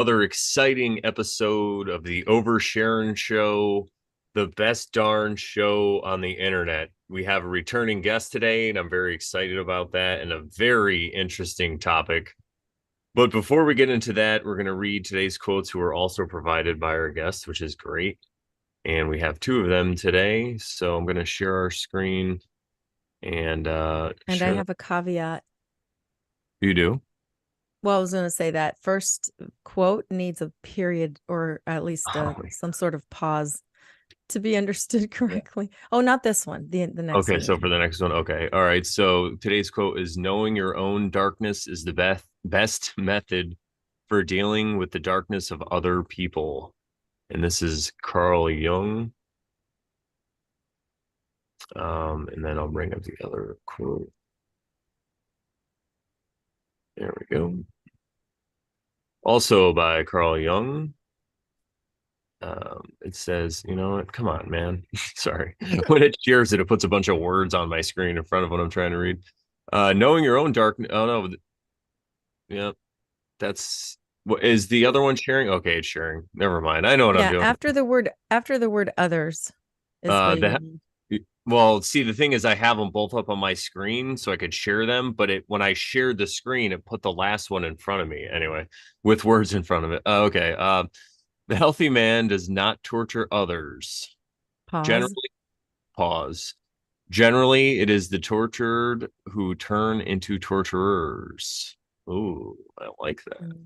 Another exciting episode of the Over Sharon show, the best darn show on the internet. We have a returning guest today, and I'm very excited about that and a very interesting topic. But before we get into that, we're going to read today's quotes, who are also provided by our guests, which is great. And we have two of them today. So I'm going to share our screen and And I share. have a caveat. You do? Well, I was going to say that first quote needs a period or at least Oh, some sort of pause to be understood correctly. Oh, not this one. The next okay, one. so for the next one, okay. All right. So today's quote is knowing your own darkness is the best method for dealing with the darkness of other people. And this is Carl Jung. And then I'll bring up the other quote. There we go. Also by Carl Jung. It says, you know what? Come on, man. Sorry. When it shares it, it puts a bunch of words on my screen in front of what I'm trying to read. Knowing your own darkness. Oh no. Yeah, that's what is the other one sharing? Okay, it's sharing. Never mind. I know what I'm Yeah, doing. after the word others is what you The need. well, see, the thing is, I have them both up on my screen so I could share them. But when I shared the screen, it put the last one in front of me anyway, with words in front of it. Okay. The healthy man does not torture others. Pause. Generally, pause. Generally, it is the tortured who turn into torturers. Ooh, I like that. Mm.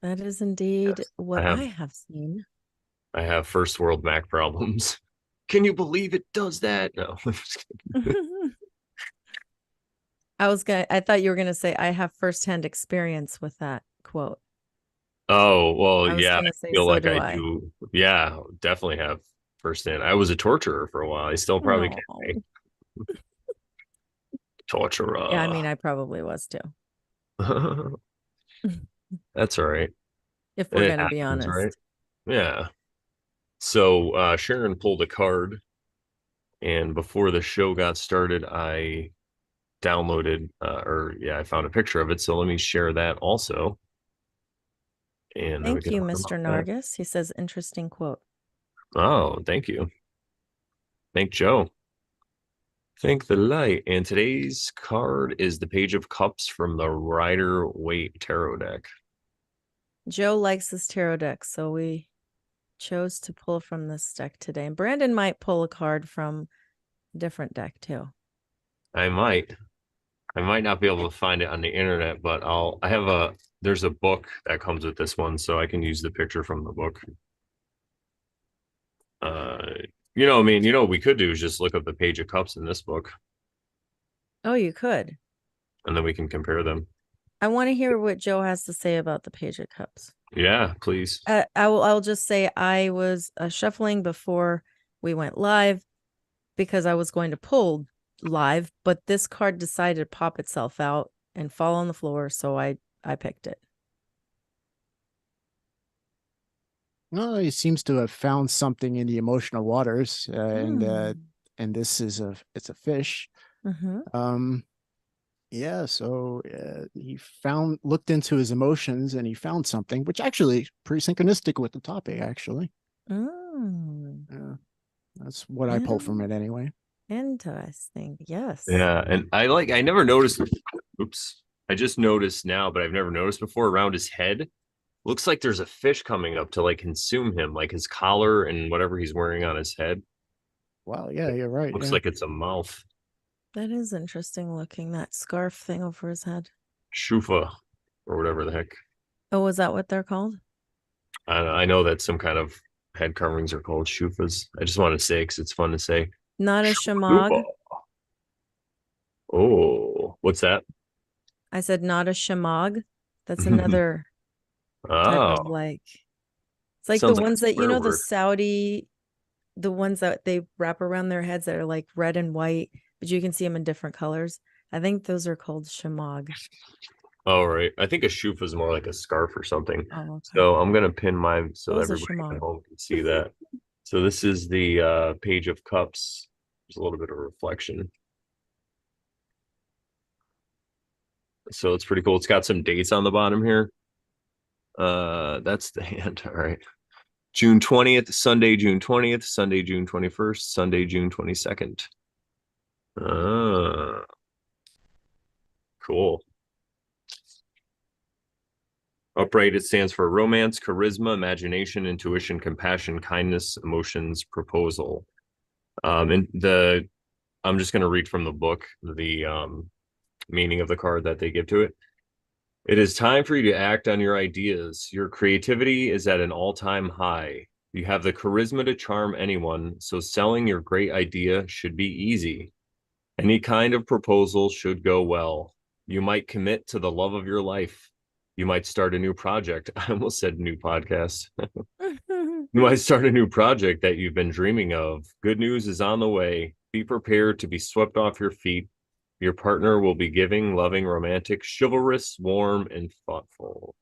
That is indeed Yes, I what have I have seen. I have first world Mac problems. Can you believe it does that? No. I thought you were gonna say I have firsthand experience with that quote. Oh, well, I was yeah, gonna I say feel so like do I I. do. Yeah, definitely have firsthand. I was a torturer for a while. I still probably can be. Oh. Yeah, I Torturer. mean I probably was too. That's all right. If we're It gonna be happens, right? honest. Yeah. So Sharon pulled a card, and before the show got started, I downloaded or yeah, I found a picture of it. So let me share that also. And then we Thank can you, talk Mr. about that. Nargis. He says interesting quote. Oh, thank you. Thank Joe. Thank the light. And today's card is the Page of Cups from the Rider Waite Tarot deck. Joe likes his tarot deck, so we chose to pull from this deck today. And Brandon might pull a card from a different deck too. I might. I might not be able to find it on the internet, but there's a book that comes with this one, so I can use the picture from the book. Uh, I mean, what we could do is just look up the Page of Cups in this book, Oh, you could. and then we can compare them. I want to hear what Joe has to say about the Page of Cups. Yeah, please. I'll just say I was shuffling before we went live because I was going to pull live, but this card decided to pop itself out and fall on the floor, so I picked it. Well, he seems to have found something in the emotional waters, Mm. and this is it's a fish. Mm-hmm. Um, yeah, so he looked into his emotions, and he found something, which actually pretty synchronistic with the topic. Actually, Mm. yeah, that's what I pulled from Yeah. it anyway. Interesting. Yes. Yeah, and I never noticed. Oops. I just noticed now, but I've never noticed before around his head. Looks like there's a fish coming up to like consume him, like his collar and whatever he's wearing on his head. Wow, yeah, you're right. Looks Yeah, like it's a mouth. That is interesting looking, that scarf thing over his head. Shufa or whatever the heck. Oh, was that what they're called? I know that some kind of head coverings are called shufas. I just want to say because it's fun to say. Not a Shufa. shamag. Oh, what's that? I said not a shamag. That's another type Oh, of it's like the sounds like a ones that, swear the word. Saudi, the ones that they wrap around their heads that are like red and white, but you can see them in different colors. I think those are called shamag. Oh, right. I think a shufa is more like a scarf or something. Oh, okay. So I'm gonna pin mine so Those are everybody at shamag. home can see that. So this is the Page of Cups. There's a little bit of reflection. So it's pretty cool. It's got some dates on the bottom here. That's the hand. All right. June 20th, Sunday, June 20th, Sunday, June 21st, Sunday, June 22nd. Cool. Upright, it stands for romance, charisma, imagination, intuition, compassion, kindness, emotions, proposal. And I'm just going to read from the book the meaning of the card that they give to it. It is time for you to act on your ideas. Your creativity is at an all-time high. You have the charisma to charm anyone, so selling your great idea should be easy. Any kind of proposal should go well. You might commit to the love of your life. You might start a new project. I almost said new podcast. You might start a new project that you've been dreaming of. Good news is on the way. Be prepared to be swept off your feet. Your partner will be giving, loving, romantic, chivalrous, warm, and thoughtful.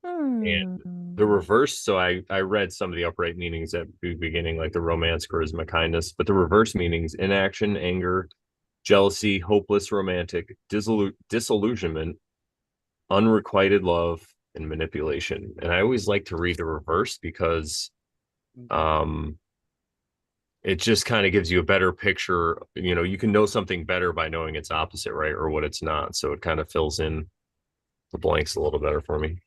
And the reverse, so I read some of the upright meanings at the beginning, like the romance, charisma, kindness, but the reverse meanings: inaction, anger, jealousy, hopeless, romantic, disillusionment, unrequited love, and manipulation. And I always like to read the reverse because it just kind of gives you a better picture. You know, you can know something better by knowing its opposite, right? Or what it's not. So it kind of fills in the blanks a little better for me.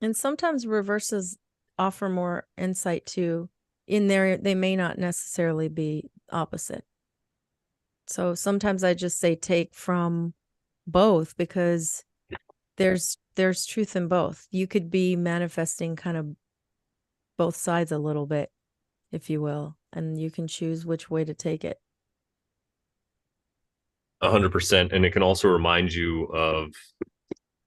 And sometimes reverses offer more insight too. In there, they may not necessarily be opposite. So sometimes I just say take from both, because there's truth in both. You could be manifesting kind of both sides a little bit, if you will, and you can choose which way to take it. 100%. And it can also remind you of,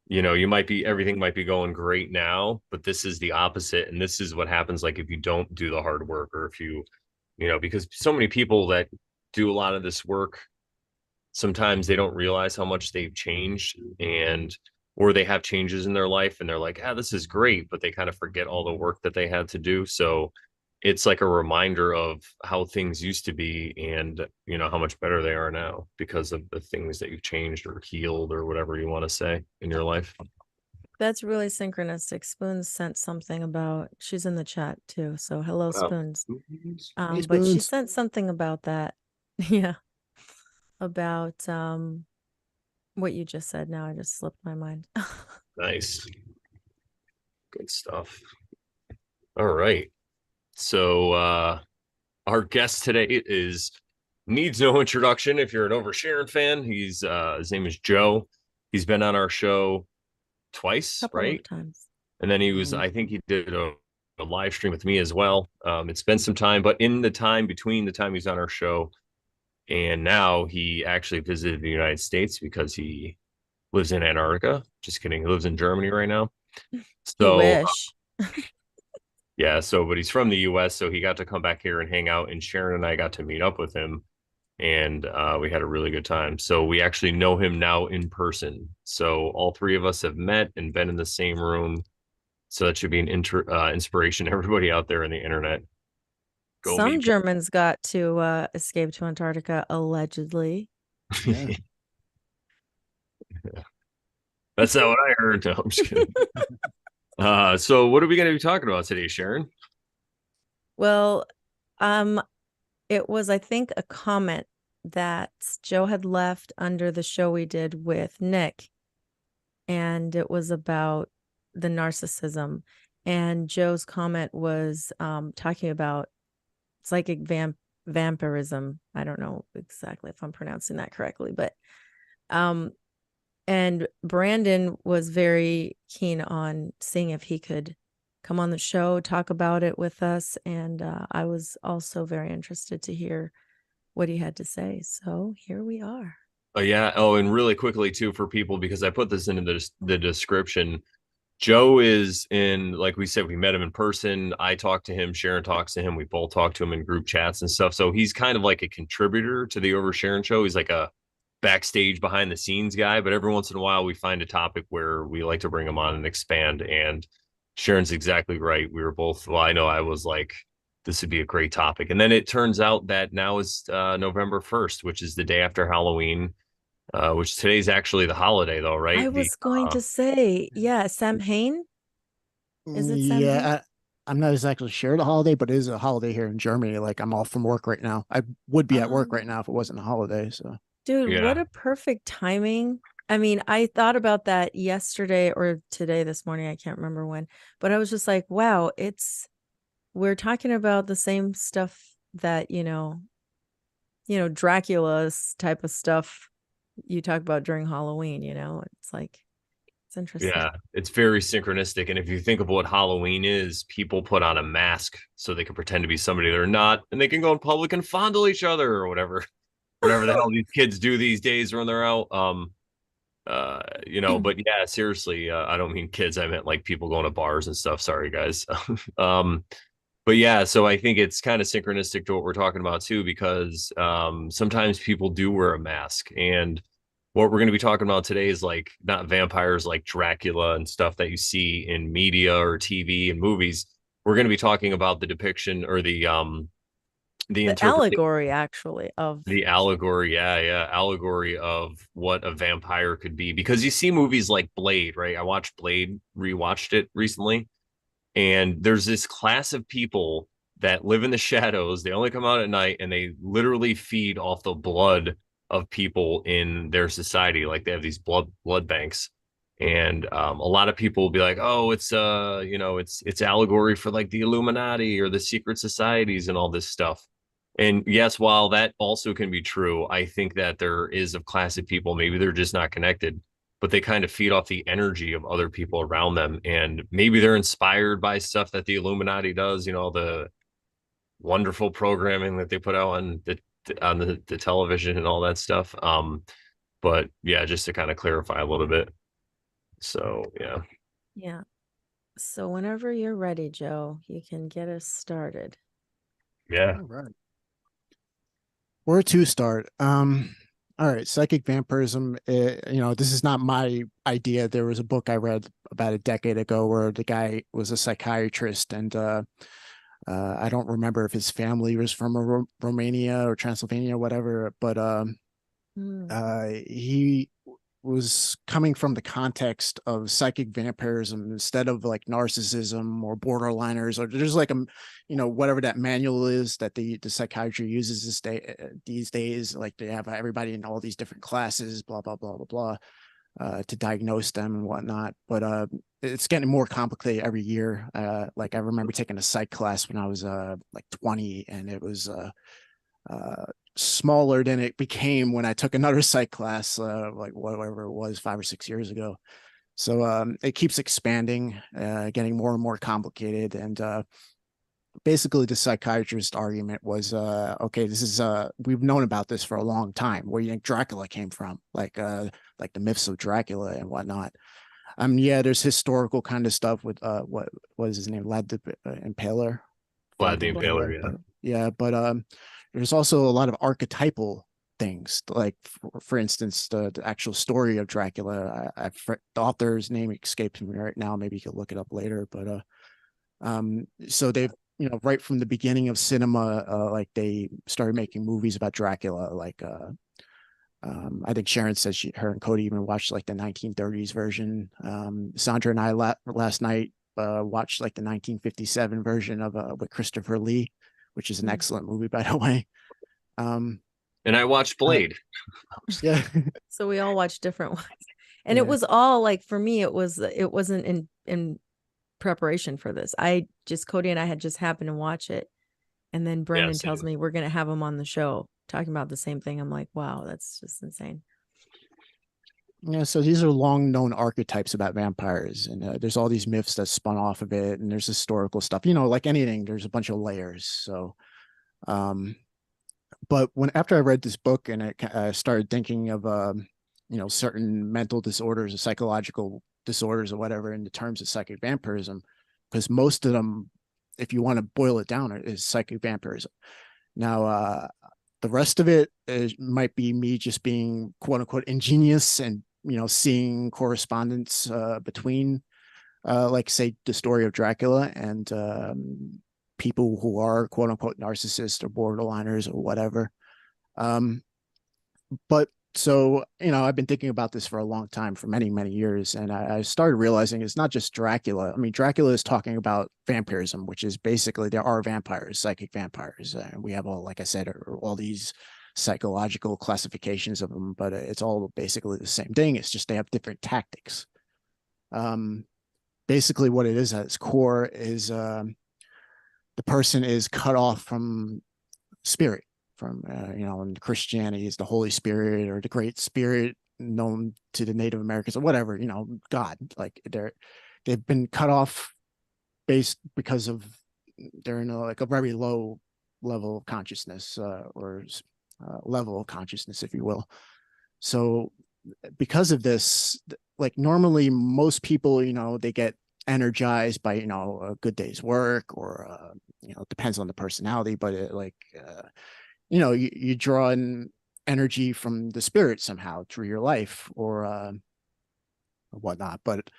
you know, everything might be going great now, but this is the opposite. And this is what happens, like, if you don't do the hard work, or if you know, because so many people that do a lot of this work, sometimes they don't realize how much they've changed, or they have changes in their life and they're like, this is great, but they kind of forget all the work that they had to do. So it's like a reminder of how things used to be, and, you know, how much better they are now because of the things that you've changed or healed or whatever you want to say in your life. That's really synchronistic. Spoons sent something about, she's in the chat too. So hello, Spoons. Hey, But she Spoons. sent something about that. Yeah. About what you just said. Now I just slipped my mind. Nice. Good stuff. All right. So our guest today needs no introduction if you're an Over Sharon fan. He's his name is Joe. He's been on our show twice, Couple right? of times. And then I think he did a live stream with me as well. It's been some time, but in the time between the time he's on our show and now, he actually visited the United States because he lives in Antarctica. Just kidding. He lives in Germany right now. You So wish. yeah, but he's from the US, so he got to come back here and hang out, and Sharon and I got to meet up with him, and we had a really good time. So we actually know him now in person. So all three of us have met and been in the same room. So that should be an inspiration to everybody out there on the internet. Some Germans got to escape to Antarctica, allegedly. Yeah. That's not what I heard. No, I'm just kidding. So what are we going to be talking about today, Sharon? Well, it was, I think, a comment that Joe had left under the show we did with Nick, and it was about the narcissism. And Joe's comment was talking about psychic vampirism. I don't know exactly if I'm pronouncing that correctly, but and Brandon was very keen on seeing if he could come on the show, talk about it with us. And I was also very interested to hear what he had to say. So here we are. Yeah. Oh, and really quickly too, for people, because I put this into the description, Joe is in, like we said, we met him in person. I talked to him. Sharon talks to him. We both talk to him in group chats and stuff. So he's kind of like a contributor to the Over Sharon show. He's like a backstage behind the scenes guy, but every once in a while we find a topic where we like to bring him on and expand. And Sharon's exactly right. We were both, well, I know I was like, this would be a great topic. And then it turns out that now is November 1st, which is the day after Halloween. Which today's actually the holiday, though, right? I was going to say, yeah, Samhain. Is it 17th? Yeah, I'm not exactly sure the holiday, but it is a holiday here in Germany. Like I'm off from work right now. I would be at work right Um, now if it wasn't a holiday. So dude, what Yeah. a perfect timing. I mean, I thought about that yesterday or today, this morning. I can't remember when, but I was just like, wow, we're talking about the same stuff that, Dracula's type of stuff you talk about during Halloween, It's like, it's interesting. Yeah, it's very synchronistic. And if you think of what Halloween is, people put on a mask so they can pretend to be somebody they're not, and they can go in public and fondle each other or whatever, whatever the hell these kids do these days when they're out. But yeah, seriously, I don't mean kids. I meant like people going to bars and stuff. Sorry, guys. um, but yeah, so I think it's kind of synchronistic to what we're talking about too, because sometimes people do wear a mask. And what we're going to be talking about today is like not vampires like Dracula and stuff that you see in media or TV and movies. We're going to be talking about the depiction or the The interpretation, allegory, actually, of the allegory, yeah, allegory of what a vampire could be. Because you see movies like Blade, right? I watched Blade, rewatched it recently, and there's this class of people that live in the shadows. They only come out at night and they literally feed off the blood of people in their society. Like they have these blood banks. And a lot of people will be like, oh, it's allegory for like the Illuminati or the secret societies and all this stuff. And yes, while that also can be true, I think that there is a class of people, maybe they're just not connected, but they kind of feed off the energy of other people around them. And maybe they're inspired by stuff that the Illuminati does, the wonderful programming that they put out on the television and all that stuff. But yeah, just to kind of clarify a little bit. So yeah. yeah. So whenever you're ready, Joe, you can get us started. Yeah. all right, where to start? All right, psychic vampirism. This is not my idea. There was a book I read about a decade ago where the guy was a psychiatrist, and I don't remember if his family was from Romania or Transylvania or whatever, but Mm. he was coming from the context of psychic vampirism instead of like narcissism or borderliners or there's like whatever that manual is that the psychiatry uses these days, like they have everybody in all these different classes, blah blah blah blah blah, to diagnose them and whatnot. But it's getting more complicated every year. Like I remember taking a psych class when I was like 20, and it was uh, smaller than it became when I took another psych class, like whatever it was 5 or 6 years ago. So it keeps expanding, getting more and more complicated. And basically, the psychiatrist argument was, okay, this is we've known about this for a long time. Where do you think Dracula came from? Like the myths of Dracula and whatnot. Yeah, there's historical kind of stuff with what was his name, Vlad the Impaler, Vlad Vlad the the Impaler, Impaler. yeah. But yeah, but there's also a lot of archetypal things, like for instance, the actual story of Dracula. The author's name escapes me right now. Maybe you can look it up later. But so they've right from the beginning of cinema, like they started making movies about Dracula, like I think Sharon says her and Cody even watched like the 1930s version. Sandra and I last night watched like the 1957 version of with Christopher Lee, which is an Mm. excellent movie, by the way. Um, And I watched uh, Blade. yeah, So we all watch different ones. And it yeah, was all like, for me, it wasn't in preparation for this. Cody and I had just happened to watch it. And then Yeah, Brendan tells same. me we're going to have him on the show talking about the same thing. I'm like, wow, that's just insane. yeah. So these are long known archetypes about vampires, and there's all these myths that spun off of it, and there's historical stuff. Like anything, there's a bunch of layers. So, um, but when after I read this book and I started thinking of certain mental disorders or psychological disorders or whatever in the terms of psychic vampirism, because most of them, if you want to boil it down, is psychic vampirism. Now, the rest of it might be me just being quote unquote ingenious and seeing correspondence between like say the story of Dracula and people who are quote unquote narcissists or borderliners or whatever. Um, but So, I've been thinking about this for a long time, for many, many years. And I started realizing it's not just Dracula. I mean, Dracula is talking about vampirism, which is basically there are vampires, psychic vampires. And we have all, like I said, all these psychological classifications of them, but it's all basically the same thing. It's just they have different tactics. Um, Basically, what it is at its core is the person is cut off from spirit, from in Christianity is the Holy Spirit or the Great Spirit known to the Native Americans or whatever, God. Like they've been cut off based because of they're in like a very low level of consciousness, or level of consciousness, if you will. So because of this, like normally most people, they get energized by a good day's work, or depends on the personality, but you draw in energy from the spirit somehow through your life, or whatnot. But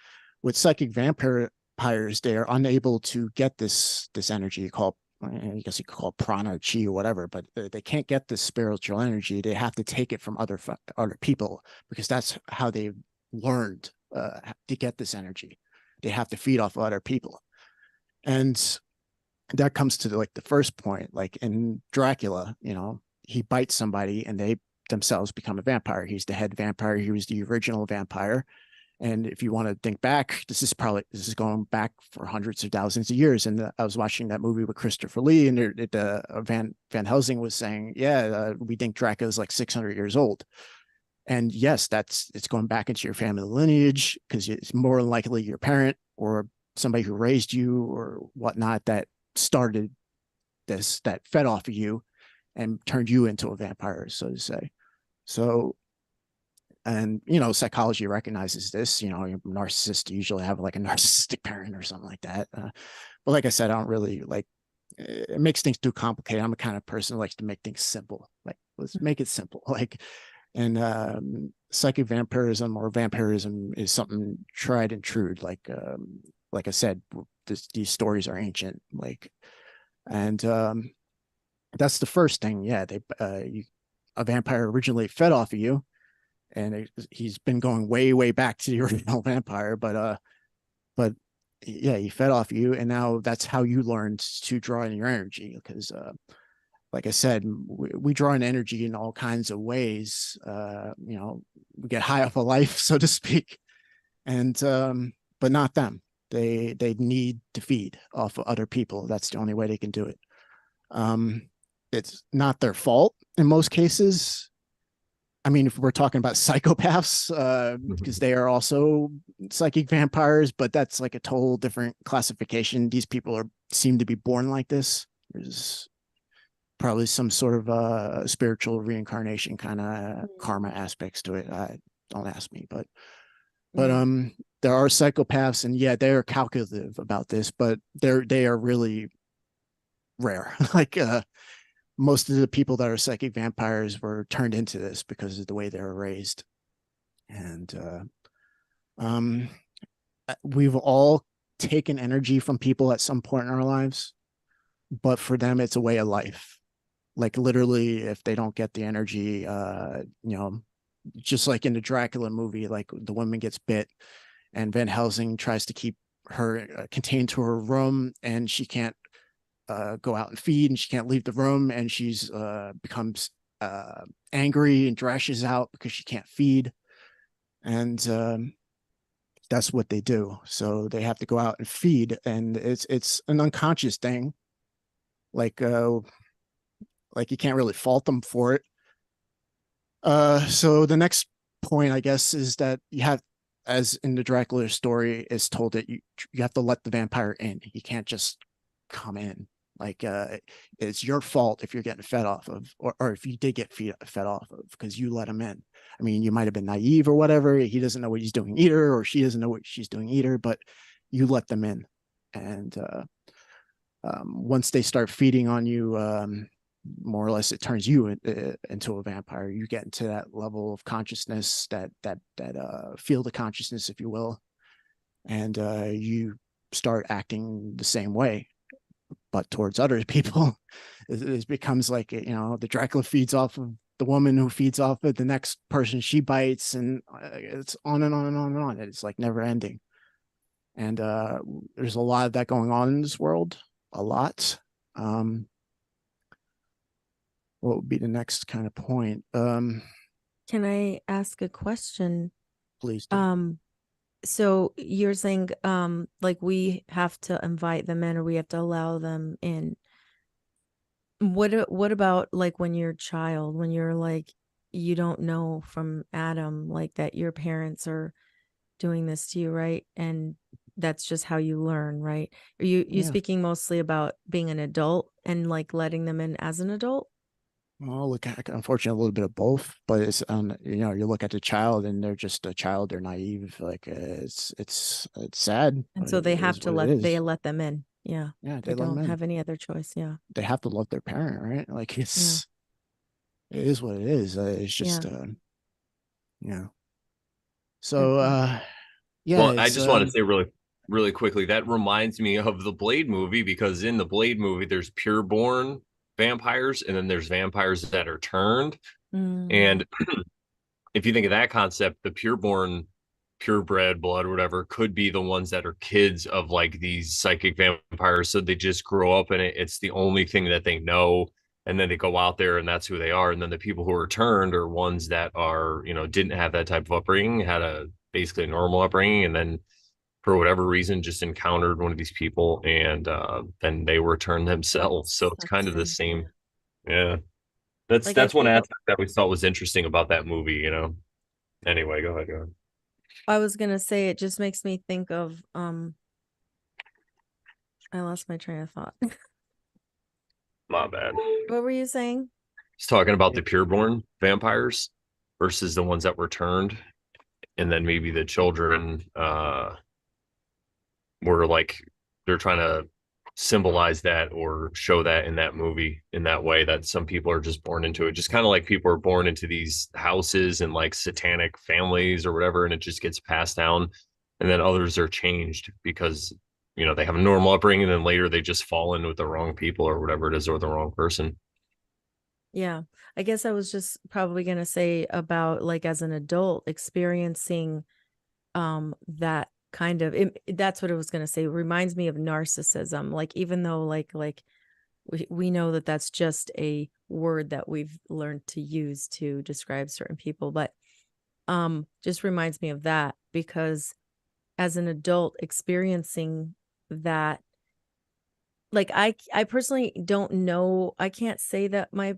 with psychic vampires, they are unable to get this energy called, I guess you could call it prana, chi, or whatever, but they can't get this spiritual energy. They have to take it from other people, because that's how they learned to get this energy. They have to feed off of other people. And that comes to like the first point, like in Dracula, he bites somebody and they themselves become a vampire. He's the head vampire. He was the original vampire. And if you want to think back, this is going back for hundreds of thousands of years. And I was watching that movie with Christopher Lee, and Van Helsing was saying, we think Dracula is like 600 years old. And yes, it's going back into your family lineage, because it's more than likely your parent or somebody who raised you or whatnot that started this, that fed off of you and turned you into a vampire, so to say. So, and psychology recognizes this. Narcissists usually have like a narcissistic parent or something like that. But like I said, I don't really like it. Makes things too complicated. I'm the kind of person who likes to make things simple. Like, let's make it simple. And psychic vampirism or vampirism is something tried and true. Like I said, these stories are ancient. And that's the first thing. Yeah, a vampire originally fed off of you, and he's been going way, way back to the original vampire. But yeah, he fed off you, and now that's how you learned to draw in your energy. Because like I said, we draw in energy in all kinds of ways. We get high off of life, so to speak, and but not them. They need to feed off of other people. That's the only way they can do it. It's not their fault in most cases. I mean, if we're talking about psychopaths, because they are also psychic vampires, but that's like a total different classification. These people seem to be born like this. There's probably some sort of spiritual reincarnation kind of karma aspects to it. Don't ask me, but there are psychopaths, and yeah, they're calculative about this, but they are really rare. Like most of the people that are psychic vampires were turned into this because of the way they were raised. And we've all taken energy from people at some point in our lives, but for them, it's a way of life. Like literally, if they don't get the energy, just like in the Dracula movie, like the woman gets bit and Van Helsing tries to keep her contained to her room, and she can't go out and feed, and she can't leave the room, and she's becomes angry and thrashes out because she can't feed. And that's what they do. So they have to go out and feed, and it's an unconscious thing. Like you can't really fault them for it. So the next point, I guess, is that you have, as in the Dracula story is told, that you have to let the vampire in. You can't just come in. Like it's your fault if you're getting fed off of, or if you did get fed off of, because you let him in. I mean, you might have been naive or whatever. He doesn't know what he's doing either, or she doesn't know what she's doing either, but you let them in. And once they start feeding on you, more or less, it turns you into a vampire. You get into that level of consciousness, that field of consciousness, if you will, and you start acting the same way, but towards other people. It becomes like, the Dracula feeds off of the woman who feeds off it, the next person she bites, and it's on and on and on and on. It's like never ending. And there's a lot of that going on in this world, a lot. What would be the next kind of point? Can I ask a question? Please do. So you're saying like we have to invite them in, or we have to allow them in. What about like when you're a child, when you're like, you don't know from Adam like that your parents are doing this to you, right? And that's just how you learn, right? Are you Yeah. speaking mostly about being an adult and like letting them in as an adult? Well, look, unfortunately, a little bit of both, but it's you know, you look at the child and they're just a child, they're naive. Like it's sad, And but so it they have is to what it is. let them in. Yeah. Yeah, They they let them don't in. have any other choice. Yeah. They have to love their parent, right? Like Yeah. it is what it is. It's Yeah. just yeah. Good So point. yeah, Well, I it's just want to say really quickly, that reminds me of the Blade movie, because in the Blade movie, there's pureborn vampires and then there's vampires that are turned. Mm. And if you think of that concept, the pureborn, purebred blood, or whatever, could be the ones that are kids of like these psychic vampires. So they just grow up in it. It's the only thing that they know. And then they go out there and that's who they are. And then the people who are turned are ones that are, didn't have that type of upbringing, had a basically a normal upbringing. And then for whatever reason, just encountered one of these people and then they were turned themselves. So it's kind Sucks of the in. same. Yeah. That's Like I that's one feel aspect that we thought was interesting about that movie. Anyway, go ahead, go ahead. I was gonna say it just makes me think of I lost my train of thought. My bad. What were you saying? He's talking about the pureborn vampires versus the ones that were turned, and then maybe the children were like they're trying to symbolize that or show that in that movie in that way, that some people are just born into it, just kind of like people are born into these houses and like satanic families or whatever, and it just gets passed down, and then others are changed because they have a normal upbringing, and then later they just fall in with the wrong people or whatever it is, or the wrong person. Yeah. I guess I was just probably gonna say about like as an adult experiencing that kind of that's what I was gonna say. It reminds me of narcissism. Like even though like we know that that's just a word that we've learned to use to describe certain people, but just reminds me of that because as an adult experiencing that, like I personally don't know, I can't say that my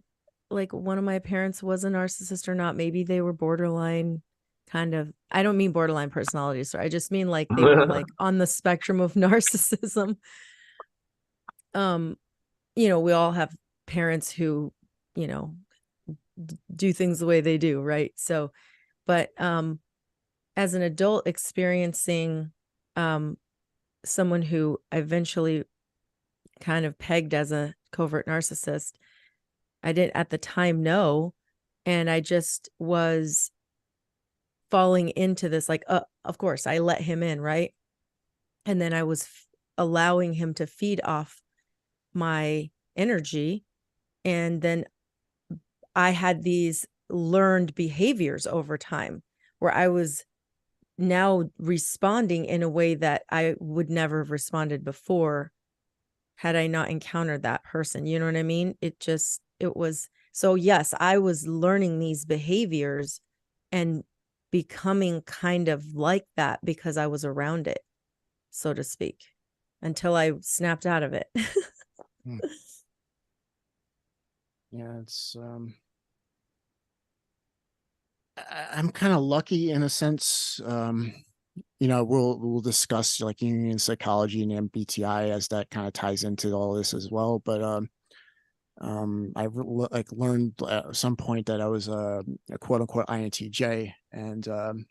like one of my parents was a narcissist or not. Maybe they were borderline kind of, I don't mean borderline personality disorder, I just mean like they were like on the spectrum of narcissism. um we all have parents who you know do things the way they do, right? So but as an adult experiencing someone who eventually kind of pegged as a covert narcissist, I didn't at the time know, and I just was falling into this like of course I let him in, right? And then I was allowing him to feed off my energy, and then I had these learned behaviors over time where I was now responding in a way that I would never have responded before had I not encountered that person. You know what I mean? It was, so yes, I was learning these behaviors and becoming kind of like that because I was around it, so to speak, until I snapped out of it. Hmm. Yeah, it's I'm kind of lucky in a sense. We'll discuss like Jungian psychology and MBTI as that kind of ties into all this as well. But I like learned at some point that I was a quote unquote INTJ, and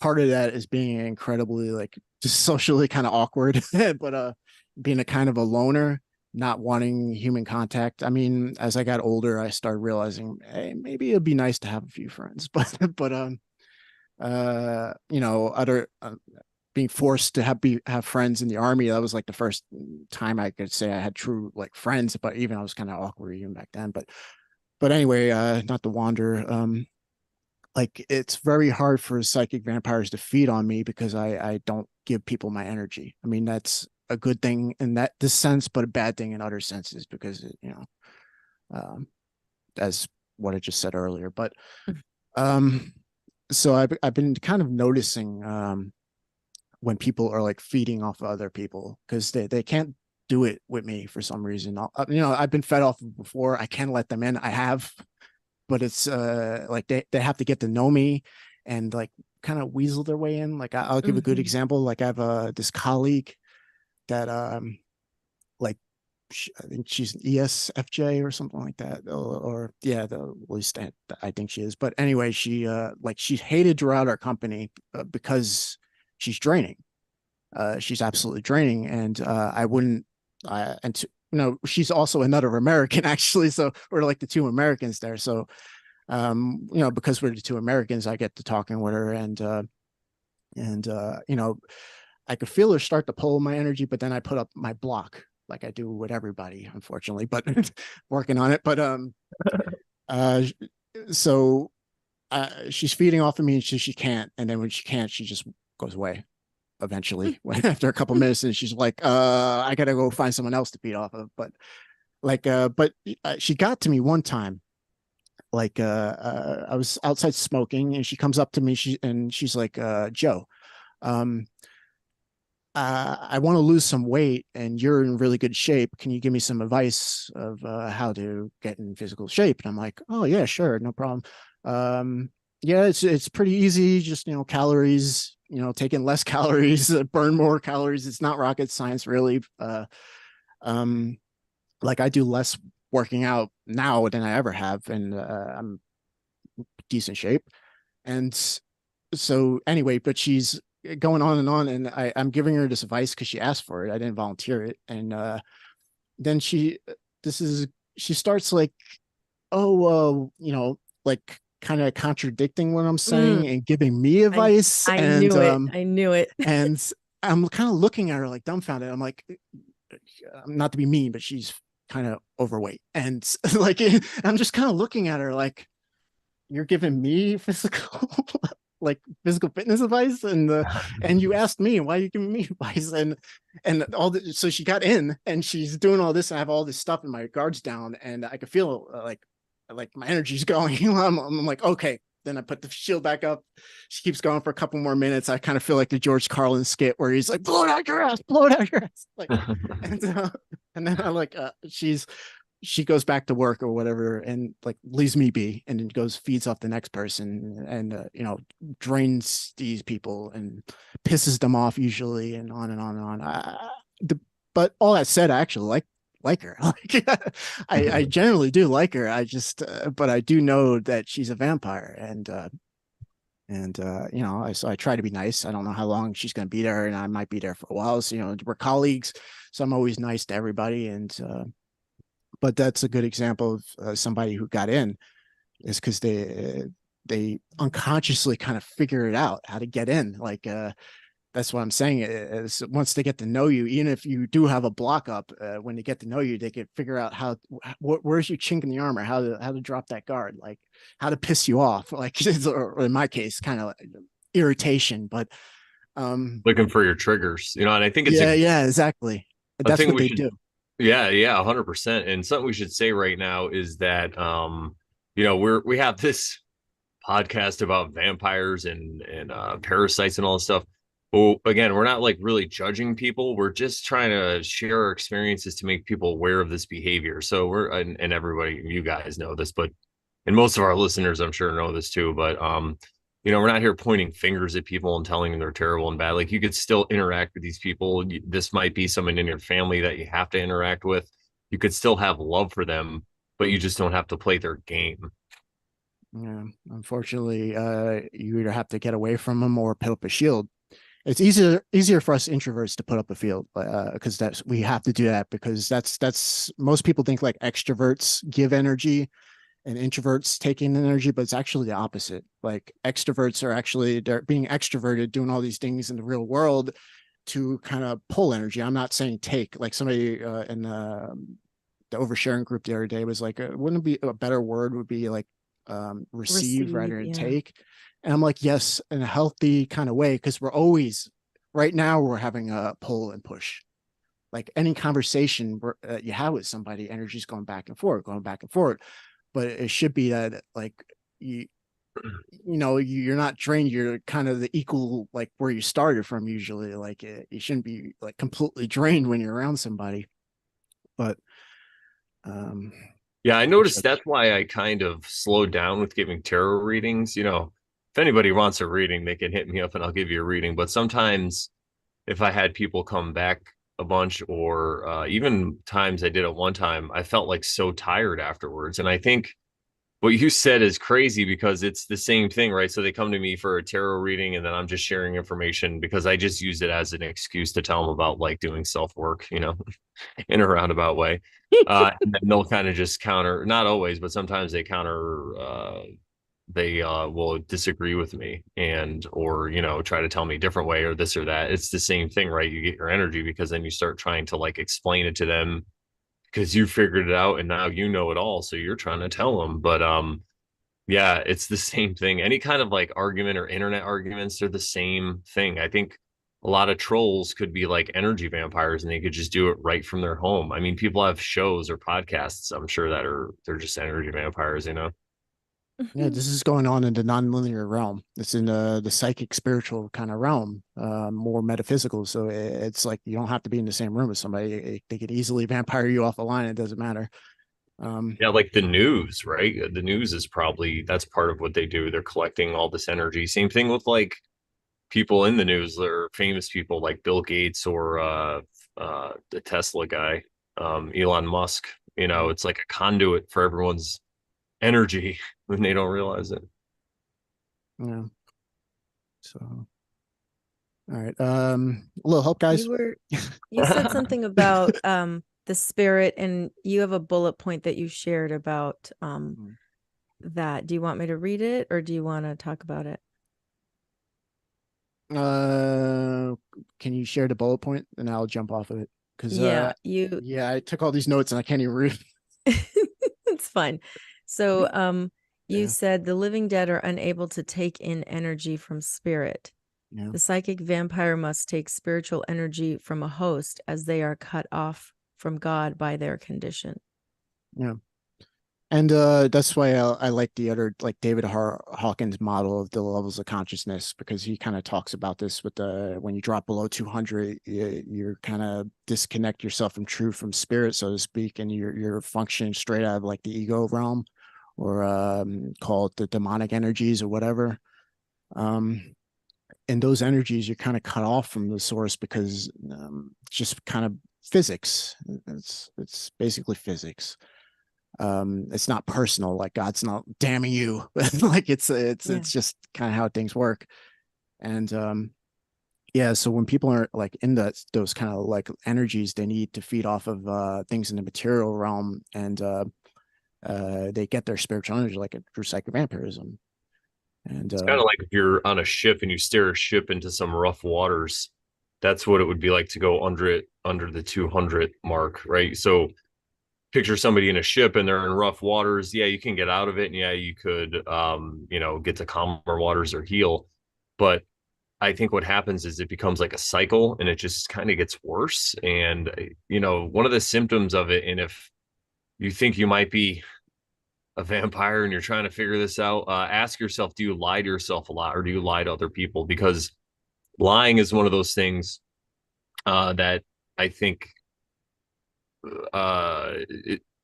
part of that is being incredibly like just socially kind of awkward, but being a kind of a loner, not wanting human contact. I mean, as I got older, I started realizing, hey, maybe it'd be nice to have a few friends, but other being forced to have friends in the army, that was like the first time I could say I had true like friends, but even I was kind of awkward even back then. But but anyway, not to wander. Like it's very hard for psychic vampires to feed on me because I don't give people my energy. I mean, that's a good thing in that this sense, but a bad thing in other senses because um, as what I just said earlier. But um, so I've been kind of noticing when people are like feeding off of other people because they can't do it with me for some reason. I've been fed off before. I can let them in. I have, but it's like they have to get to know me and like kind of weasel their way in. Like I'll give a good Mhm. example. Like I have this colleague that like I think she's an ESFJ or something like that, or yeah, at least I think she is. But anyway, she like she's hated throughout our company because she's draining. She's absolutely draining, and I wouldn't. She's also another American actually, so we're like the two Americans there. So because we're the two Americans, I get to talking with her, and I could feel her start to pull my energy, but then I put up my block like I do with everybody, unfortunately, but working on it. But uh, so she's feeding off of me, and she can't, and then when she can't, she just goes away eventually after a couple minutes, and she's like, I gotta go find someone else to feed off of. But she got to me one time. Like I was outside smoking, and she comes up to me. She's like, Joe, um, I want to lose some weight, and you're in really good shape. Can you give me some advice of how to get in physical shape? And I'm like, oh yeah, sure, no problem. Yeah, it's pretty easy. Just calories. Taking less calories, burn more calories. It's not rocket science, really. Um, like I do less working out now than I ever have, and I'm decent shape. And so anyway, but she's going on and on, and I'm giving her this advice because she asked for it. I didn't volunteer it, and then this is she starts like, oh, like kind of contradicting what I'm saying Mm. and giving me I advice, I and knew it. I knew it. and I'm kind of looking at her like dumbfounded. I'm like, not to be mean, but she's kind of overweight, and like I'm just kind of looking at her like, you're giving me physical like physical fitness advice, and you asked me why are you giving me advice, and all the, so she got in and she's doing all this, and I have all this stuff and my guards down, and I could feel like my energy's going. I'm like, okay. Then I put the shield back up. She keeps going for a couple more minutes. I kind of feel like the George Carlin skit where he's like, blow it out your ass, blow it out your ass. Like, and, and then I like, she goes back to work or whatever and like leaves me be, and then goes feeds off the next person, and drains these people and pisses them off usually, and on and on and on. But all that said, I actually like her. Like, I generally do like her. I just but I do know that she's a vampire, and so I try to be nice. I don't know how long she's going to be there, and I might be there for a while. So we're colleagues, so I'm always nice to everybody, and but that's a good example of somebody who got in is because they unconsciously kind of figure it out how to get in. Like that's what I'm saying is once they get to know you, even if you do have a block up, when they get to know you, they can figure out where's your chink in the armor, how to drop that guard, like how to piss you off, like or in my case, kind of irritation. But Looking for your triggers, and I think it's yeah, yeah, exactly. a That's thing what we they should. do. Yeah, 100%. And something we should say right now is that we have this podcast about vampires and parasites and all this stuff. Well, again, we're not like really judging people. We're just trying to share our experiences to make people aware of this behavior. So and everybody, you guys know this, but and most of our listeners, I'm sure, know this too. But we're not here pointing fingers at people and telling them they're terrible and bad. Like you could still interact with these people. This might be someone in your family that you have to interact with. You could still have love for them, but you just don't have to play their game. Yeah, unfortunately, you either have to get away from them or put up a shield. It's easier for us introverts to put up a field because that's we have to do that because that's most people think like extroverts give energy and introverts taking energy, but it's actually the opposite. Like extroverts are actually they're being extroverted, doing all these things in the real world to kind of pull energy. I'm not saying take like somebody in the Over Sharon group the other day was like, wouldn't it be a better word would be like receive rather than Yeah. take. And I'm like, yes, in a healthy kind of way, because we're always right now we're having a pull and push. Like any conversation you have with somebody, energy's going back and forth, going back and forth. But it should be that like you you're not drained, you're kind of the equal like where you started from usually. Like you shouldn't be like completely drained when you're around somebody. But um Yeah, I like I noticed said, that's why I kind of slowed down with giving tarot readings. If anybody wants a reading, they can hit me up and I'll give you a reading. But sometimes if I had people come back a bunch, or even times I did it one time, I felt like so tired afterwards. And I think what you said is crazy because it's the same thing, right? So they come to me for a tarot reading and then I'm just sharing information because I just use it as an excuse to tell them about like doing self work, in a roundabout way. And then they'll kind of just counter, not always, but sometimes they counter, they will disagree with me and, or, try to tell me a different way or this or that. It's the same thing, right? You get your energy because then you start trying to like explain it to them because you figured it out and now you know it all. So you're trying to tell them. But yeah, it's the same thing. Any kind of like argument or internet arguments, they're the same thing. I think a lot of trolls could be like energy vampires and they could just do it right from their home. I mean, people have shows or podcasts, I'm sure they're just energy vampires. yeah, this is going on in the non-linear realm. It's in the psychic spiritual kind of realm, more metaphysical. So it's like you don't have to be in the same room with somebody. They could easily vampire you off a line. It doesn't matter. Yeah, like the news, right? The news is probably that's part of what they do. They're collecting all this energy. Same thing with like people in the news, they're famous people like Bill Gates or the Tesla guy, Elon Musk. It's like a conduit for everyone's energy when they don't realize it. Yeah. So all right. A little help, guys. You said something about the spirit, and you have a bullet point that you shared about that. Do you want me to read it or do you want to talk about it? Can you share the bullet point and I'll jump off of it? Because Yeah, you yeah, I took all these notes and I can't even read. it's fine. So you Yeah, said the living dead are unable to take in energy from spirit. yeah, The psychic vampire must take spiritual energy from a host as they are cut off from God by their condition. yeah. And that's why I like the other, like David Hawkins model of the levels of consciousness, because he kind of talks about this with the when you drop below 200, you're kind of disconnect yourself from truth, from spirit, so to speak, and you're functioning straight out of like the ego realm, or call it the demonic energies or whatever. And those energies, you're kind of cut off from the source because it's just kind of physics. It's basically physics. It's not personal, like God's not damning you. Like Yeah. it's just kind of how things work. And yeah, so when people are like in those kind of like energies, they need to feed off of things in the material realm, and they get their spiritual energy like through psychic vampirism. And It's kind of like if you're on a ship and you steer a ship into some rough waters. That's what it would be like to go under the 200 mark, right? So picture somebody in a ship and they're in rough waters. Yeah, you can get out of it, and yeah, you could get to calmer waters or heal. But I think what happens is it becomes like a cycle and it just kind of gets worse. And one of the symptoms of it, and if you think you might be a vampire and you're trying to figure this out, ask yourself, do you lie to yourself a lot or do you lie to other people? Because lying is one of those things that I think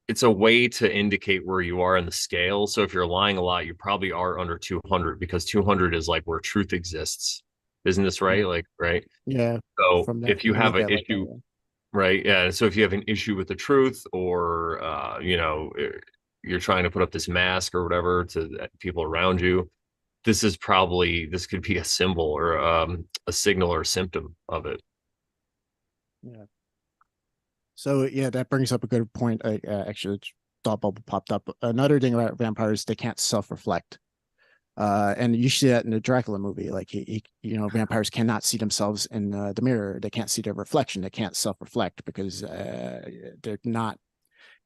it's a way to indicate where you are in the scale. So if you're lying a lot, you probably are under 200 because 200 is like where truth exists. Isn't this right? Like, right. yeah, So from that if you you have look an at it like that. issue, right? Yeah. So if you have an issue with the truth or, you're trying to put up this mask or whatever to people around you, this could be a symbol or a signal or a symptom of it. Yeah. So yeah, that brings up a good point. I actually thought bubble popped up. Another thing about vampires, they can't self-reflect. And you see that in the Dracula movie. Like vampires cannot see themselves in the mirror. They can't see their reflection. They can't self-reflect because they're not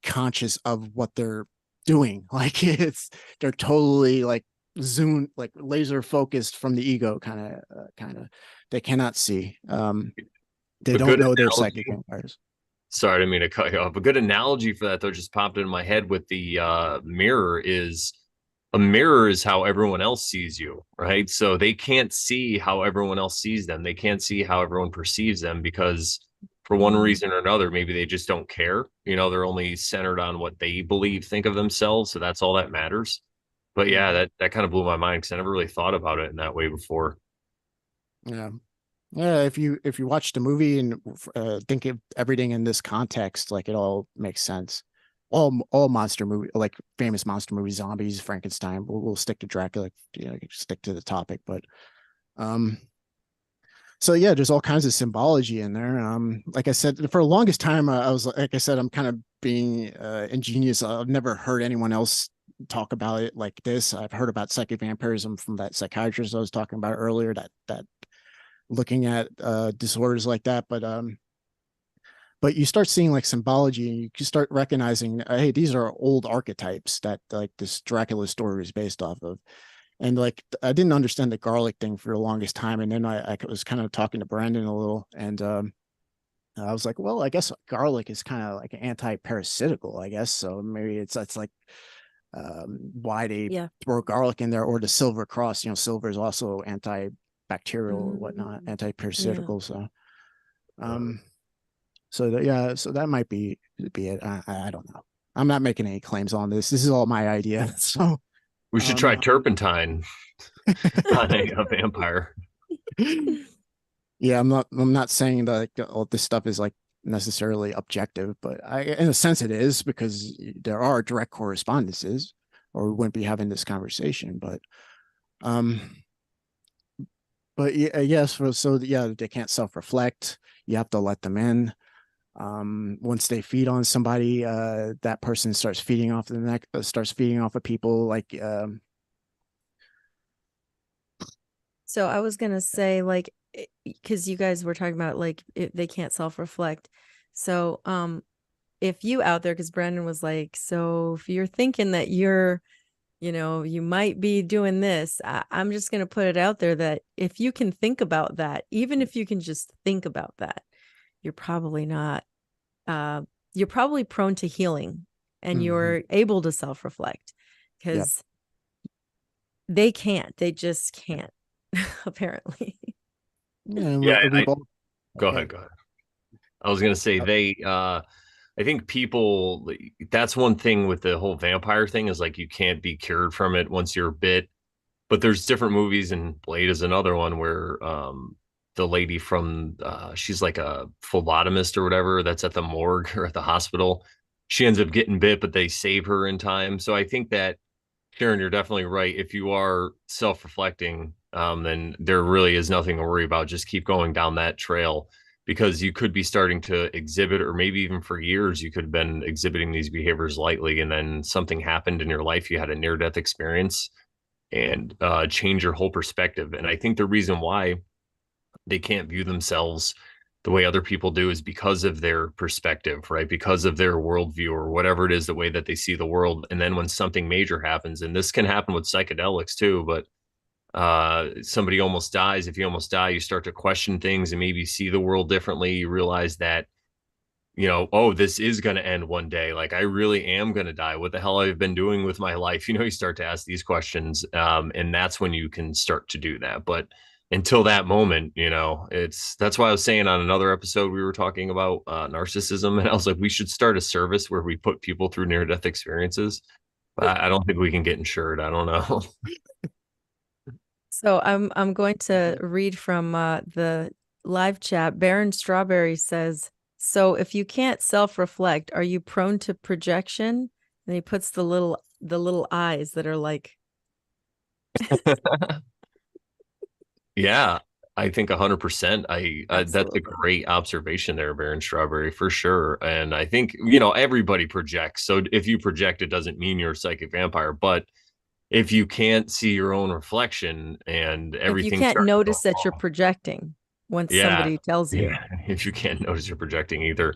conscious of what they're doing. Like they're totally like zoomed, like laser focused from the ego, kind of. They cannot see. They A don't good know they're analogy. psychic vampires. Sorry, I didn't mean to cut you off. A good analogy for that though just popped in my head with the mirror is a mirror is how everyone else sees you, right? So they can't see how everyone else sees them. They can't see how everyone perceives them because for one reason or another, maybe they just don't care. They're only centered on what they believe, think of themselves. So that's all that matters. But yeah, Mhm. that kind of blew my mind because I never really thought about it in that way before. Yeah. Yeah, if you watch the movie and think of everything in this context, like it all makes sense. All monster movie, like famous monster movies, zombies, Frankenstein. We'll stick to Dracula, stick to the topic. But um, so yeah, there's all kinds of symbology in there. Like I said, for the longest time, I was like I said, I'm kind of being ingenious. I've never heard anyone else talk about it like this. I've heard about psychic vampirism from that psychiatrist I was talking about earlier. That looking at disorders like that, but you start seeing like symbology, and you start recognizing, hey, these are old archetypes that like this Dracula story is based off of. And like I didn't understand the garlic thing for the longest time, and then I was kind of talking to Brandon a little, and I was like, well, I guess garlic is kind of like anti-parasitical, I guess. So maybe it's like why they Yeah. throw garlic in there, or the silver cross. Silver is also antibacterial or whatnot, Yeah. anti-parasitical. Um, yeah, so that might be it. I don't know. I'm not making any claims on this. This is all my idea. So, We should try um, turpentine on a vampire. yeah, I'm not saying that like, all this stuff is like necessarily objective, but in a sense, it is, because there are direct correspondences, or we wouldn't be having this conversation. Um, but yeah, yes, so yeah, they can't self-reflect. You have to let them in. Once they feed on somebody, that person starts feeding off the neck, starts feeding off of people. Like, So I was gonna say, like, because you guys were talking about like they can't self-reflect. So if you out there, because Brandon was like, so if you're thinking that you might be doing this, I'm just gonna put it out there that if you can think about that, even if you can just think about that, you're probably not you're probably prone to healing, and mhm, you're able to self-reflect, yep. because they just can't, apparently. Yeah, and Yeah, we've all, go uh, ahead, go ahead. I was gonna say I think people that's one thing with the whole vampire thing is like you can't be cured from it once you're bit. But there's different movies, and Blade is another one where the lady from she's like a phlebotomist or whatever that's at the morgue or at the hospital. She ends up getting bit, but they save her in time. So I think that Sharon, you're definitely right. If you are self-reflecting, then there really is nothing to worry about. Just keep going down that trail because you could be starting to exhibit, or maybe even for years, you could have been exhibiting these behaviors lightly, and then something happened in your life. You had a near-death experience and change your whole perspective. And I think the reason why they can't view themselves the way other people do is because of their perspective, right? Because of their worldview or whatever it is, the way that they see the world. And then when something major happens, and this can happen with psychedelics too, but somebody almost dies. If you almost die, you start to question things and maybe see the world differently. You realize that oh, this is going to end one day. Like, I really am going to die. What the hell I've been doing with my life? You start to ask these questions. And that's when you can start to do that. But until that moment, that's why I was saying on another episode, we were talking about narcissism. And I was like, we should start a service where we put people through near death experiences. But I don't think we can get insured. I don't know. So I'm going to read from the live chat. Baron Strawberry says, "So if you can't self-reflect, are you prone to projection?" And he puts the little eyes that are like, Yeah, I think 100%. That's a absolutely. great observation there, Baron Strawberry, for sure. And I think, everybody projects. So if you project, it doesn't mean you're a psychic vampire. But if you can't see your own reflection and If you everything can't starts to go notice that you're wrong, projecting once yeah, somebody tells you. yeah. If you can't notice you're projecting either,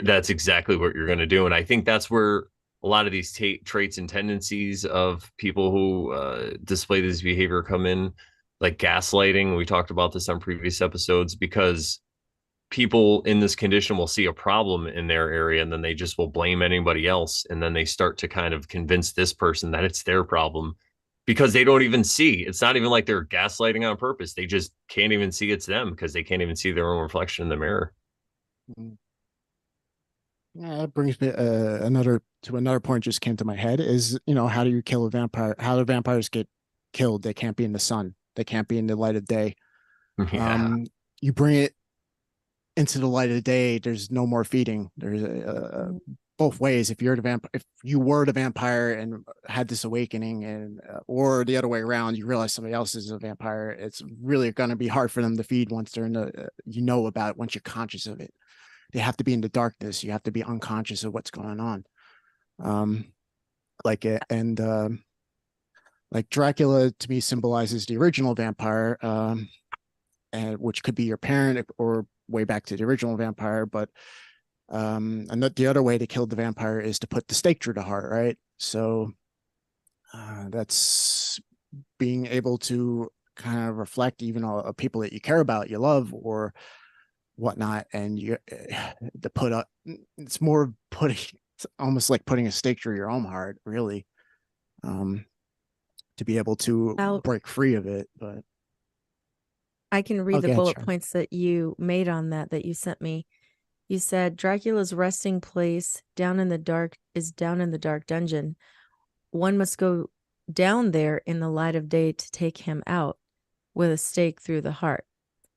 That's exactly what you're going to do. And I think that's where a lot of these traits and tendencies of people who display this behavior come in, like gaslighting. We talked about this on previous episodes, because people in this condition will see a problem in their area and then they just will blame anybody else. And then they start to kind of convince this person that it's their problem because they don't even see. It's not even like they're gaslighting on purpose. They just can't even see it's them because they can't even see their own reflection in the mirror. Mm. Yeah, that brings me another point just came to my head is, how do you kill a vampire? How do vampires get killed? They can't be in the sun. They can't be in the light of day. Yeah. You bring it into the light of the day, there's no more feeding. There's both ways. If you were the vampire and had this awakening, and or the other way around, you realize somebody else is a vampire, it's really going to be hard for them to feed once they're in the, about it, once you're conscious of it. They have to be in the darkness. You have to be unconscious of what's going on. Like it, and like Dracula to me symbolizes the original vampire, and which could be your parent or way back to the original vampire. But and the other way to kill the vampire is to put the stake through the heart, right? So that's being able to kind of reflect even people that you care about, you love, or whatnot, and you to put up. It's more putting. It's almost like putting a stake through your own heart, really, to be able to break free of it. But I can read the go ahead, bullet Sharon. points that you made on that you sent me. You said Dracula's resting place down in the dark dungeon. One must go down there in the light of day to take him out with a stake through the heart.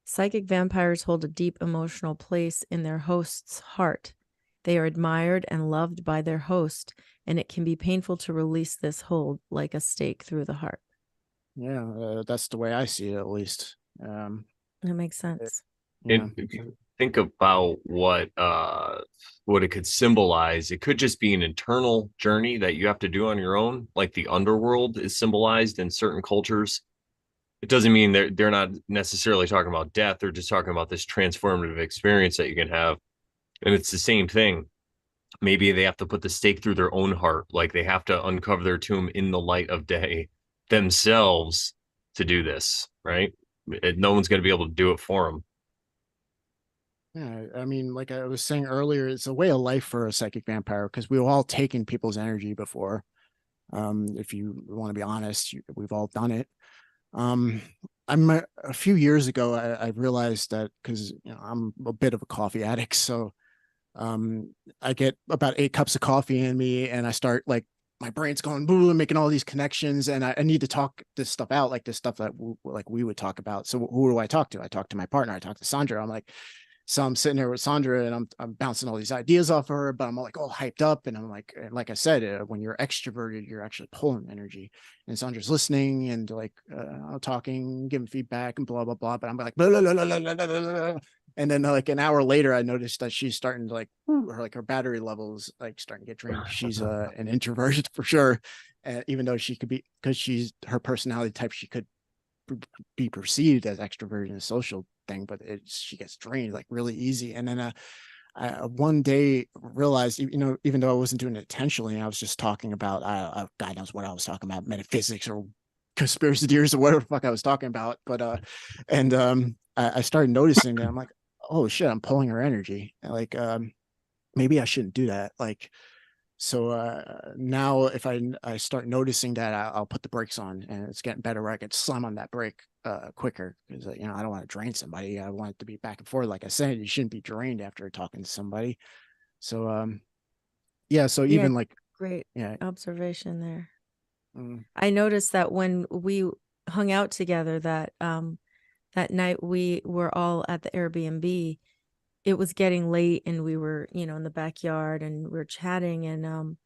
Psychic vampires hold a deep emotional place in their host's heart. They are admired and loved by their host, and it can be painful to release this hold like a stake through the heart. Yeah, that's the way I see it, at least. That makes sense. And if you think about what it could symbolize, it could just be an internal journey that you have to do on your own, like the underworld is symbolized in certain cultures. It doesn't mean they're not necessarily talking about death. They're just talking about this transformative experience that you can have. And it's the same thing. Maybe they have to put the stake through their own heart, like they have to uncover their tomb in the light of day themselves to do this, right? No one's going to be able to do it for them. Yeah, I mean, like I was saying earlier, it's a way of life for a psychic vampire because we've all taken people's energy before. If you want to be honest, we've all done it. Um, a few years ago, I realized that because I'm a bit of a coffee addict, so I get about 8 cups of coffee in me, and I start like my brain's going boo and making all these connections, and I need to talk this stuff out, like this stuff that we would talk about. So who do I talk to? I talk to my partner. I talk to Sandra. I'm like, so I'm sitting there with Sandra and I'm bouncing all these ideas off of her, but I'm like all hyped up. And I'm like I said, when you're extroverted, you're actually pulling energy. And Sandra's listening and like talking, giving feedback and blah, blah, blah. But I'm like, blah, blah, blah, blah, blah, blah, blah. And then like an hour later, I noticed that she's starting to like, her battery levels like starting to get drained. She's an introvert for sure. Even though she could be, because she's her personality type, she could be perceived as extroverted and social thing, but she gets drained like really easy. And then I one day realized, even though I wasn't doing it intentionally, I was just talking about God knows what I was talking about, metaphysics or conspiracy theories or whatever the fuck I was talking about. But I started noticing that I'm like, oh shit, I'm pulling her energy. Like maybe I shouldn't do that. Like so now if I start noticing that, I'll put the brakes on, and it's getting better where I can slam on that brake quicker because I don't want to drain somebody. I want it to be back and forth. Like I said, you shouldn't be drained after talking to somebody. So yeah. So Yeah, even like great yeah. observation there. I noticed that when we hung out together that night we were all at the Airbnb, it was getting late and we were, in the backyard and we were chatting, and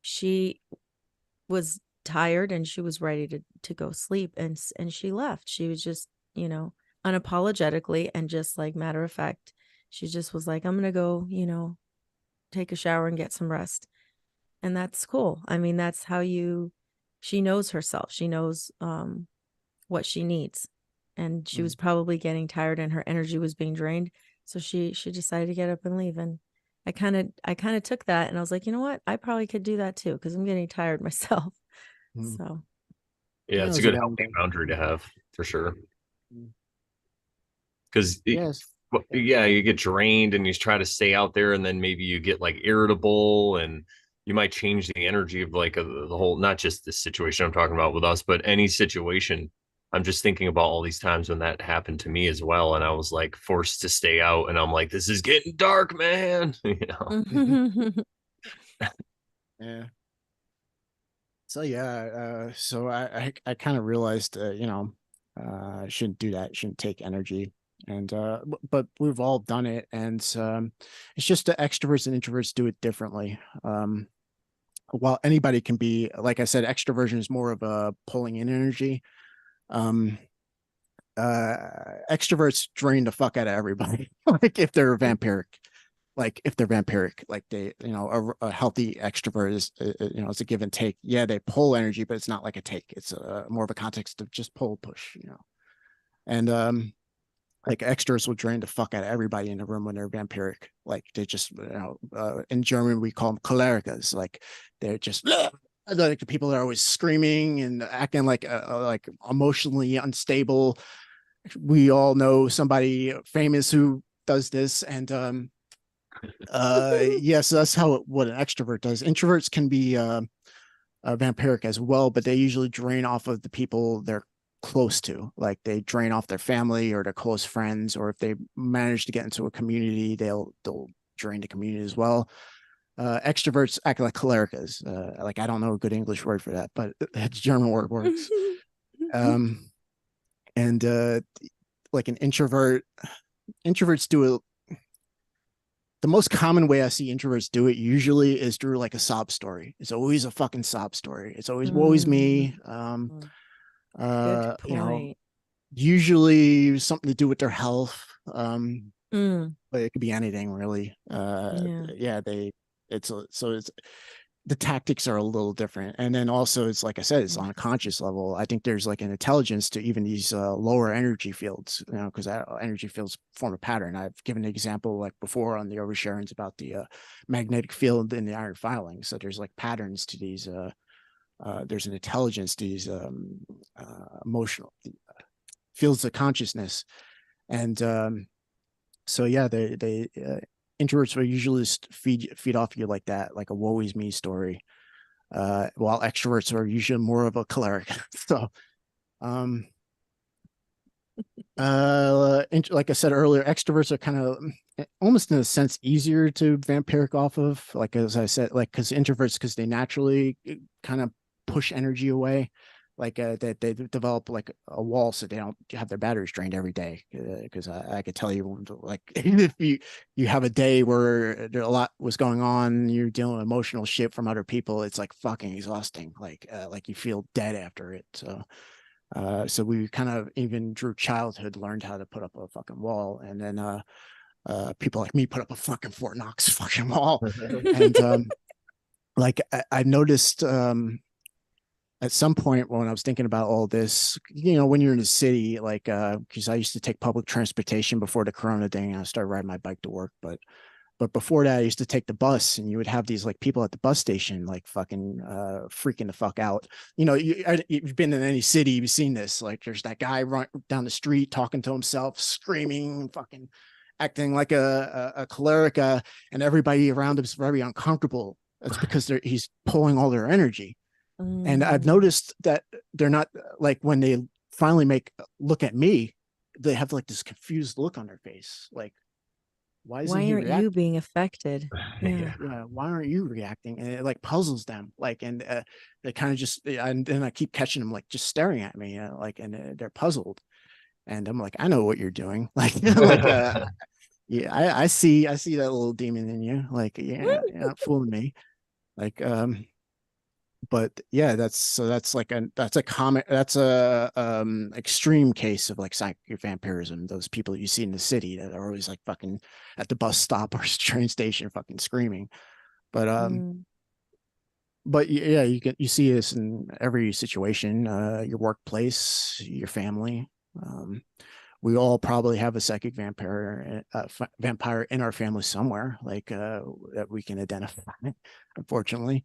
she was tired and she was ready to go sleep, and she left. She was just, unapologetically and just like matter of fact, she just was like, I'm gonna go, take a shower and get some rest. And that's cool. I mean, that's how she knows herself. She knows what she needs. And she was probably getting tired and her energy was being drained. So she decided to get up and leave. And I kind of took that and I was like, you know what? I probably could do that too because I'm getting tired myself. Mm. So, Yeah, Yeah, it's a there's a good one. healthy boundary to have for sure. Mm. Because Yes. Yeah. yeah, you get drained and you try to stay out there, and then maybe you get like irritable, and you might change the energy of like the whole, not just this situation I'm talking about with us, but any situation. I'm just thinking about all these times when that happened to me as well, and I was like forced to stay out, and I'm like, this is getting dark, man. You know. Yeah. So yeah, so I kind of realized, I shouldn't do that. Shouldn't take energy, and but we've all done it, and it's just that extroverts and introverts do it differently. While anybody can be, like I said, extroversion is more of a pulling in energy. Um, Extroverts drain the fuck out of everybody. Like if they're vampiric, like they, a healthy extrovert is, it's a give and take. Yeah, they pull energy, but it's not like a take. It's more of a context of just pull push, and like extras will drain the fuck out of everybody in the room when they're vampiric. Like they just, in German we call them cholericas. Like they're just like the people that are always screaming and acting like emotionally unstable. We all know somebody famous who does this, and yes, that's what an extrovert does. Introverts can be vampiric as well, but they usually drain off of the people they're close to. Like they drain off their family or their close friends, or if they manage to get into a community, they'll drain the community as well. Extroverts act like cholericas. Like I don't know a good English word for that, but it's German word works. Um, and like an introverts do it. The most common way I see introverts do it usually is through like a sob story. It's always a fucking sob story. It's always woe is me. Good You know, point. usually something to do with their health. Mm, But it could be anything really. yeah. Yeah, so it's the tactics are a little different. And then also it's like I said, it's on a conscious level. I think there's like an intelligence to even these lower energy fields, because energy fields form a pattern. I've given an example like before on the Over Sharons about the magnetic field in the iron filing. So there's like patterns to these there's an intelligence to these emotional fields of consciousness. And so yeah, they introverts will usually just feed off you like that, like a woe is me story. While extroverts are usually more of a choleric. So um like I said earlier, extroverts are kind of almost in a sense easier to vampiric off of, like as I said, like because introverts, because they naturally kind of push energy away, like that they develop like a wall so they don't have their batteries drained every day. Because I could tell you, like if you have a day where there a lot was going on, you're dealing with emotional shit from other people, it's like fucking exhausting. Like you feel dead after it. So we kind of even through childhood learned how to put up a fucking wall, and then people like me put up a fucking Fort Knox fucking wall, and like I noticed at some point when I was thinking about all this, when you're in the city, like because I used to take public transportation before the Corona thing, I started riding my bike to work, but before that, I used to take the bus, and you would have these like people at the bus station, like fucking freaking the fuck out. You've been in any city, you've seen this. Like, there's that guy run down the street talking to himself, screaming, fucking acting like a choleric, and everybody around him is very uncomfortable. That's because he's pulling all their energy. And I've Mm. noticed that they're not like when they finally look at me, they have like this confused look on their face, like why isn't Why he aren't you reacting? being affected? Yeah. Yeah. Why aren't you reacting? And it like puzzles them, like, and they kind of just, and then I keep catching them like just staring at me, like, and they're puzzled, and I'm like, I know what you're doing, like, like, yeah, I see that little demon in you, like, yeah, you're not fooling me, like, but yeah, that's a extreme case of like psychic vampirism. Those people you see in the city that are always like fucking at the bus stop or train station fucking screaming. But Mm. yeah, you see this in every situation, your workplace, your family. we all probably have a psychic vampire in our family somewhere, like that we can identify, unfortunately,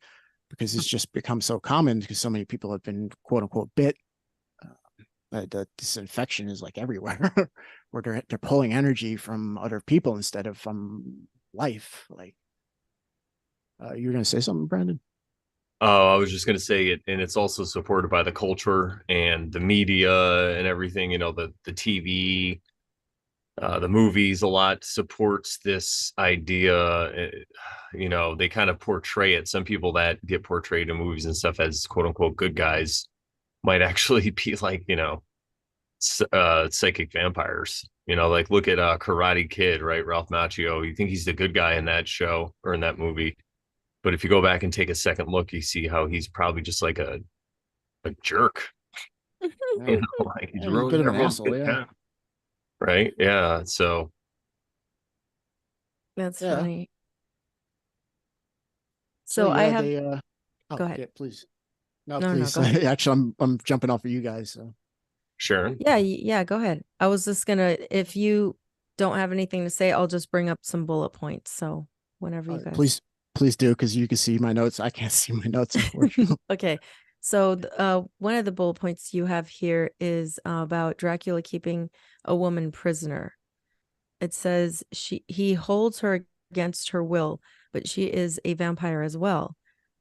because it's just become so common because so many people have been quote unquote bit. This infection is like everywhere, where they're pulling energy from other people instead of from life. Like, you're gonna say something, Brandon? Oh, I was just going to say it, and it's also supported by the culture and the media and everything. You know, the TV, the movies a lot supports this idea. You know, they kind of portray it. Some people that get portrayed in movies and stuff as quote unquote good guys might actually be like, you know, psychic vampires. You know, like look at Karate Kid, right? Ralph Macchio. You think he's the good guy in that show or in that movie, but if you go back and take a second look, you see how he's probably just like a jerk. Yeah, You know, like he's yeah, he's a bit ruining of an everyone's asshole. good Yeah, time, right? Yeah. So That's yeah. funny. So So I yeah, have, they. go Oh ahead. yeah, please. No, No, no, please. go ahead. Actually, I'm jumping off of you guys. So. Sharon. Yeah, yeah, go ahead. I was just gonna, if you don't have anything to say, I'll just bring up some bullet points. So whenever you guys. Please, please do, because you can see my notes. I can't see my notes, unfortunately. Okay. So one of the bullet points you have here is about Dracula keeping a woman prisoner. It says he holds her against her will, but she is a vampire as well.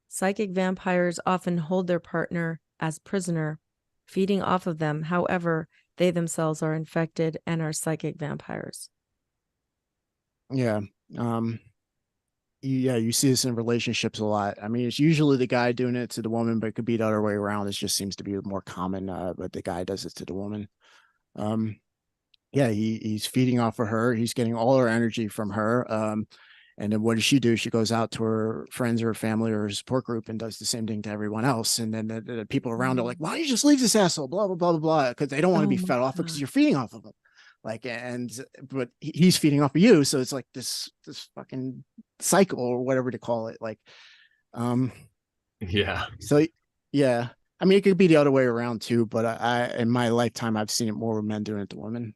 Psychic vampires often hold their partner as prisoner, feeding off of them. However, they themselves are infected and are psychic vampires. Yeah. Um, yeah, you see this in relationships a lot. I mean, it's usually the guy doing it to the woman, but it could be the other way around. It just seems to be more common, but the guy does it to the woman. Um, yeah, he's feeding off of her. He's getting all her energy from her. And then what does she do? She goes out to her friends or her family or her support group and does the same thing to everyone else. And then the people around are like, "Why don't you just leave this asshole?" Blah blah blah blah blah, because they don't want to Oh be my fed off because God. you're feeding off of them. Like, and but he's feeding off of you, so it's like this fucking cycle or whatever to call it. Like, um, Yeah. so yeah, I mean, it could be the other way around too. But in my lifetime, I've seen it more with men doing it to women.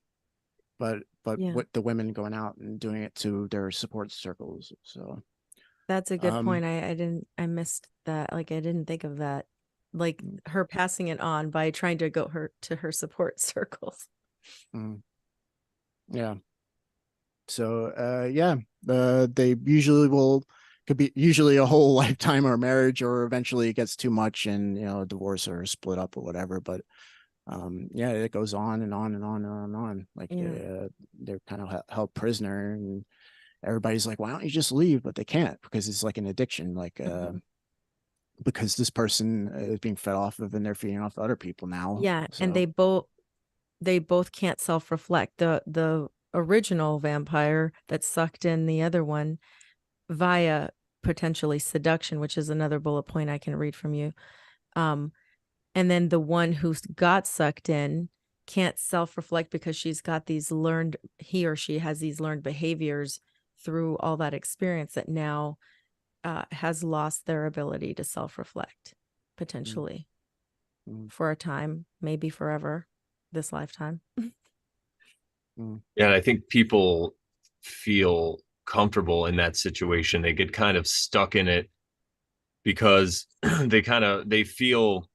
But Yeah, what the women going out and doing it to their support circles. So that's a good um point. I missed that. Like I didn't think of that. Like her passing it on by trying to go her to her support circles. mm, yeah. So yeah, they usually will could be usually a whole lifetime or marriage, or eventually it gets too much and divorce or split up or whatever. But yeah, it goes on and on and on and on and on. Like Yeah. they're kind of held prisoner, and everybody's like, why don't you just leave? But they can't, because it's like an addiction. Like Mhm. because this person is being fed off of and they're feeding off other people now. Yeah, and So they both can't self-reflect. The original vampire that sucked in the other one via potentially seduction, which is another bullet point I can read from you. Um, and then the one who's got sucked in can't self-reflect because he or she has these learned behaviors through all that experience that now has lost their ability to self-reflect mm, potentially mm, for a time, maybe forever, this lifetime. mm, Yeah. And I think people feel comfortable in that situation. They get kind of stuck in it because they feel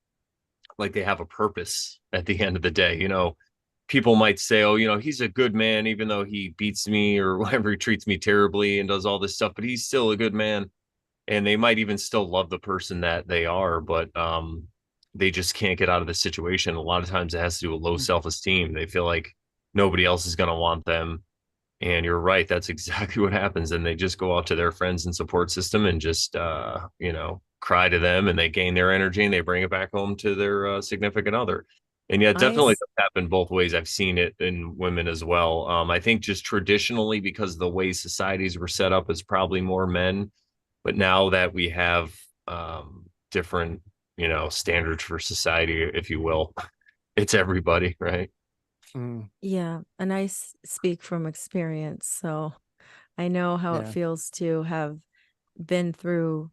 like they have a purpose at the end of the day. You know, people might say, oh, you know, he's a good man, even though he beats me or whatever, he treats me terribly and does all this stuff, but he's still a good man. And they might even still love the person that they are, but they just can't get out of the situation. A lot of times it has to do with low mm, self-esteem. They feel like nobody else is going to want them. And you're right, that's exactly what happens. And they just go out to their friends and support system and just you know, cry to them, and they gain their energy and they bring it back home to their significant other. And yeah, I definitely does happen both ways. I've seen it in women as well. I think just traditionally, because the way societies were set up, is probably more men, but now that we have different, you know, standards for society, if you will, it's everybody, right? mm, Yeah, and speak from experience, so I know how it yeah. feels to have been through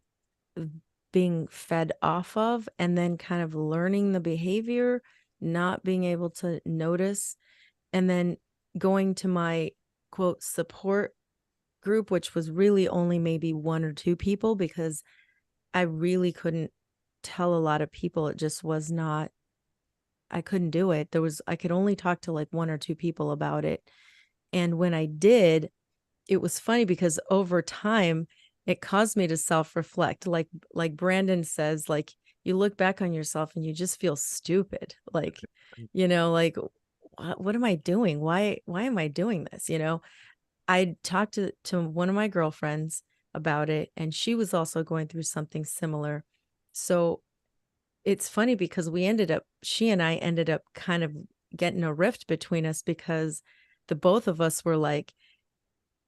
being fed off of and then kind of learning the behavior, not being able to notice and then going to my quote support group, which was really only maybe 1 or 2 people, because I really couldn't tell a lot of people. It just was not, I couldn't do it. I could only talk to like 1 or 2 people about it. And when I did, it was funny because over time it caused me to self-reflect. Like Brandon says, like you look back on yourself and you just feel stupid. Like, like what am I doing? Why am I doing this? I talked to one of my girlfriends about it, and she was also going through something similar. So it's funny because she and I ended up kind of getting a rift between us, because the both of us were like,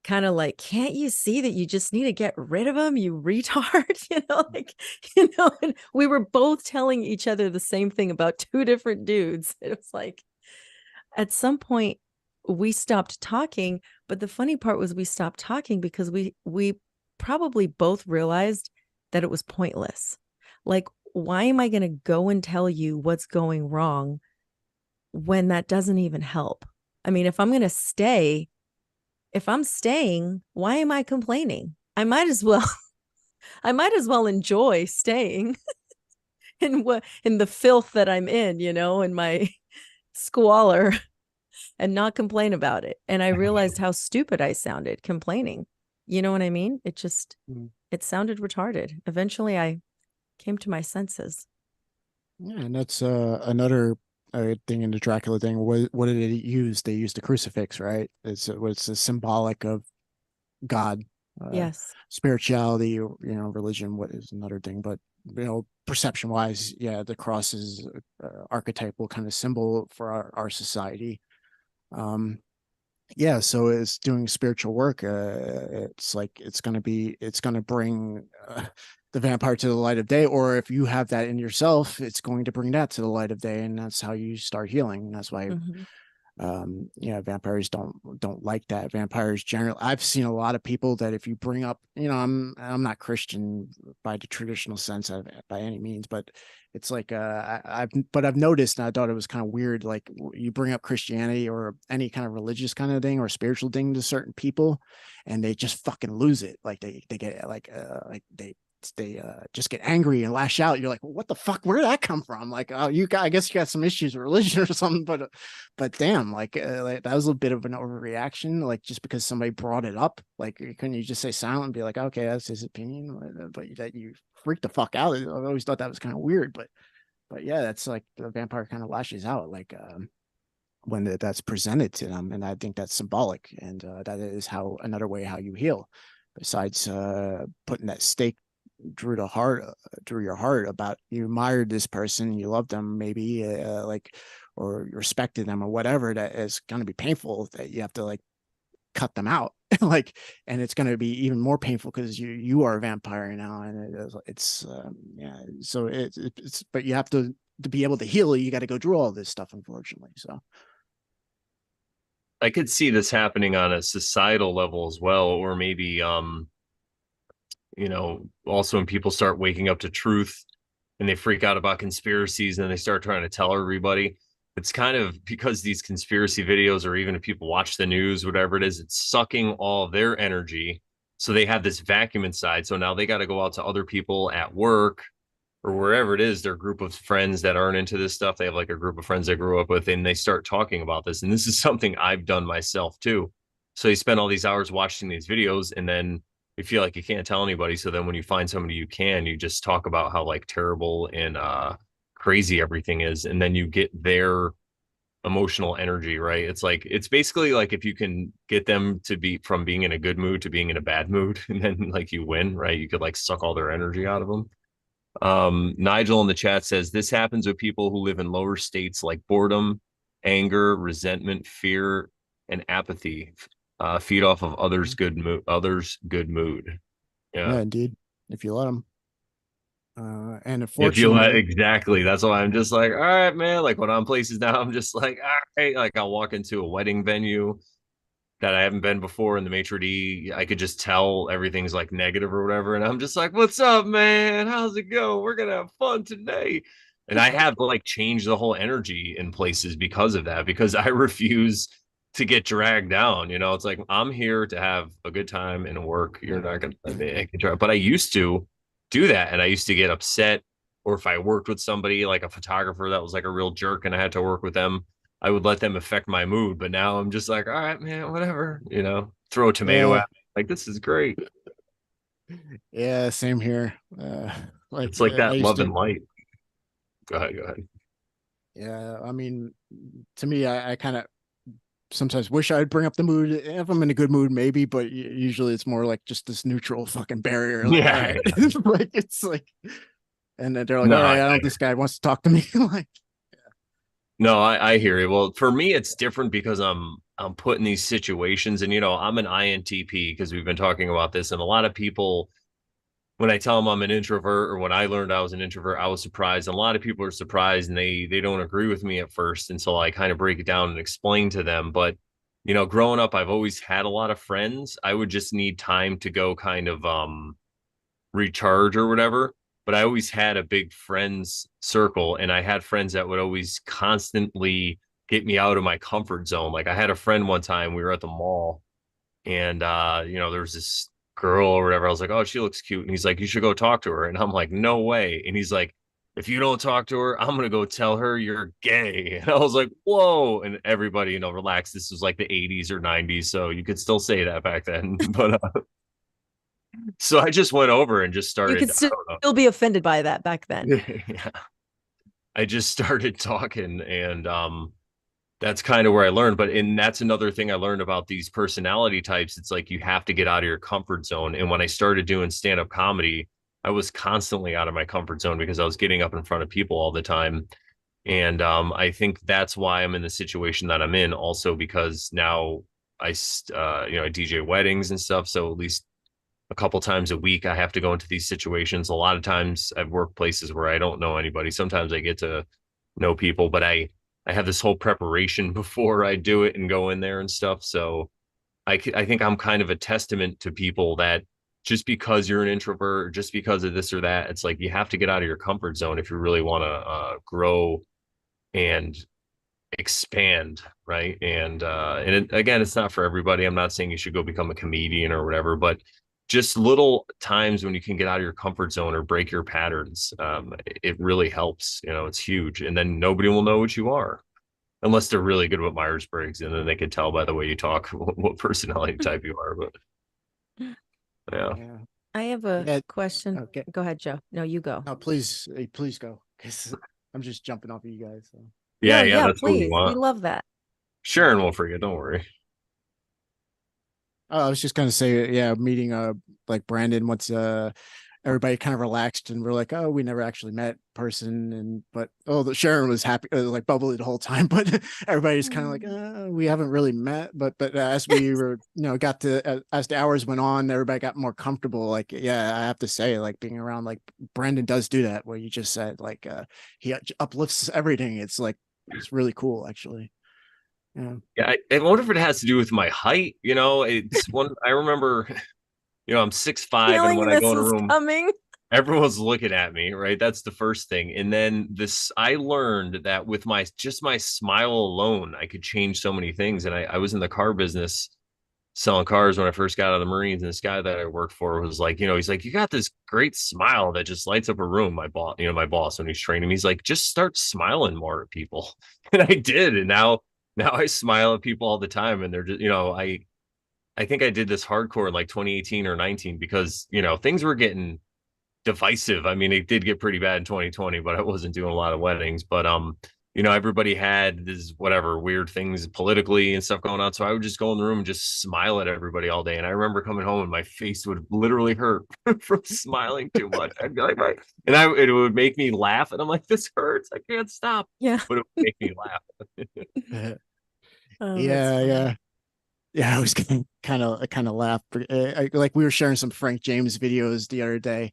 kind of like, can't you see that you just need to get rid of him, you retard? And we were both telling each other the same thing about 2 different dudes. It was like, at some point we stopped talking, but the funny part was we stopped talking because we probably both realized that it was pointless. Like, why am I going to go and tell you what's going wrong when that doesn't even help? I mean, if I'm staying, why am I complaining? I might as well enjoy staying in the filth that I'm in my squalor, and not complain about it. And I realized how stupid I sounded complaining. You know what I mean? It sounded retarded. Eventually I came to my senses. Yeah, and that's another thing in the Dracula thing. What did it use? They used the crucifix, right? It's a symbolic of God, Yes. spirituality, religion. What is another thing? But perception wise, yeah, the cross is archetypal kind of symbol for our society. Yeah, so it's doing spiritual work. It's like it's going to bring the vampire to the light of day, or if you have that in yourself, it's going to bring that to the light of day, and that's how you start healing. And that's why vampires don't like that. Vampires generally, I've seen a lot of people that if you bring up, I'm not Christian by the traditional sense by any means, but it's like I've noticed, and I thought it was kind of weird, like you bring up Christianity or any kind of religious kind of thing or spiritual thing to certain people, and they just fucking lose it. Like they get they just get angry and lash out. You're like, well, what the fuck? Where did that come from? Like, oh, I guess you got some issues with religion or something. But damn, like that was a bit of an overreaction. Like just because somebody brought it up, like couldn't you just say silent and be like, okay, that's his opinion? But that you freaked the fuck out. I always thought that was kind of weird. But yeah, that's like the vampire kind of lashes out like when that's presented to them, and I think that's symbolic, and that is another way how you heal, besides putting that stake through your heart about you admired this person, you loved them, maybe or you respected them or whatever. That is going to be painful that you have to like cut them out. Like, and it's going to be even more painful because you are a vampire now, and it's yeah. So it's but you have to be able to heal. You got to go through all this stuff, unfortunately. So I could see this happening on a societal level as well, or maybe also when people start waking up to truth and they freak out about conspiracies and then they start trying to tell everybody. It's kind of because these conspiracy videos, or even if people watch the news, whatever it is, it's sucking all their energy. So they have this vacuum inside. So now they got to go out to other people at work or wherever it is, their group of friends that aren't into this stuff. They have like a group of friends they grew up with, and they start talking about this. And this is something I've done myself too. So you spend all these hours watching these videos, and then you feel like you can't tell anybody. So then when you find somebody you just talk about how like terrible and crazy everything is, and then you get their emotional energy, right? It's basically like if you can get them to be from being in a good mood to being in a bad mood, and then like you win, right? You could like suck all their energy out of them. Nigel in the chat says this happens with people who live in lower states like boredom, anger, resentment, fear, and apathy. Feed off of others' good mood. yeah, Yeah. indeed, if you let them. And If you let, unfortunately, exactly. That's why I'm just like, all right, man. Like when I'm places now, I'm just like, all right. Like I'll walk into a wedding venue that I haven't been before in the maitre d'. I could just tell everything's like negative or whatever. And I'm just like, what's up, man? How's it go? We're gonna have fun today. And I have like changed the whole energy in places because of that, because I refuse to get dragged down. You know, it's like I'm here to have a good time and work. You're not gonna let me but I used to do that, and I used to get upset. Or if I worked with somebody like a photographer that was like a real jerk and I had to work with them, I would let them affect my mood. But now I'm just like, all right, man, whatever, you know, throw a tomato Yeah, at me. Like, this is great. yeah, same here. It's like I that used love and to. light. Go ahead, go ahead. Yeah, I mean, to me, I kind of sometimes wish I'd bring up the mood if I'm in a good mood, maybe, but usually it's more like just this neutral fucking barrier. Like, all Yeah. right, like it's like, and then they're like, No, all right, I don't. This guy wants to talk to me. Like, no, I hear you. Well, for me, it's different because I'm put in these situations, and you know, I'm an INTP because we've been talking about this, and a lot of people, when I tell them I'm an introvert, or when I learned I was an introvert, I was surprised. And a lot of people are surprised, and they don't agree with me at first until I kind of break it down and explain to them. But you know, growing up, I've always had a lot of friends. I would just need time to go kind of recharge or whatever. But I always had a big friends circle, and I had friends that would always constantly get me out of my comfort zone. Like I had a friend one time, we were at the mall, and you know, there was this girl or whatever. I was like, oh, she looks cute. And he's like, you should go talk to her. And I'm like, no way. And he's like, if you don't talk to her, I'm gonna go tell her you're gay. And I was like, whoa. And everybody, you know, relax. This was like the 80s or 90s, so you could still say that back then. But so I just went over and just You started, could I don't still be offended by that back then. know. Yeah. I just started talking, and that's kind of where I learned. But and that's another thing I learned about these personality types. It's like you have to get out of your comfort zone. And when I started doing stand-up comedy, I was constantly out of my comfort zone because I was getting up in front of people all the time. And I think that's why I'm in the situation that I'm in. Also because now you know, I DJ weddings and stuff. So at least a couple times a week, I have to go into these situations. A lot of times I've worked places where I don't know anybody. Sometimes I get to know people, but I have this whole preparation before I do it and go in there and stuff. So I think I'm kind of a testament to people that just because you're an introvert, or just because of this or that, it's like you have to get out of your comfort zone if you really want to grow and expand, right? And again, it's not for everybody. I'm not saying you should go become a comedian or whatever, but just little times when you can get out of your comfort zone or break your patterns, it really helps. You know, it's huge, and then nobody will know what you are unless they're really good with Myers-Briggs, and then they can tell by the way you talk what personality type you are. But yeah, yeah, I have a yeah. question. Okay, Go ahead, Joe. No, you go. no, please go, because I'm just jumping off of you guys. So. yeah, No, yeah. yeah, That's what we please. We want. love that. Sharon won't forget. Don't worry. I was just gonna say, yeah, meeting like Brandon once everybody kind of relaxed and we're like, oh, we never actually met person, and but oh, the Sharon was happy, like bubbly the whole time, but everybody's kind of like, we haven't really met, but as we were, got to as the hours went on, everybody got more comfortable. Like, yeah, I have to say, like being around like Brandon does do that, what you just said, like he uplifts everything. It's like it's really cool, actually. Yeah. Yeah, I wonder if it has to do with my height. You know, it's one. I remember, you know, I'm 6'5", and Feeling when I this go in a was room, coming. everyone's looking at me, right? That's the first thing. And then I learned that with my smile alone, I could change so many things. And I was in the car business selling cars when I first got out of the Marines. And this guy that I worked for was like, you know, he's like, you got this great smile that just lights up a room. My boss, when he's training me, he's like, just start smiling more at people. And I did. And now I smile at people all the time. And they're just, you know, I think I did this hardcore in like 2018 or 19 because, you know, things were getting divisive. I mean, it did get pretty bad in 2020, but I wasn't doing a lot of weddings. But you know, everybody had this whatever weird things politically and stuff going on. So I would just go in the room and just smile at everybody all day. And I remember coming home and my face would literally hurt from smiling too much. I'd be like, it would make me laugh. And I'm like, this hurts. I can't stop. Yeah. But it would make me laugh. Oh, that's Yeah, funny. yeah. I was kind of laugh. Like we were sharing some Frank James videos the other day,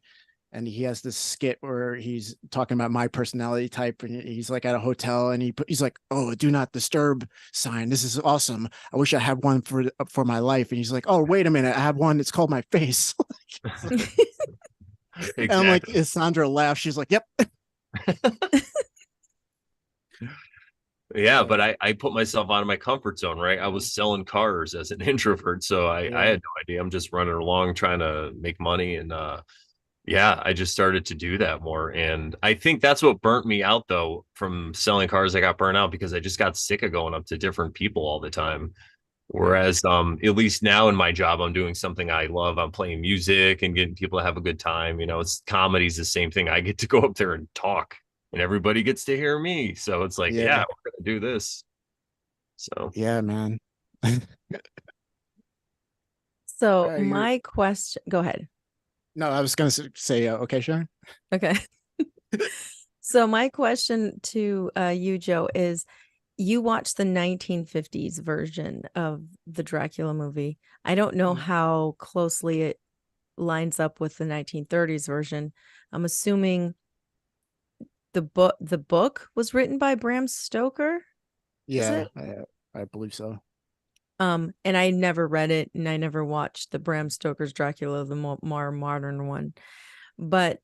and he has this skit where he's talking about my personality type, and he's like at a hotel, and he's like, "Oh, do not disturb sign. This is awesome. I wish I had one for my life." And he's like, "Oh, wait a minute, I have one. It's called my face." And I'm like, Exactly. Sandra laughs. She's like, "Yep." Yeah, So but I put myself out of my comfort zone, right? I was selling cars as an introvert, so I yeah, had no idea. I'm just running along trying to make money, and yeah, I just started to do that more. And I think that's what burnt me out though from selling cars. I got burnt out because I just got sick of going up to different people all the time. yeah, Whereas at least now in my job, I'm doing something I love. I'm playing music and getting people to have a good time. You know, it's comedy's the same thing. I get to go up there and talk and everybody gets to hear me. So it's like, yeah, yeah, we're gonna do this. So yeah, man. So You're my question, go ahead. no, I was gonna say, okay, Sharon. Okay. So my question to you, Joe, is you watched the 1950s version of the Dracula movie. I don't know Mm. how closely it lines up with the 1930s version. I'm assuming the book was written by Bram Stoker, is Yeah, it? I believe so. And I never read it and I never watched the Bram Stoker's Dracula, the more modern one. But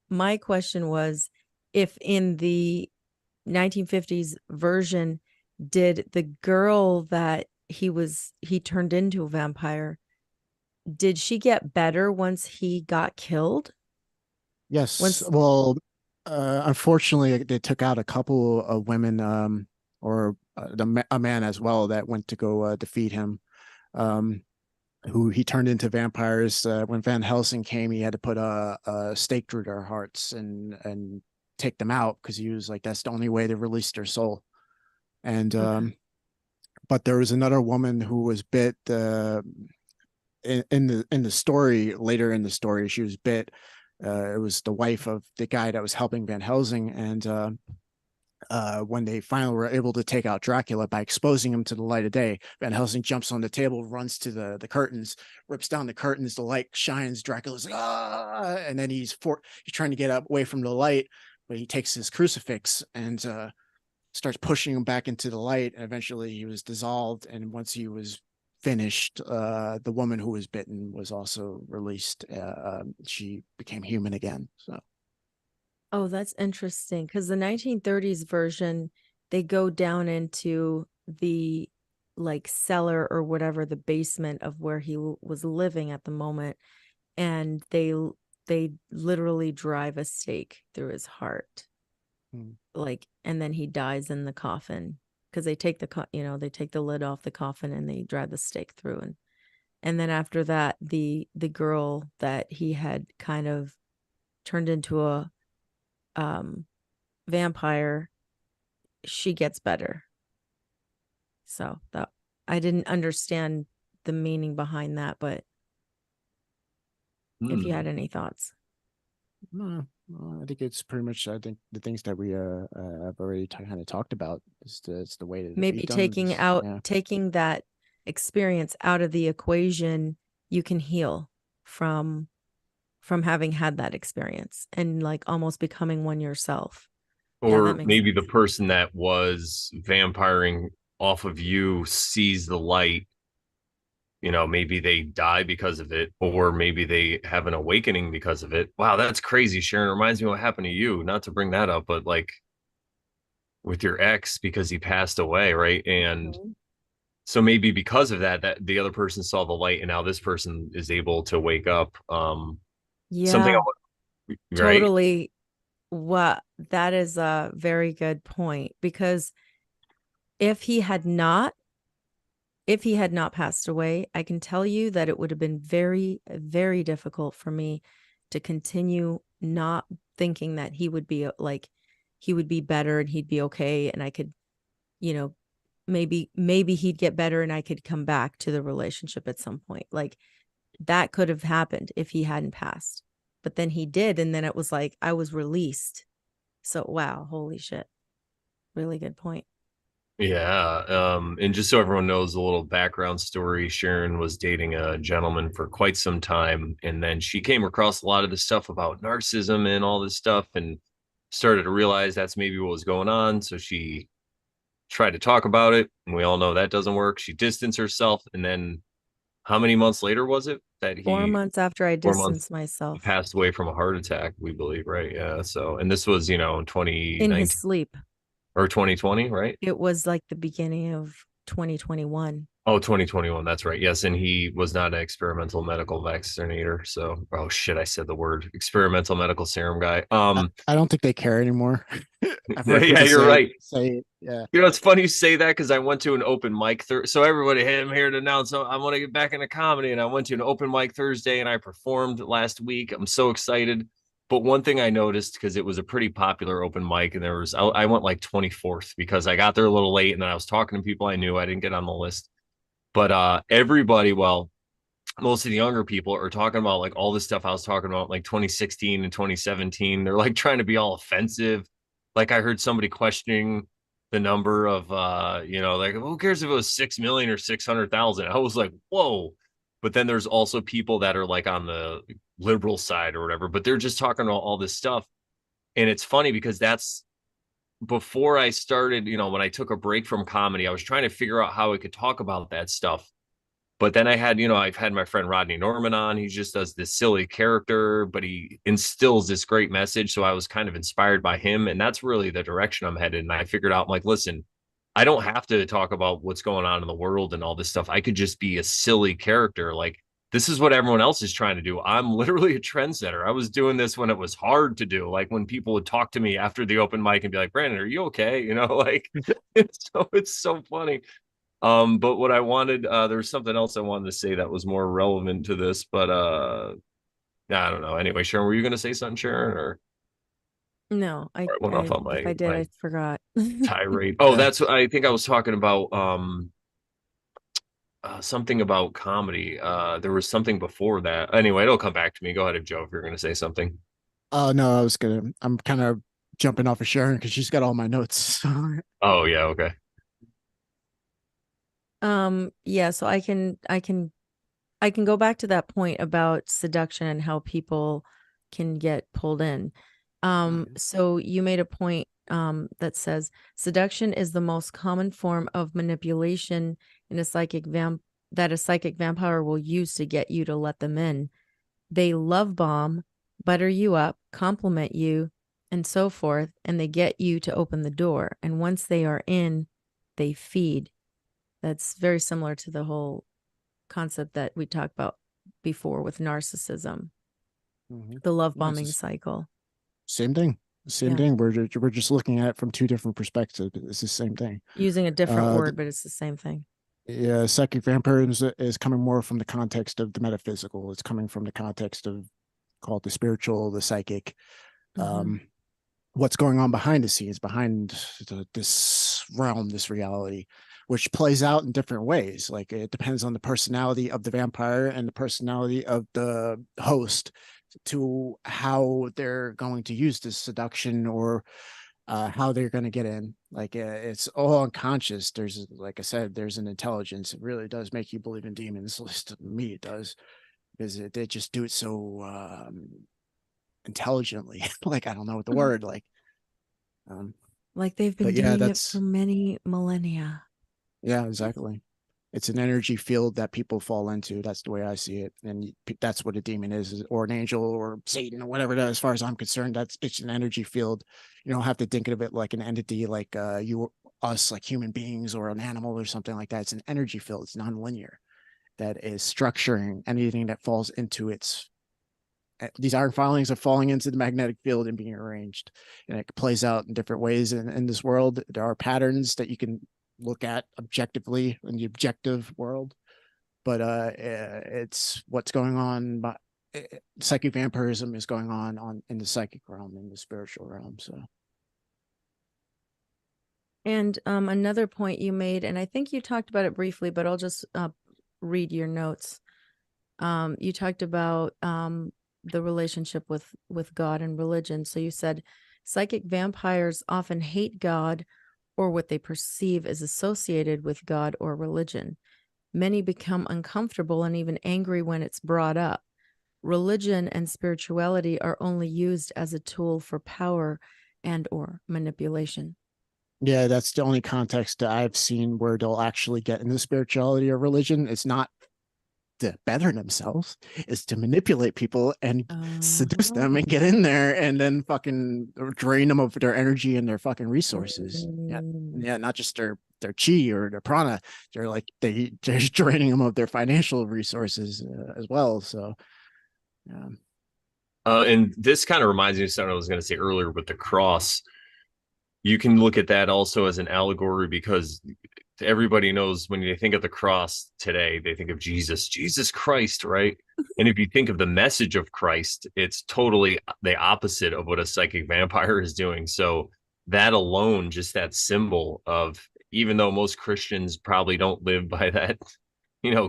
my question was if in the 1950s version, did the girl that he turned into a vampire, did she get better once he got killed? Yes. Once, Well, unfortunately, they took out a couple of women, or a man as well that went to go defeat him. Um, who he turned into vampires. When Van Helsing came, he had to put a stake through their hearts and take them out because he was like, that's the only way to release their soul. And okay. but there was another woman who was bit in the story. Later in the story, she was bit. It was the wife of the guy that was helping Van Helsing, and when they finally were able to take out Dracula by exposing him to the light of day, Van Helsing jumps on the table, runs to the curtains, rips down the curtains, the light shines, Dracula's like, ah, and then he's trying to get up away from the light, but he takes his crucifix and starts pushing him back into the light, and eventually he was dissolved. And once he was finished, the woman who was bitten was also released. She became human again. So Oh, that's interesting because the 1930s version, they go down into the like cellar or whatever, the basement of where he was living at the moment, and they literally drive a stake through his heart. mm. Like, and then he dies in the coffin because they take they take the lid off the coffin and they drive the stake through, and then after that, the girl that he had kind of turned into a um vampire, she gets better. So that I didn't understand the meaning behind that, but if you hmm. had any thoughts. No, I think it's pretty much. I think the things that we have already kind of talked about. It's the way to Maybe defeat them. Yeah, taking that experience out of the equation, you can heal from having had that experience and like almost becoming one yourself. Yeah, that Or makes maybe the sense. person that was vampiring off of you sees the light. You know, maybe they die because of it, or maybe they have an awakening because of it. Wow, that's crazy, Sharon. Reminds me what happened to you. Not to bring that up, but like with your ex because he passed away, right? And Mhm. so maybe because of that, that the other person saw the light, and now this person is able to wake up. Something, Yeah, right? totally. What that is a very good point because if he had not if he had not passed away, I can tell you that it would have been very, very difficult for me to continue not thinking that he would be like, he would be better and he'd be okay. And I could, you know, maybe he'd get better and I could come back to the relationship at some point. Like that could have happened if he hadn't passed. But then he did. And then it was like I was released. So, wow, holy shit. Really good point. Yeah. And just so everyone knows a little background story, Sharon was dating a gentleman for quite some time. And then she came across a lot of the stuff about narcissism and all this stuff and started to realize that's maybe what was going on. So she tried to talk about it. And we all know that doesn't work. She distanced herself. And then how many months later was it that 4 months after I 4 months, distanced he myself passed away from a heart attack, we believe, right? Yeah. So, and this was, in in his 2019. sleep. or 2020, right? It was like the beginning of 2021. Oh, 2021. That's right. Yes. And he was not an experimental medical vaccinator. So, oh shit, I said the word experimental medical serum guy. I don't think they care anymore. I've heard Yeah, people you're right. say it. Yeah. You know, it's funny you say that because I went to an open mic. So everybody, hey, I'm here to announce I want to get back into comedy, and I went to an open mic Thursday, and I performed last week. I'm so excited. But one thing I noticed, because it was a pretty popular open mic, and I went like 24th because I got there a little late, and then I was talking to people I knew. I didn't get on the list, but everybody, well, most of the younger people are talking about like all this stuff I was talking about, like 2016 and 2017. They're like trying to be all offensive. Like I heard somebody questioning the number of like who cares if it was 6 million or 600,000. I was like, whoa. But then there's also people that are like on the liberal side or whatever, but they're just talking about all this stuff. And it's funny because that's before I started, when I took a break from comedy, I was trying to figure out how I could talk about that stuff. But then I've had my friend Rodney Norman on. He just does this silly character, but he instills this great message. So I was kind of inspired by him. And that's really the direction I'm headed. And I figured out, I'm like, listen, I don't have to talk about what's going on in the world and all this stuff. I could just be a silly character. Like, this is what everyone else is trying to do. I'm literally a trendsetter. I was doing this when it was hard to do. Like when people would talk to me after the open mic and be like, Brandon, are you okay? Like it's so funny. But what I wanted, there was something else I wanted to say that was more relevant to this, but I don't know. Anyway, Sharon, were you going to say something, Sharon, or No, I went off on if I did, I forgot. tirade? Oh, Yeah. that's what I think I was talking about. Something about comedy. There was something before that. Anyway, it'll come back to me. Go ahead, Joe, if you're going to say something. Oh no, I'm kind of jumping off of Sharon because she's got all my notes. Oh yeah, okay. Yeah, so I can go back to that point about seduction and how people can get pulled in. So you made a point that says seduction is the most common form of manipulation in a that a psychic vampire will use to get you to let them in. They love bomb, butter you up, compliment you, and so forth, and they get you to open the door. And once they are in, they feed. That's very similar to the whole concept that we talked about before with narcissism, the love bombing cycle. Same thing. Same Yeah. thing. We're just looking at it from two different perspectives. It's the same thing. Using a different word, but it's the same thing. Yeah, psychic vampirism is coming more from the context of the metaphysical. It's coming from the context of called the spiritual, the psychic. What's going on behind the scenes, behind this realm, this reality, which plays out in different ways. Like it depends on the personality of the vampire and the personality of the host to how they're going to use this seduction or how they're going to get in. Like it's all unconscious. There's, like I said, there's an intelligence. It really does make you believe in demons. At least to me, it does, because they just do it so intelligently. Like I don't know what the word like. Like they've been doing it for many millennia. Yeah, exactly. It's an energy field that people fall into. That's the way I see it, and that's what a demon is, or an angel, or Satan, or whatever. As far as I'm concerned, it's an energy field. You don't have to think of it like an entity, like us, like human beings, or an animal, or something like that. It's an energy field. It's non-linear. That is structuring anything that falls into its. These iron filings are falling into the magnetic field and being arranged, and it plays out in different ways in this world. There are patterns that you can look at objectively in the objective world, but it's what's going on. But psychic vampirism is going on in the psychic realm, in the spiritual realm. So, and another point you made, and I think you talked about it briefly, but I'll just read your notes. You talked about the relationship with God and religion. So you said psychic vampires often hate God or what they perceive as associated with God or religion. Many become uncomfortable and even angry when it's brought up. Religion and spirituality are only used as a tool for power and or manipulation. Yeah, that's the only context that I've seen where they'll actually get into spirituality or religion. It's not to better themselves is to manipulate people and seduce them and get in there and then fucking drain them of their energy and their fucking resources. Yeah, not just their chi or their prana. They're like they're draining them of their financial resources as well. So, and this kind of reminds me of something I was going to say earlier with the cross. You can look at that also as an allegory, because everybody knows when you think of the cross today, they think of Jesus Christ, right? And if you think of the message of Christ, it's totally the opposite of what a psychic vampire is doing. So that alone, just that symbol of, even though most Christians probably don't live by that,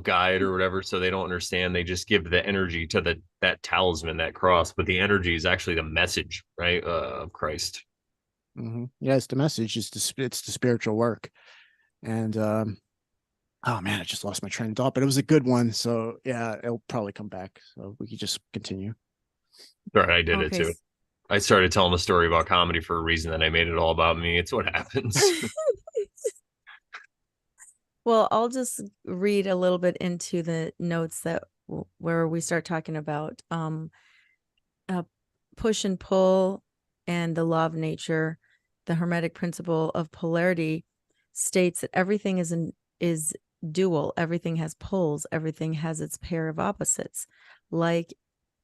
guide or whatever, so they don't understand, they just give the energy to that talisman, that cross, but the energy is actually the message, right, of Christ. Yeah, it's the message. It's the spiritual work. And oh man, I just lost my train of thought, but it was a good one. So yeah, it'll probably come back. So we could just continue. All right, I did it too. I started telling a story about comedy for a reason, and I made it all about me. It's what happens. Well, I'll just read a little bit into the notes that where we start talking about push and pull and the law of nature. The Hermetic principle of polarity states that everything is dual. Everything has poles. Everything has its pair of opposites. Like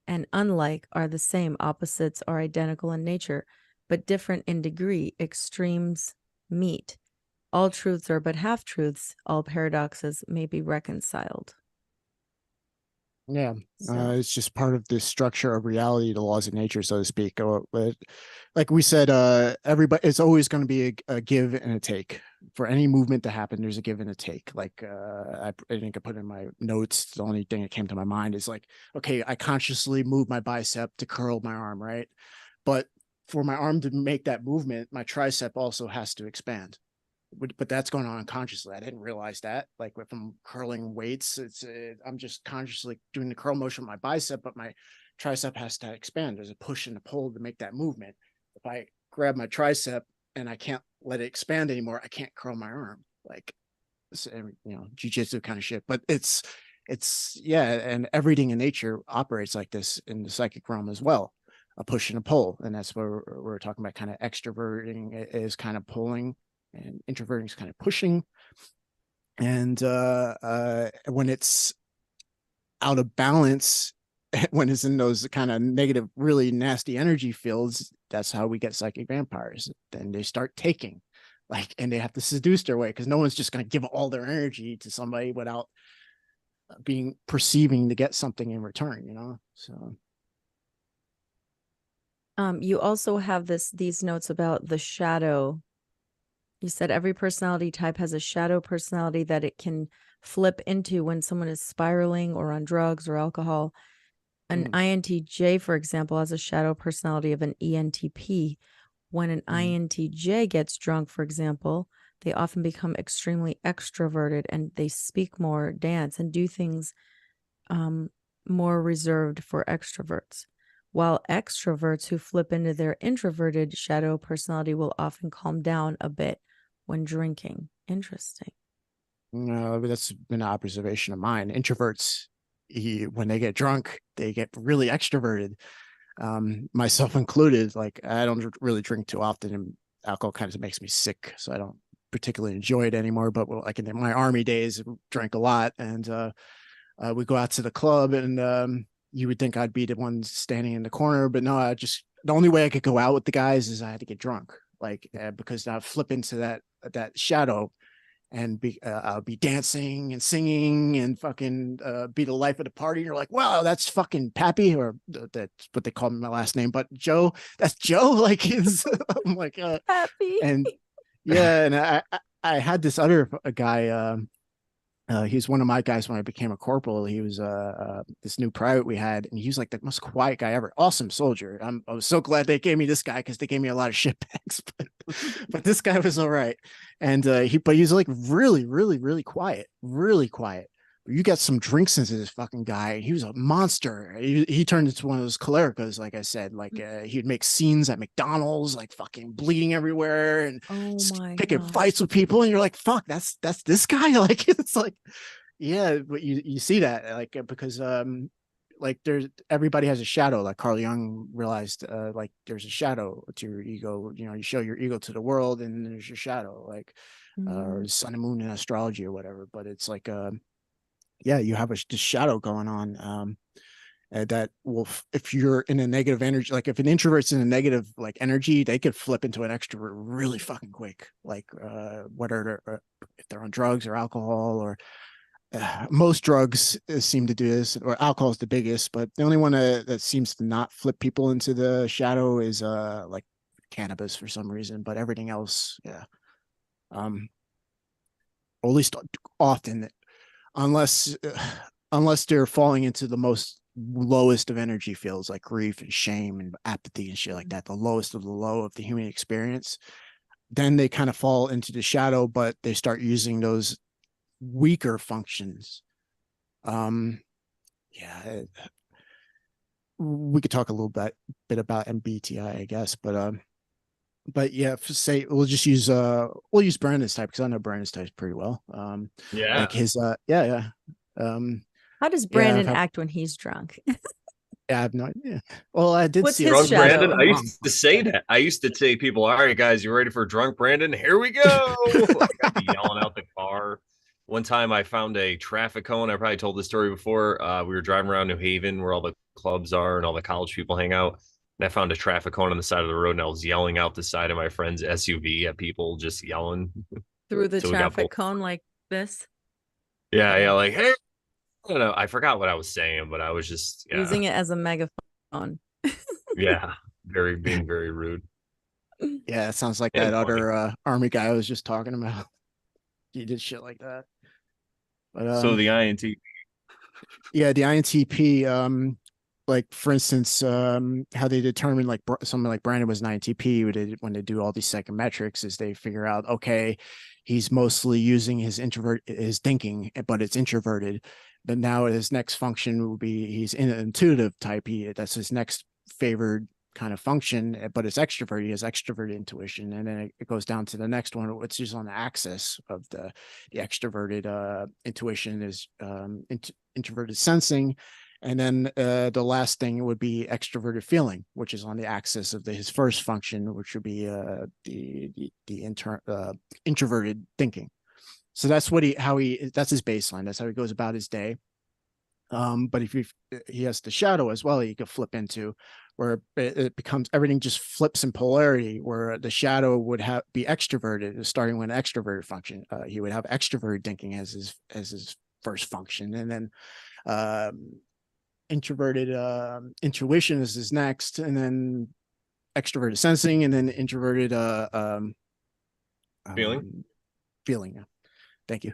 and unlike are the same. Opposites are identical in nature, but different in degree. Extremes meet. All truths are but half-truths. All paradoxes may be reconciled. Yeah, it's just part of the structure of reality, the laws of nature, so to speak. Like we said, everybody, it's always going to be a give and a take. For any movement to happen, there's a give and a take. Like I think I put in my notes, the only thing that came to my mind is like, okay, I consciously move my bicep to curl my arm, right? But for my arm to make that movement, my tricep also has to expand. But that's going on unconsciously. I didn't realize that. Like if I'm curling weights, I'm just consciously doing the curl motion with my bicep, but my tricep has to expand. There's a push and a pull to make that movement. If I grab my tricep and I can't let it expand anymore, I can't curl my arm. Like, jujitsu kind of shit. But it's yeah, and everything in nature operates like this in the psychic realm as well. A push and a pull, and that's where we're talking about. Kind of extroverting is kind of pulling, and introverting is kind of pushing. And when it's out of balance, when it's in those kind of negative, really nasty energy fields, that's how we get psychic vampires. Then they start taking, and they have to seduce their way, because no one's just going to give all their energy to somebody without perceiving to get something in return, So you also have these notes about the shadow. You said every personality type has a shadow personality that it can flip into when someone is spiraling or on drugs or alcohol. An INTJ, for example, has a shadow personality of an ENTP. When an INTJ gets drunk, for example, they often become extremely extroverted, and they speak more, dance, and do things more reserved for extroverts. While extroverts who flip into their introverted shadow personality will often calm down a bit when drinking. Interesting. No, that's been an observation of mine. Introverts, when they get drunk, they get really extroverted, myself included. Like, I don't really drink too often, and alcohol kind of makes me sick, so I don't particularly enjoy it anymore. But like in my army days, I drank a lot, and we go out to the club, and you would think I'd be the one standing in the corner, but no, the only way I could go out with the guys is I had to get drunk, because I'd flip into that shadow, and I'll be dancing and singing and fucking be the life of the party. You're like, wow, that's fucking Pappy, or that's what they call me, my last name, but Joe, that's Joe. Like, I'm like, Pappy. And yeah, and I had this other guy. He's one of my guys when I became a corporal. He was this new private we had, and he was like the most quiet guy ever. Awesome soldier. I was so glad they gave me this guy, because they gave me a lot of shit bags. But this guy was all right, and he's like really, really, really quiet, really quiet. You got some drinks into this fucking guy. He was a monster. He turned into one of those cholericas, like I said. Like he'd make scenes at McDonald's, like fucking bleeding everywhere and picking fights with people. And you're like, fuck, that's this guy. Like, it's like, Yeah, but you see that like because like there's everybody has a shadow. Like Carl Jung realized like there's a shadow to your ego. You know, you show your ego to the world, and there's your shadow, like or Mm. sun and moon in astrology or whatever. But it's like yeah, you have this shadow going on. That will, if you're in a negative energy, like if an introvert's in a negative like energy, they could flip into an extrovert really fucking quick. Like whether if they're on drugs or alcohol or most drugs seem to do this, or alcohol is the biggest, but the only one that seems to not flip people into the shadow is like cannabis for some reason, but everything else, yeah. Or at least often, unless unless they're falling into the most lowest of energy fields like grief and shame and apathy and shit like that, the lowest of the low of the human experience, then they kind of fall into the shadow, but they start using those weaker functions. um yeah, we could talk a little bit about MBTI, I guess, but yeah, say we'll use Brandon's type because I know Brandon's type pretty well. Yeah. Like his yeah, How does yeah, Brandon act when he's drunk? yeah, I have no idea. Well, I did What's see a his Drunk video Brandon. shadow? I of used to say that. I used to say people, all right, guys, you ready for drunk Brandon? Here we go. Like I'd be yelling out the car. One time I found a traffic cone. I probably told this story before. We were driving around New Haven where all the clubs are and all the college people hang out. And I found a traffic cone on the side of the road and I was yelling out the side of my friend's SUV at people just yelling. Through the So we got traffic both. cone like this, Yeah, yeah, like, hey, I don't know. I forgot what I was saying, but I was just, yeah, using it as a megaphone. yeah, being very rude yeah, it sounds like and that funny. other army guy I was just talking about. He did shit like that. But So the INT. yeah, the INTP, like for instance, how they determine like someone like Brandon was an INTP when they do all these psychometrics is they figure out, okay, he's mostly using his thinking, but it's introverted. But now his next function will be he's in an intuitive type. That's his next favored kind of function, but it's extrovert. He has extroverted intuition, and then it goes down to the next one, which is on the axis of the extroverted intuition is introverted sensing, and then the last thing would be extroverted feeling, which is on the axis of his first function, which would be introverted thinking. So that's that's his baseline. That's how he goes about his day. But if he has the shadow as well, he could flip into where it becomes everything just flips in polarity, where the shadow would be extroverted, starting with an extroverted function. He would have extroverted thinking as his first function, and then introverted intuition is his next, and then extroverted sensing, and then introverted Feeling. feeling. Thank you.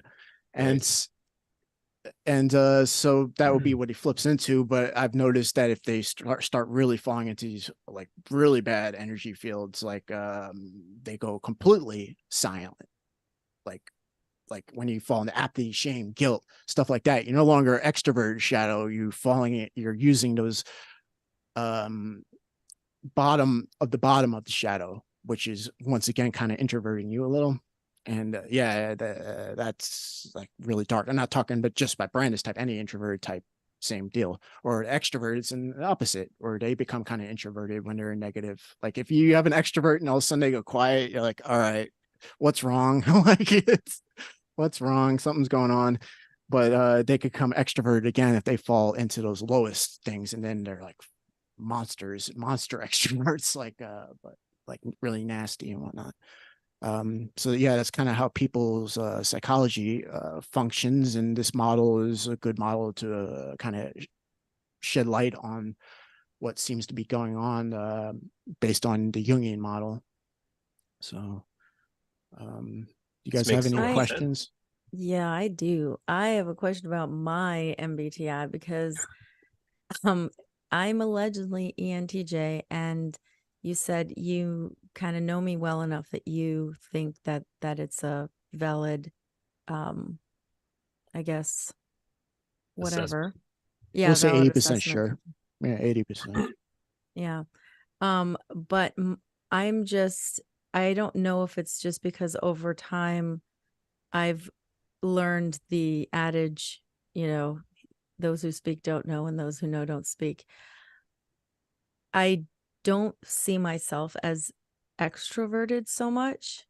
Right. So that would be what he flips into. But I've noticed that if they start really falling into these like really bad energy fields, like they go completely silent, like when you fall into apathy, shame, guilt, stuff like that. You're no longer extrovert shadow. You're using those um bottom of the shadow, which is once again kind of introverting you a little. And yeah, that's like really dark. I'm not talking, but just by Brandis type, any introverted type, same deal. Or extroverts and the opposite, or they become kind of introverted when they're negative. Like if you have an extrovert and all of a sudden they go quiet, you're like, all right, what's wrong? Like what's wrong? Something's going on. But they could come extroverted again if they fall into those lowest things, and then they're like monster extroverts, but like really nasty and whatnot. So yeah, that's kind of how people's psychology functions, and this model is a good model to kind of shed light on what seems to be going on based on the Jungian model. So, you This guys have makes a any lot of I sense. questions? Yeah, I do. I have a question about my MBTI because um I'm allegedly ENTJ, and you said you kind of know me well enough that you think that it's a valid um I guess Assessment. whatever. We'll Yeah, say valid 80% assessment. sure. Yeah, 80%. Yeah. But I'm just I don't know if it's just because over time I've learned the adage, those who speak don't know and those who know don't speak. I don't see myself as extroverted so much.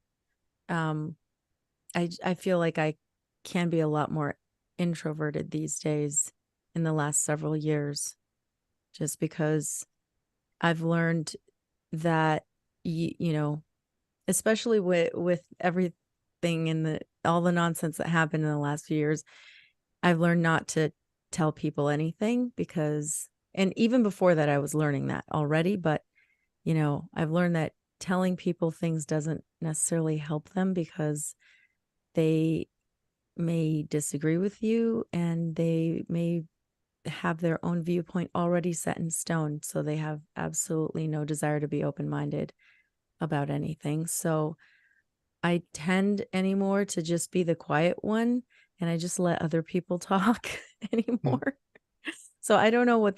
I feel like I can be a lot more introverted these days in the last several years, just because I've learned that, especially with everything in all the nonsense that happened in the last few years, I've learned not to tell people anything and even before that, I was learning that already, but I've learned that telling people things doesn't necessarily help them because they may disagree with you and they may have their own viewpoint already set in stone. So they have absolutely no desire to be open-minded about anything. So I tend anymore to just be the quiet one and I just let other people talk anymore. So I don't know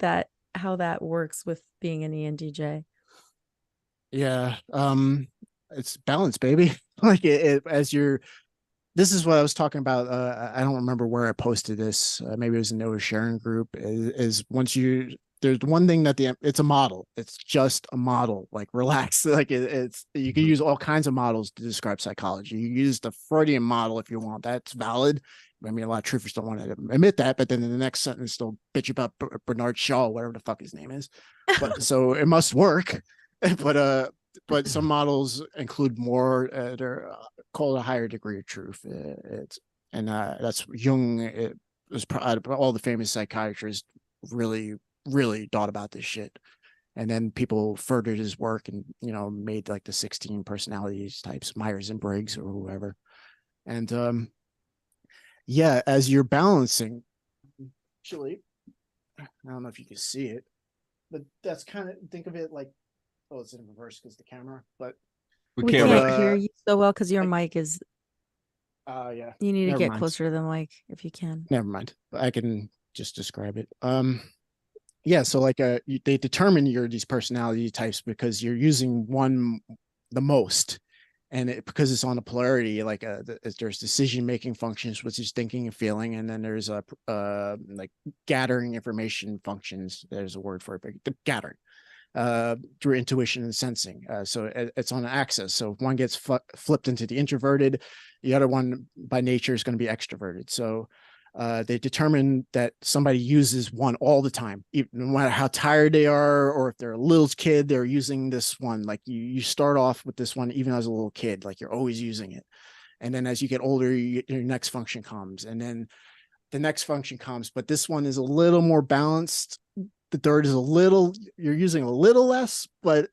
how that works with being an ENTJ. Yeah. It's balance, baby. Like this is what I was talking about. I don't remember where I posted this. Maybe it was in the Over Sharon group. Is once there's one thing that it's a model. It's just a model. Like relax. Like it's you can use all kinds of models to describe psychology. You use the Freudian model if you want. That's valid. I mean, a lot of truthers don't want to admit that, but then in the next sentence they'll bitch about Bernard Shaw, whatever the fuck his name is. But so it must work. But some models include more. They're called a higher degree of truth. That's Jung. It was all the famous psychiatrists really, really thought about this shit. And then people furthered his work and made like the 16 personalities types, Myers and Briggs or whoever. And yeah, as you're balancing, actually, I don't know if you can see it, but that's kind of think of it like. Oh, it's in reverse because the camera, but we can't hear you so well because your mic is. Yeah. You need to get closer to the mic if you can. Never mind. I can just describe it. Yeah. So like, they determine these personality types because you're using one the most, and because it's on a polarity, like there's decision making functions, which is thinking and feeling, and then there's like gathering information functions. There's a word for it, but gathering. Through intuition and sensing. So it's on an axis. So if one gets flipped into the introverted, the other one by nature is going to be extroverted. So they determine that somebody uses one all the time, even, no matter how tired they are, or if they're a little kid, they're using this one. Like you start off with this one, even as a little kid, like you're always using it. And then as you get older, your next function comes, and then the next function comes, but this one is a little more balanced. The third is you're using a little less, but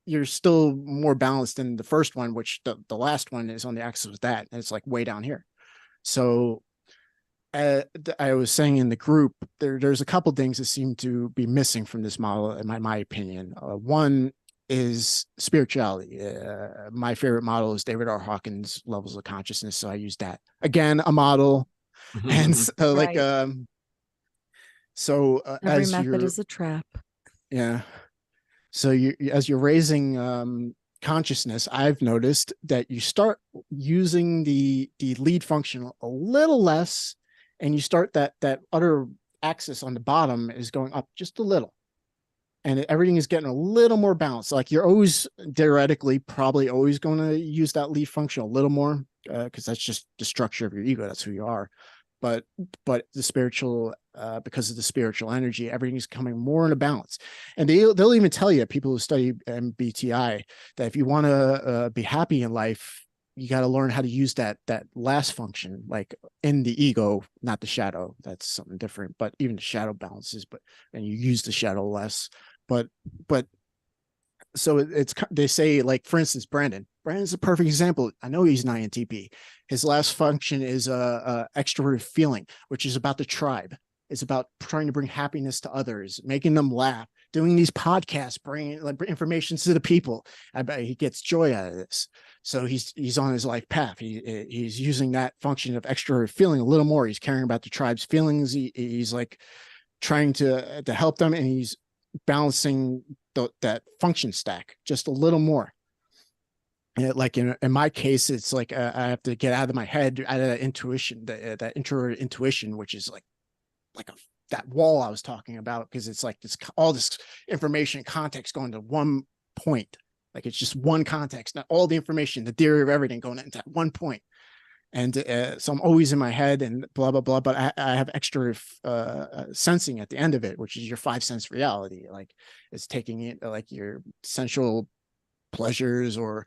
you're still more balanced than the first one, which the last one is on the axis with that. And it's like way down here. So I was saying in the group, there's a couple things that seem to be missing from this model, in my opinion. One is spirituality. My favorite model is David R. Hawkins' levels of consciousness. So I use that. Again, a model. And like, so every method is a trap. Yeah. So as you're raising consciousness, I've noticed that you start using the lead function a little less, and you start that other axis on the bottom is going up just a little, and everything is getting a little more balanced. Like you're always theoretically probably always going to use that lead function a little more because that's just the structure of your ego. That's who you are. But the spiritual, because of the spiritual energy, everything's coming more in a balance. And they'll even tell you, people who study MBTI, that if you want to be happy in life, you got to learn how to use that last function, like in the ego, not the shadow. That's something different. But even the shadow balances, and you use the shadow less. But so they say, like, for instance, Brandon's a perfect example. I know he's an INTP. His last function is extroverted feeling, which is about the tribe. It's about trying to bring happiness to others, making them laugh, doing these podcasts, bringing information to the people. I bet he gets joy out of this. So he's on his life path. He's using that function of extroverted feeling a little more. He's caring about the tribe's feelings. He's like trying to help them, and he's balancing that function stack just a little more. like in my case, it's like I have to get out of my head, out of that intuition, that introverted intuition, which is like that wall I was talking about, because it's like this all this information context going to one point. Like it's just one context, not all the information, the theory of everything going into that one point. And so I'm always in my head and blah blah blah. But I have extra sensing at the end of it, which is your five sense reality. Like it's taking it like your sensual pleasures or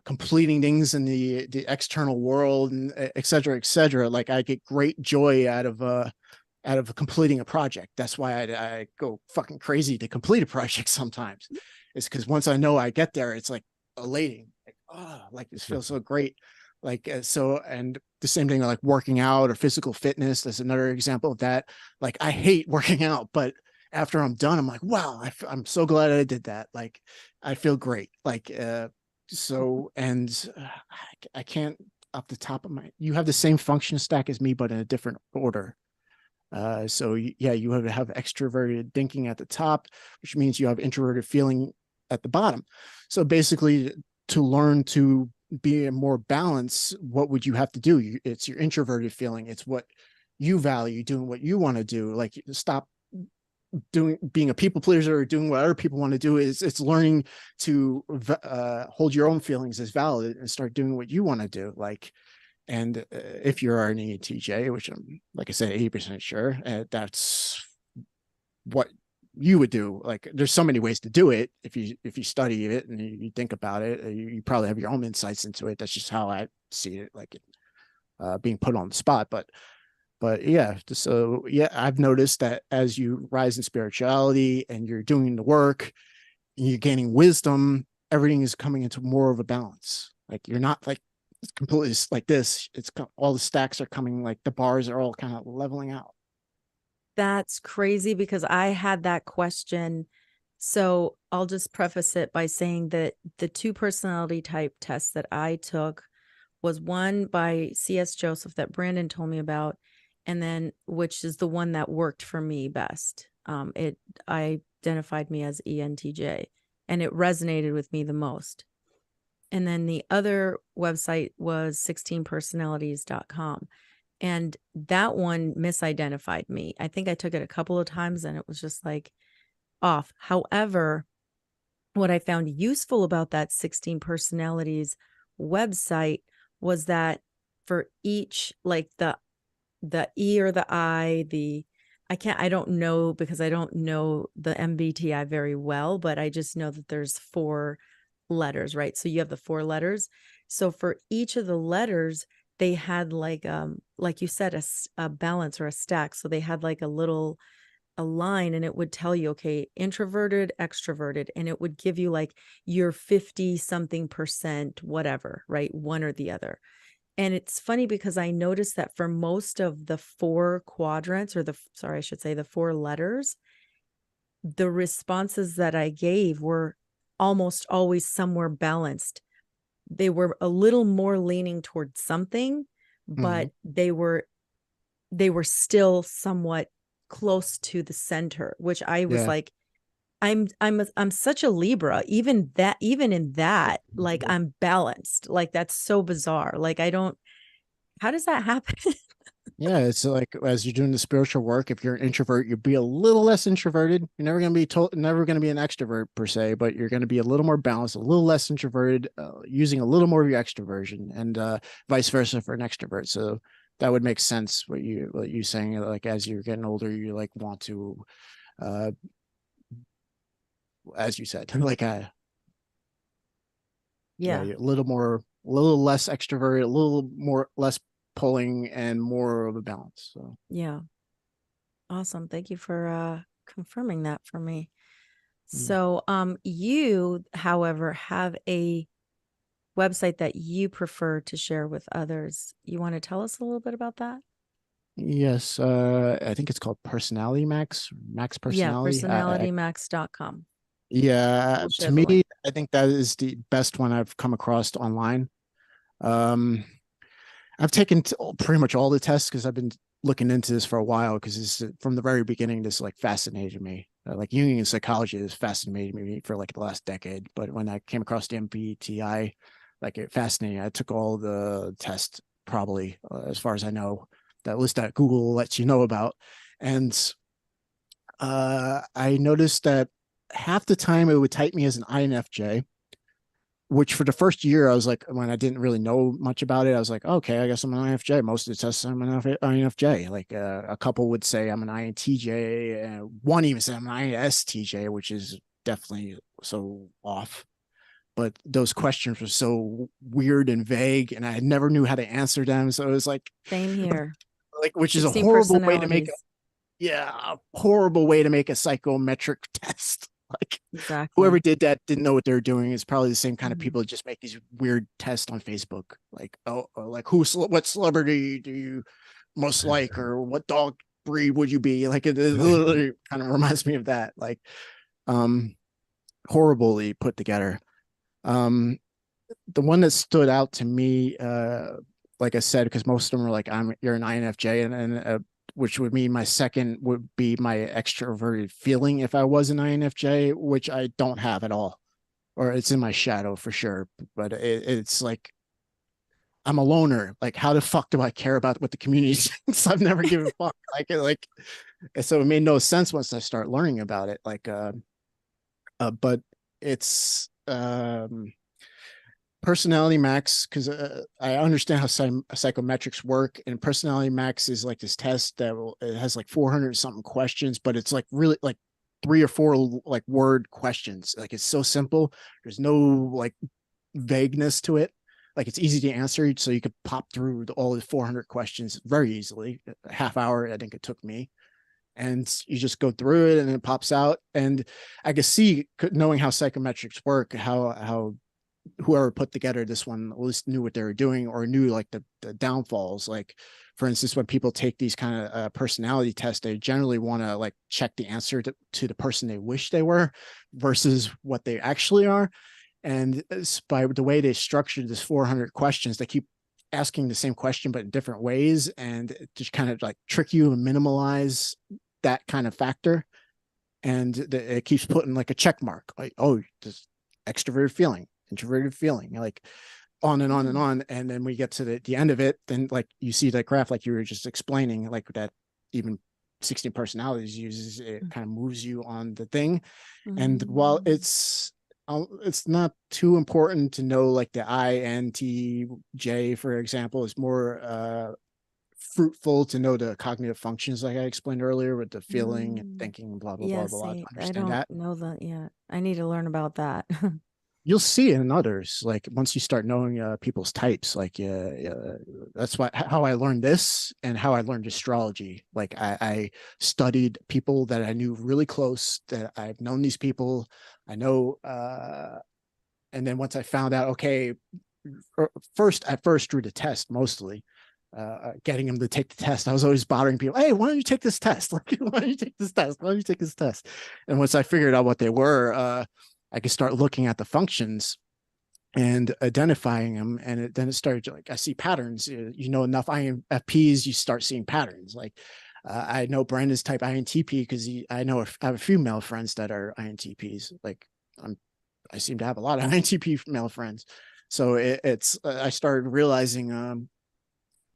completing things in the external world, and et cetera, et cetera. Like I get great joy out of completing a project. That's why I go fucking crazy to complete a project sometimes. It's because once I know I get there, it's like elating. Like, oh, like this feels so great. Like, so, and the same thing like working out or physical fitness. That's another example of that. Like, I hate working out, but after I'm done, I'm like, wow, I'm so glad I did that. Like, I feel great. Like, so, and I can't off the top of my, you have the same function stack as me, but in a different order. So yeah, you have extroverted thinking at the top, which means you have introverted feeling at the bottom. So basically, to learn to be more balanced, what would you have to do? It's your introverted feeling. It's what you value, doing what you want to do. Like stop being a people pleaser or doing what other people want to do. It's learning to hold your own feelings as valid and start doing what you want to do. Like, and if you're an ENTJ, which I'm, like I said, 80% sure, that's what you would do. Like, there's so many ways to do it. If you study it and you think about it, you probably have your own insights into it. That's just how I see it, like being put on the spot. But yeah, so yeah, I've noticed that as you rise in spirituality and you're doing the work, and you're gaining wisdom, everything is coming into more of a balance. Like you're not like it's completely like this. It's all the stacks are coming, like the bars are all kind of leveling out. That's crazy because I had that question. So I'll just preface it by saying that the two personality type tests that I took was one by C.S. Joseph that Brandon told me about, and then which is the one that worked for me best. It identified me as ENTJ, and it resonated with me the most. And then the other website was 16personalities.com. And that one misidentified me. I think I took it a couple of times and it was just like off. However, what I found useful about that 16 personalities website was that for each, like the E or the I, I don't know because I don't know the MBTI very well, but I just know that there's 4 letters, right? So you have the 4 letters. So for each of the letters, they had like you said, a balance or a stack. So they had like a line, and it would tell you, okay, introverted, extroverted, and it would give you like your 50 something percent, whatever, right? One or the other. And it's funny because I noticed that for most of the 4 quadrants, or I should say the 4 letters, the responses that I gave were almost always somewhere balanced. They were a little more leaning towards something, but they were still somewhat close to the center, which I was Yeah. like, I'm such a Libra, even in that, like I'm balanced. Like that's so bizarre. Like how does that happen? Yeah, it's like as you're doing the spiritual work, if you're an introvert, you'll be a little less introverted. You're never going to be an extrovert per se, but you're going to be a little more balanced, a little less introverted, using a little more of your extroversion, and vice versa for an extrovert. So that would make sense. What you saying, like as you're getting older, you like want to, uh, as you said, like yeah, Yeah. a little less extroverted, a little more less pulling, and more of a balance. So. Yeah. Awesome. Thank you for confirming that for me. Mm. So, you, however, have a website that you prefer to share with others. You want to tell us a little bit about that? Yes, I think it's called Personality Max Yeah, Personality. personalitymax.com. Yeah, We'll to share the me, link. I think that is the best one I've come across online. I've taken pretty much all the tests because I've been looking into this for a while, because this from the very beginning, this like fascinated me. Like Jungian psychology has fascinated me for like the last decade. But when I came across the MBTI, like it fascinating. I took all the tests, probably as far as I know, that list that Google lets you know about, and I noticed that half the time it would type me as an INFJ, which for the first year I was like, when I didn't really know much about it, I was like, okay, I guess I'm an INFJ. Most of the tests I'm an INFJ. Like a couple would say I'm an INTJ, and one even said I'm an INSTJ, which is definitely so off. But those questions were so weird and vague, and I never knew how to answer them. So it was Same here. which is a 16 horrible way to make personalities. a horrible way to make a psychometric test. Like whoever Exactly. did that didn't know what they were doing. It's probably the same kind of Mhm. people that just make these weird tests on Facebook. Like, like what celebrity do you most like, or what dog breed would you be? Like it literally kind of reminds me of that. Like, um, horribly put together. Um, the one that stood out to me, like I said, because most of them are like, you're an INFJ, and which would mean my second would be my extroverted feeling if I was an INFJ, which I don't have at all, or it's in my shadow for sure. But it's like I'm a loner. Like, how the fuck do I care about what the community thinks? I've never given a fuck. Like, so it made no sense once I start learning about it. But it's Personality Max, because I understand how psychometrics work, and Personality Max is like this test it has like 400 something questions, but it's like really like 3 or 4 like word questions. Like it's so simple. There's no like vagueness to it. Like it's easy to answer, so you could pop through all the 400 questions very easily. A half hour, I think it took me, and you just go through it, and it pops out. And I could see, knowing how psychometrics work, how whoever put together this one at least knew what they were doing, or knew like the downfalls. Like for instance, when people take these kind of personality tests, they generally want to like check the answer to the person they wish they were versus what they actually are. And by the way they structured this 400 questions, they keep asking the same question but in different ways, and just kind of like trick you and minimize that kind of factor. And it keeps putting like a check mark, like, oh, this extroverted feeling, introverted feeling, like on and on and Hmm. on. And then we get to the end of it, then like you see that graph, like you were just explaining, like that even 16 personalities uses, it kind of moves you on the thing. And while Mhm. it's not too important to know like the INTJ, for example, is more fruitful to know the cognitive functions, like I explained earlier, with the feeling and Mm. thinking, blah blah Yeah, blah blah, to see, I understand don't that. know that yet. I need to learn about that. You'll see it in others, like once you start knowing people's types. Like that's how I learned this, and how I learned astrology. Like I studied people that I knew really close, that I've known these people, I know, and then once I found out, okay, first drew the test mostly, getting them to take the test. I was always bothering people. Hey, why don't you take this test? Like, why don't you take this test? Why don't you take this test? And once I figured out what they were, I could start looking at the functions and identifying them. And then it started like, I see patterns. You know, enough INFPs, you start seeing patterns. Like I know Brandon's type INTP because I know I have a few male friends that are INTPs. Like I seem to have a lot of INTP male friends. So it's I started realizing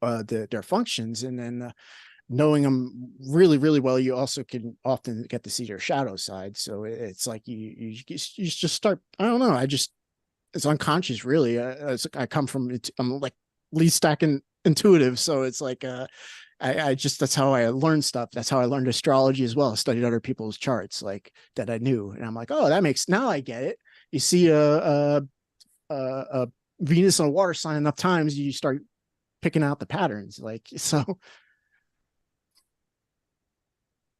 their functions, and then knowing them really really well, you also can often get to see their shadow side. So it's like you just start, I don't know, I just, it's unconscious really. I come from it, I'm like lead stack and intuitive, so it's like I just, that's how I learned stuff. That's how I learned astrology as well. I studied other people's charts like that I knew, and I'm like, oh, that makes, now I get it. You see a Venus and a water sign enough times, you start picking out the patterns. Like so,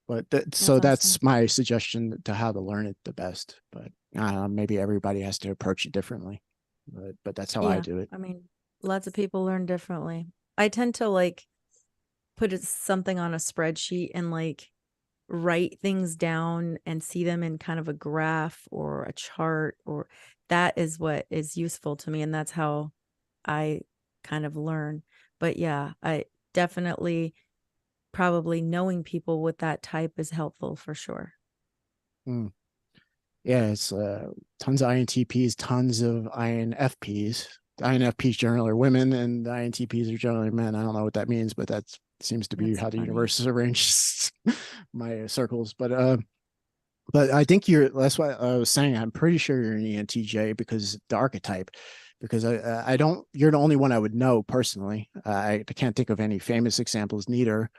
so That's awesome. that's my suggestion to how to learn it the best. But maybe everybody has to approach it differently. But that's how I Yeah, do it. I mean, lots of people learn differently. I tend to like something on a spreadsheet and like write things down and see them in kind of a graph or a chart, or that is what is useful to me, and that's how I kind of learn. But yeah, I definitely, probably knowing people with that type is helpful for sure. Mm. Yeah, it's tons of INTPs, tons of INFPs. INFPs generally are women, and the INTPs are generally men. I don't know what that means, but that seems to be That's how the funny. universe arranges my circles. But I think that's what I was saying. I'm pretty sure you're an ENTJ because the archetype, because I don't, you're the only one I would know personally. I can't think of any famous examples neither.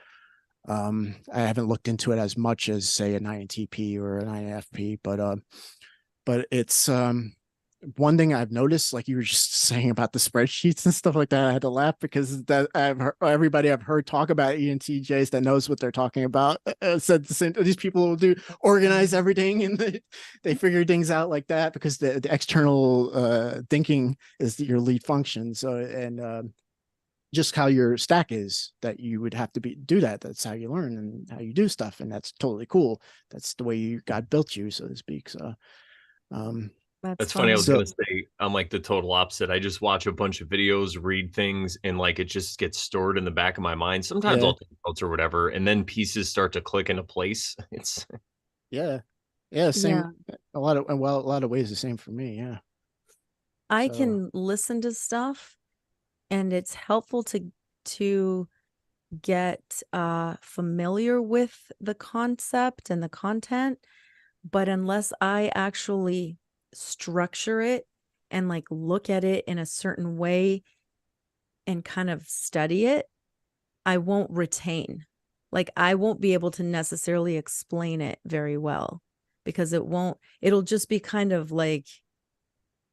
I haven't looked into it as much as say an INTP or an INFP, but it's one thing I've noticed, like you were just saying about the spreadsheets and stuff like that. I had to laugh because that everybody I've heard talk about ENTJs that knows what they're talking about said the same. These people will do organize everything and they figure things out like that because the external thinking is your lead function. So and just how your stack is that you would have to do that. That's how you learn and how you do stuff, and that's totally cool. That's the way God built you, so to speak. So um That's That's funny. I was funny. so gonna say I'm like the total opposite. I just watch a bunch of videos, read things, and like it just gets stored in the back of my mind. Sometimes yeah, I'll take notes or whatever, and then pieces start to click into place. It's yeah, yeah, same. Yeah. A lot of ways the same for me. Yeah. I So can listen to stuff and it's helpful to get familiar with the concept and the content, but unless I actually structure it and like look at it in a certain way and kind of study it, I won't retain. Like I won't be able to necessarily explain it very well because it'll just be kind of like,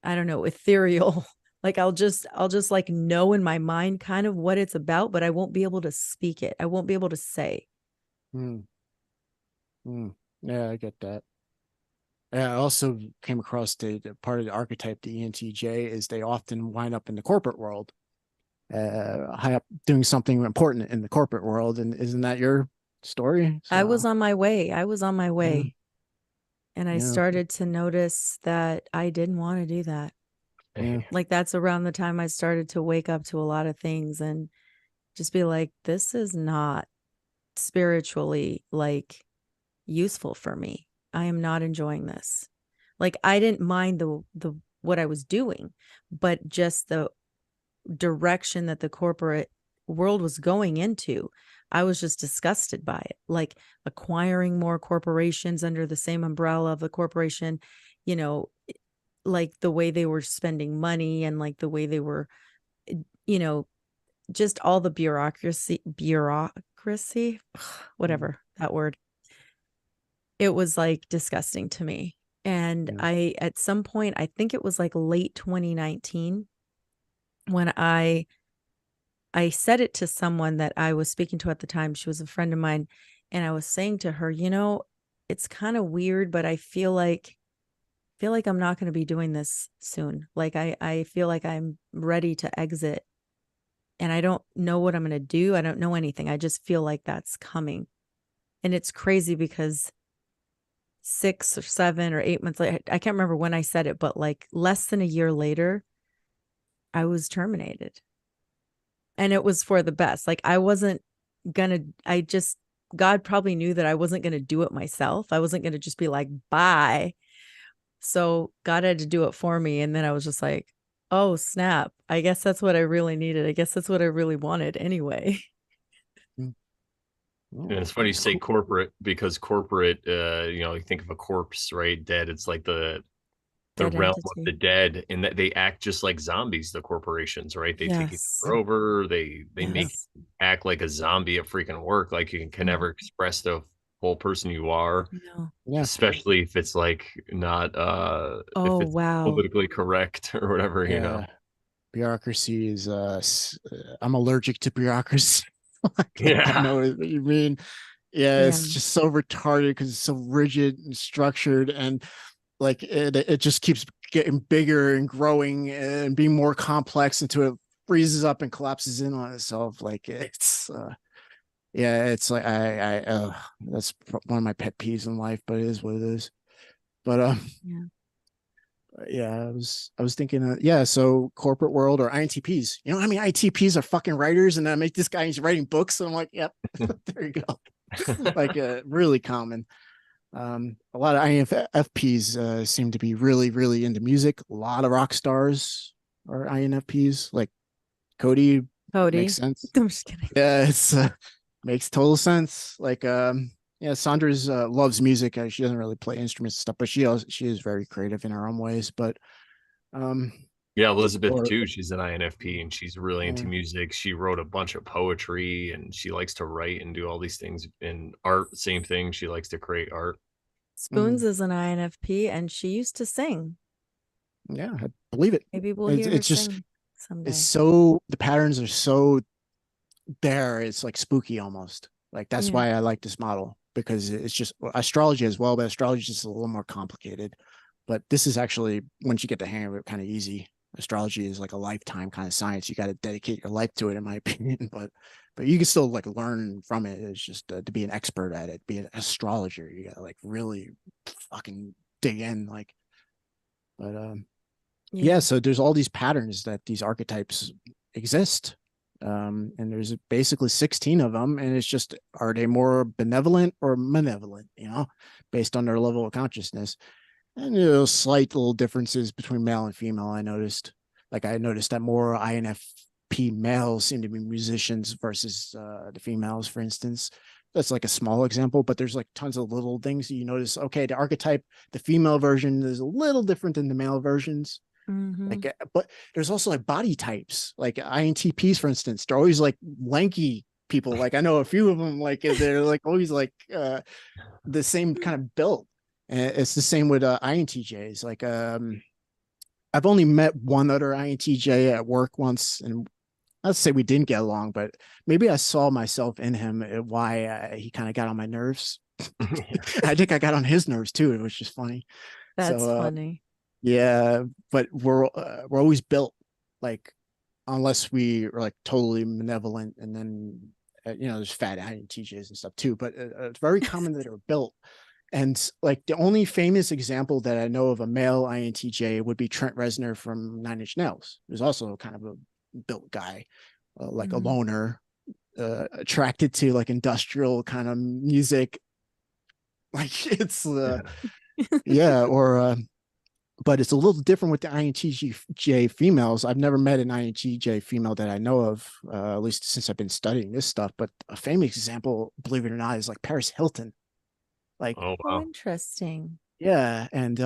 I don't know, ethereal. Like I'll just like know in my mind kind of what it's about, but I won't be able to speak it. I won't be able to say. mm, yeah, I get that. Yeah, I also came across the part of the archetype, the ENTJ, is they often wind up in the corporate world, high up doing something important in the corporate world. And isn't that your story? I was So on my way. I was on my yeah, way. And I yeah, started to notice that I didn't want to do that. yeah. Like that's around the time I started to wake up to a lot of things and just be like, this is not spiritually like useful for me. I am not enjoying this. Like I didn't mind the what I was doing, but just the direction that the corporate world was going into, I was just disgusted by it. Like acquiring more corporations under the same umbrella of the corporation, you know, like the way they were spending money and like the way they were, you know, just all the bureaucracy, Mm, whatever that word. It was like disgusting to me. And yeah. I, at some point, I think it was like late 2019 when I said it to someone that I was speaking to at the time. She was a friend of mine. And I was saying to her, it's kind of weird, but I feel like I'm not going to be doing this soon. Like I feel like I'm ready to exit and I don't know what I'm going to do. I don't know anything. I just feel like that's coming. And it's crazy because 6 or 7 or 8 months later, I can't remember when I said it, but like less than a year later, I was terminated. And it was for the best. Like I wasn't gonna, I just, God probably knew that I wasn't gonna do it myself. I wasn't gonna just be like, bye. So God had to do it for me. And then I was just like, oh, snap. I guess that's what I really needed. I guess that's what I really wanted anyway. Mm. and Oh, it's funny you that's say cool. corporate because corporate, you think of a corpse, right? Dead. It's like the Dead realm of the entity. dead, and that they act just like zombies. The corporations, right? They take each Yes. other over. They make Yes. you act like a zombie at freaking work, like you can Yeah. never express the whole person you are, No. Yeah, especially if it's like not if Oh, it's wow. politically correct or whatever. yeah. Bureaucracy is I'm allergic to bureaucracy. Like, I Yeah. know what you mean. Yeah, Yeah. it's just so retarded because it's so rigid and structured, and like it just keeps getting bigger and growing and being more complex until it freezes up and collapses in on itself. Like it's yeah, it's like I that's one of my pet peeves in life, but it is what it is. But Yeah. yeah, I was thinking, yeah, so corporate world or INTPs. You know, I mean, INTPs are fucking writers, and I make this guy, he's writing books. And I'm like, yep, there you go. Like, really common. A lot of INFPs seem to be really, really into music. A lot of rock stars are INFPs. Like Cody makes Cody. sense. I'm just kidding. Yeah, it's makes total sense. Like yeah, Sandra's loves music. She doesn't really play instruments and stuff, but she is very creative in her own ways. But um, Yeah, Elizabeth or too. She's an INFP and she's really into uh, music. She wrote a bunch of poetry and she likes to write and do all these things. In art, same thing. She likes to create art. Spoons mm, is an INFP and she used to sing. yeah, I believe it. Maybe we'll It's hear her it's just sing it's someday. so the patterns are so there. It's like spooky almost. Like that's Yeah. why I like this model because it's just astrology as well, but astrology is just a little more complicated. But this is actually once you get the hang of it, kind of easy. Astrology is like a lifetime kind of science. You got to dedicate your life to it, in my opinion. But you can still like learn from it. It's just to be an expert at it, be an astrologer. You got to like really fucking dig in. Like, but yeah. Yeah. So there's all these patterns that these archetypes exist, and there's basically 16 of them, and it's just are they more benevolent or malevolent, based on their level of consciousness. And there's slight little differences between male and female. I noticed, like I noticed that more INFP males seem to be musicians versus the females, for instance. That's like a small example, but there's like tons of little things that you notice. Okay, the archetype, the female version is a little different than the male versions. Mm-hmm. Like, but there's also like body types, like INTPs, for instance. They're always like lanky people. Like I know a few of them, like they're like always like the same kind of build. And it's the same with INTJs. Like I've only met one other INTJ at work once, and let's say we didn't get along, but maybe I saw myself in him. Why he kind of got on my nerves. I think I got on his nerves too. It was just funny. That's So funny. yeah, but we're always built like unless we are like totally malevolent, and then there's fat INTJs and stuff too. But it's very common that are built. And like the only famous example that I know of a male INTJ would be Trent Reznor from Nine Inch Nails. Who's also kind of a built guy, like a Mm-hmm. loner, attracted to like industrial kind of music. Like it's Yeah. yeah, or but it's a little different with the INTJ females. I've never met an INTJ female that I know of, at least since I've been studying this stuff. But a famous example, believe it or not, is like Paris Hilton. Like, Oh Oh, wow. interesting. yeah, and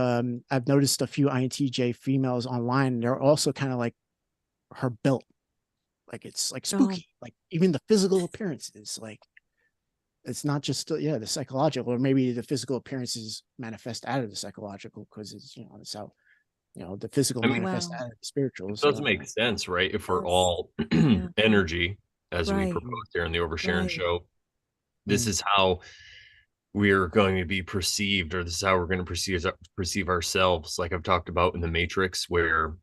I've noticed a few INTJ females online. They're also kind of like her built. Like it's like Oh, spooky. Like even the physical appearances. Like it's not just the psychological, or maybe the physical appearances manifest out of the psychological because it's how the physical I mean, manifest wow. out of the spiritual. it does So make sense, right? If we're Yes. all Yeah. energy, as we Right. proposed here in the Over Sharon Right. show, this mm, is how we're going to be perceived, or this is how we're going to perceive ourselves. Like I've talked about in the Matrix, where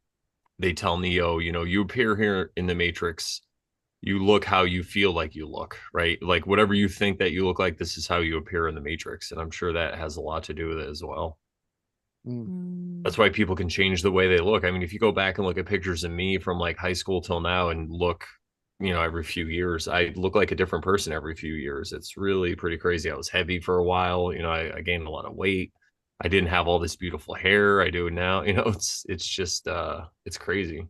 they tell Neo, you appear here in the Matrix, you look how you feel like you look, right? Like whatever you think that you look like, this is how you appear in the Matrix. And I'm sure that has a lot to do with it as well. mm, That's Mm. why people can change the way they look. I mean, if you go back and look at pictures of me from like high school till now and look, every few years, I look like a different person every few years. It's really pretty crazy. I was heavy for a while, I gained a lot of weight. I didn't have all this beautiful hair I do now. It's just it's crazy.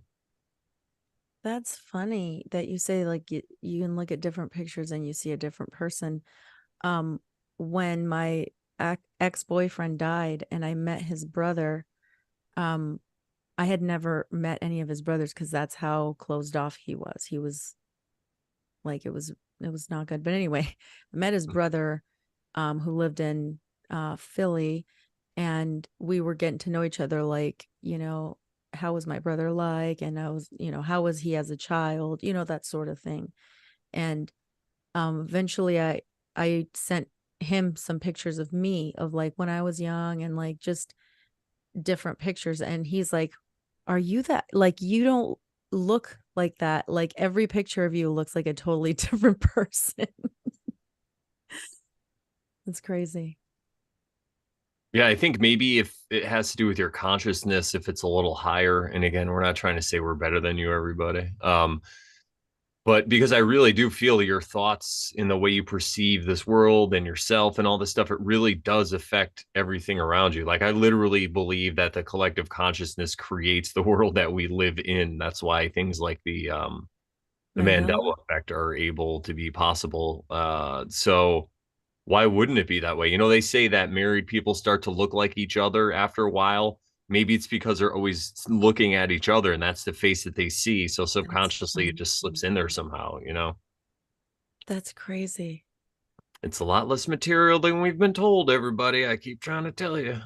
That's funny that you say like you can look at different pictures and you see a different person. Um, when my ex-boyfriend died and I met his brother, um, I had never met any of his brothers because that's how closed off he was. He was like it was not good. But anyway, I met his brother, who lived in Philly, and we were getting to know each other. Like, how was my brother like, and how was he as a child, that sort of thing. And eventually, I sent him some pictures of me of like when I was young and like just different pictures, and he's like, are you that, like, you don't look like that, like every picture of you looks like a totally different person. It's crazy. Yeah, I think maybe if it has to do with your consciousness, if it's a little higher, and again, we're not trying to say we're better than you, everybody. But because I really do feel your thoughts in the way you perceive this world and yourself and all this stuff, it really does affect everything around you. Like I literally believe that the collective consciousness creates the world that we live in. That's why things like the Mandela. Mandela effect are able to be possible. So why wouldn't it be that way? You know, they say that married people start to look like each other after a while. Maybe it's because they're always looking at each other and that's the face that they see. So That's subconsciously it funny. just slips in there somehow, you know? That's crazy. It's a lot less material than we've been told, everybody. I keep trying to tell you.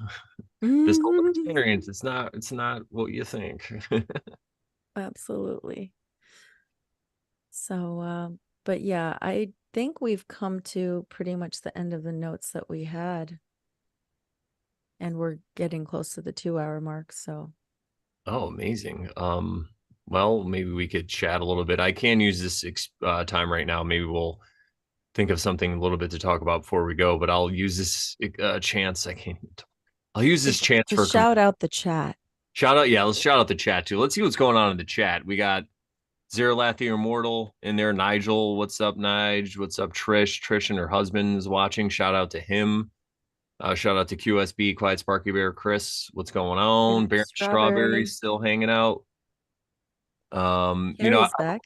This whole Mhm. experience, it's not what you think. Absolutely. So, but yeah, I think we've come to pretty much the end of the notes that we had, and we're getting close to the 2 hour mark. So, Oh, amazing. Well, maybe we could chat a little bit. I can use this time right now. Maybe we'll think of something a little bit to talk about before we go, but I'll use this chance. I'll use this chance to for shout out the chat. shout out. Yeah, let's shout out the chat too. Let's see what's going on in the chat. We got Zeralath the Immortal in there. Nigel, what's up, Nige? What's up, Trish? Trish and her husband is watching. Shout out to him. Shout out to QSB, Quiet Sparky Bear, Chris. What's going on? Baron Baron Strawberry Strawberry. still hanging out. You know, Carrie's back.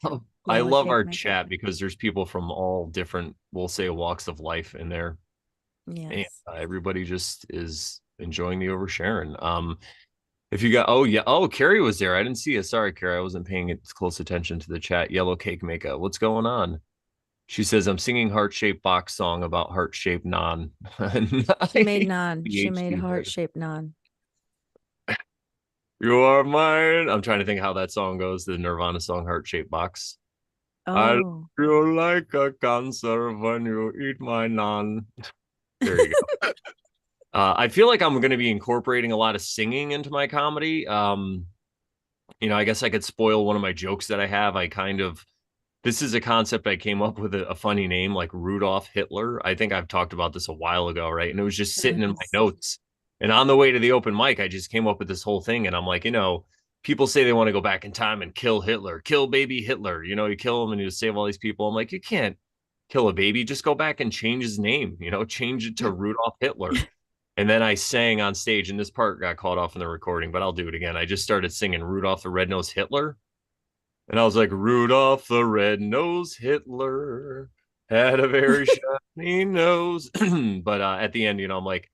I Yellow love cake our maker. chat because there's people from all different, we'll say, walks of life in there, and Yes. everybody just is enjoying the Over Sharon. If you got, oh yeah, oh Carrie was there. I didn't see it. Sorry, Carrie, I wasn't paying close attention to the chat. Yellow cake maker, what's going on? She says I'm singing heart shaped box song about heart shaped non. She made naan. She made PhD there. heart-shaped naan. You are mine. I'm trying to think how that song goes. The Nirvana song, Heart Shaped Box. I love Oh, you like a cancer when you eat my naan. There you go. I feel like I'm going to be incorporating a lot of singing into my comedy. You know, I guess I could spoil one of my jokes that I have. This is a concept I came up with a funny name like Rudolph Hitler. I think I've talked about this a while ago, right? And it was just sitting in my yes. notes. And on the way to the open mic, I just came up with this whole thing. And I'm like, you know, people say they want to go back in time and kill Hitler, kill baby Hitler. You know, you kill him and you save all these people. I'm like, you can't kill a baby. Just go back and change his name, you know, change it to Rudolph Hitler. And then I sang on stage, and this part got called off in the recording, but I'll do it again. I just started singing Rudolph the Red-Nosed Hitler. And I was like, Rudolph the Red-Nosed Hitler had a very shiny nose. But at the end, you know, I'm like,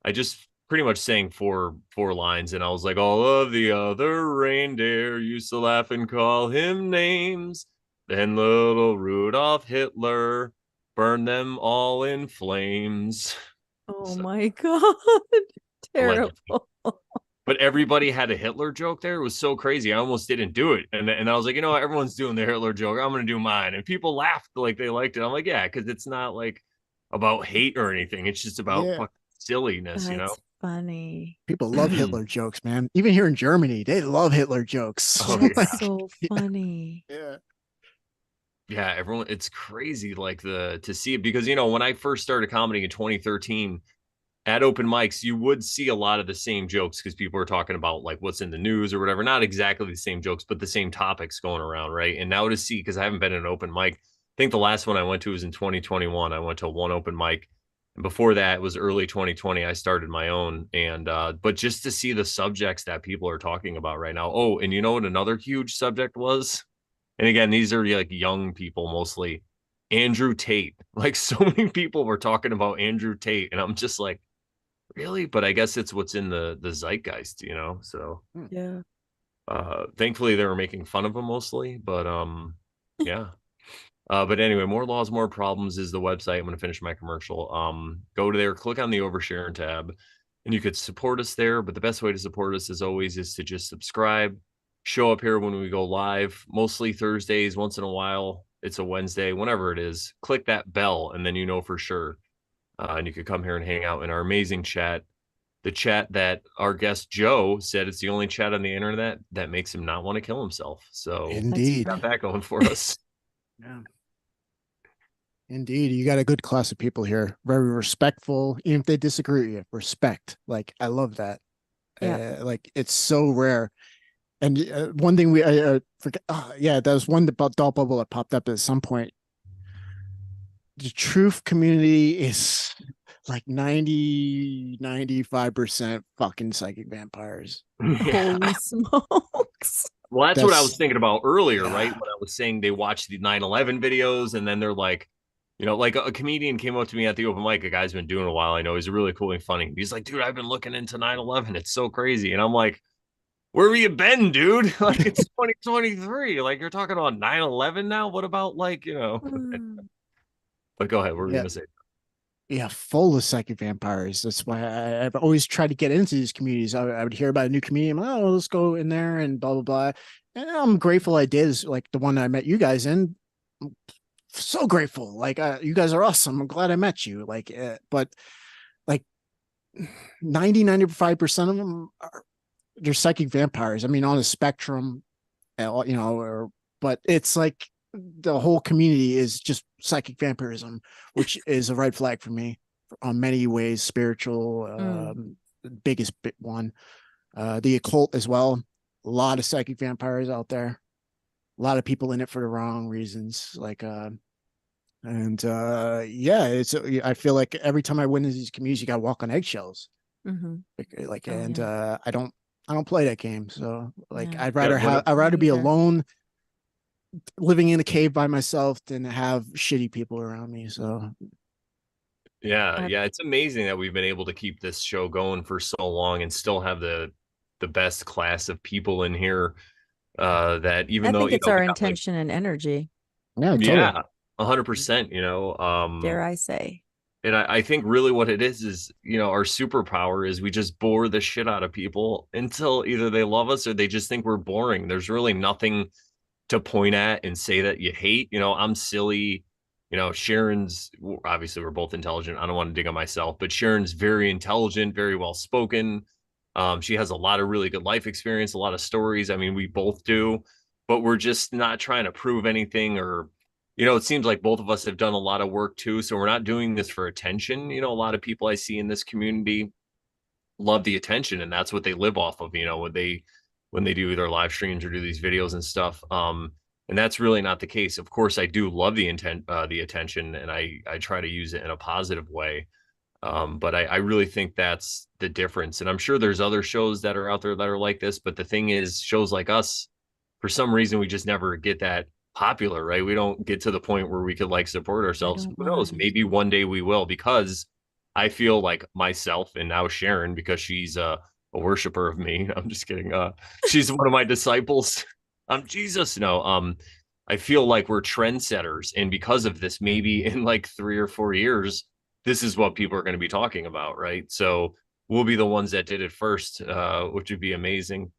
I just pretty much sang four lines, and I was like, all of the other reindeer used to laugh and call him names. Then little Rudolph Hitler burned them all in flames. Oh So, my God. allegedly. Terrible. But everybody had a Hitler joke there. It was so crazy. I almost didn't do it. And I was like, you know what? Everyone's doing the Hitler joke. I'm going to do mine. And people laughed like they liked it. I'm like, yeah, because it's not like about hate or anything. It's just about Yeah. fucking silliness, you know? That's funny. People love Hitler jokes, man. Even here in Germany, they love Hitler jokes. Oh, That's yeah. so funny. Yeah. Yeah, everyone, it's crazy like to see it because, you know, when I first started comedy in 2013, at open mics, you would see a lot of the same jokes because people are talking about like what's in the news or whatever. Not exactly the same jokes, but the same topics going around, right? And now to see, because I haven't been at an open mic, I think the last one I went to was in 2021. I went to one open mic. And before that, it was early 2020. I started my own. And, but just to see the subjects that people are talking about right now. Oh, and you know what another huge subject was? And again, these are like young people mostly. Andrew Tate. Like so many people were talking about Andrew Tate. And I'm just like, really? But I guess it's what's in the zeitgeist, you know. So Hmm. Yeah. thankfully they were making fun of him mostly, but yeah. But anyway, more laws, more problems is the website. I'm gonna finish my commercial. Go to there, click on the Over Sharon tab, and you could support us there. But the best way to support us as always is to just subscribe, show up here when we go live, mostly Thursdays, once in a while. It's a Wednesday, whenever it is. Click that bell, and then you know for sure. And you could come here and hang out in our amazing chat, the chat that our guest Joe said it's the only chat on the internet that makes him not want to kill himself. So That's Indeed. got funny. that going for us. Yeah. Indeed. You got a good class of people here. Very respectful. Even if they disagree with you, respect. Like, I love that. Yeah. Like, it's so rare. And one thing we I forget. Yeah, there was one about Thought Bubble that popped up at some point. The truth community is like 90-95% fucking psychic vampires. Yeah. Holy smokes. Well, that's what I was That's thinking about earlier, right? yeah. When I was saying they watch the 9/11 videos and then they're like, like a comedian came up to me at the open mic. A guy's been doing a while. I know he's really cool and funny. He's like, dude, I've been looking into 9/11. It's so crazy. And I'm like, where have you been, dude? Like, it's 2023. Like, you're talking about 9/11 now. What about, like, Mm. but go ahead. What were we Yeah. going to say? Yeah, full of psychic vampires. That's why I've always tried to get into these communities. I would hear about a new community. I'm like, oh, let's go in there and blah blah blah. And I'm grateful I did. Is like the one I met you guys in. I'm so grateful. Like you guys are awesome. I'm glad I met you. Like, but like 95% of them are they're psychic vampires. I mean, on a spectrum, or but it's like the whole community is just psychic vampirism, which is a red flag for me on many ways. Spiritual, biggest one, the occult as well. A lot of psychic vampires out there. A lot of people in it for the wrong reasons. Yeah, it's. I feel like every time I went into these communities, you got to walk on eggshells. Mm-hmm. Oh, And yeah. I don't play that game. So like, Yeah. I'd Yeah. rather have, I'd Me rather be either. alone living in a cave by myself than have shitty people around me. So Yeah. I, Yeah. It's amazing that we've been able to keep this show going for so long and still have the best class of people in here. That even I though, think it's we our got like, intention and energy, yeah, totally. yeah, 100%, dare I say. and I think really what it is, our superpower is we just bore the shit out of people until either they love us or they just think we're boring. There's really nothing to point at and say that you hate. I'm silly. Sharon's obviously we're both intelligent. I don't want to dig on myself, but Sharon's very intelligent, very well spoken. She has a lot of really good life experience, a lot of stories. I mean, we both do, but we're just not trying to prove anything or it seems like both of us have done a lot of work too. So we're not doing this for attention. A lot of people I see in this community love the attention and that's what they live off of, when they do their live streams or do these videos and stuff. And that's really not the case. Of course, I do love the attention and I try to use it in a positive way. But I really think that's the difference. And I'm sure there's other shows that are out there that are like this. But the thing is, shows like us, for some reason, we just never get that popular, right? We don't get to the point where we could like support I ourselves. don't Who knows? mind. Maybe one day we will, because I feel like myself and now Sharon, because she's a worshiper of me. I'm just kidding. She's one of my disciples. I'm Jesus. No, I feel like we're trendsetters. And because of this, maybe in like 3 or 4 years, this is what people are going to be talking about, right? So we'll be the ones that did it first, which would be amazing.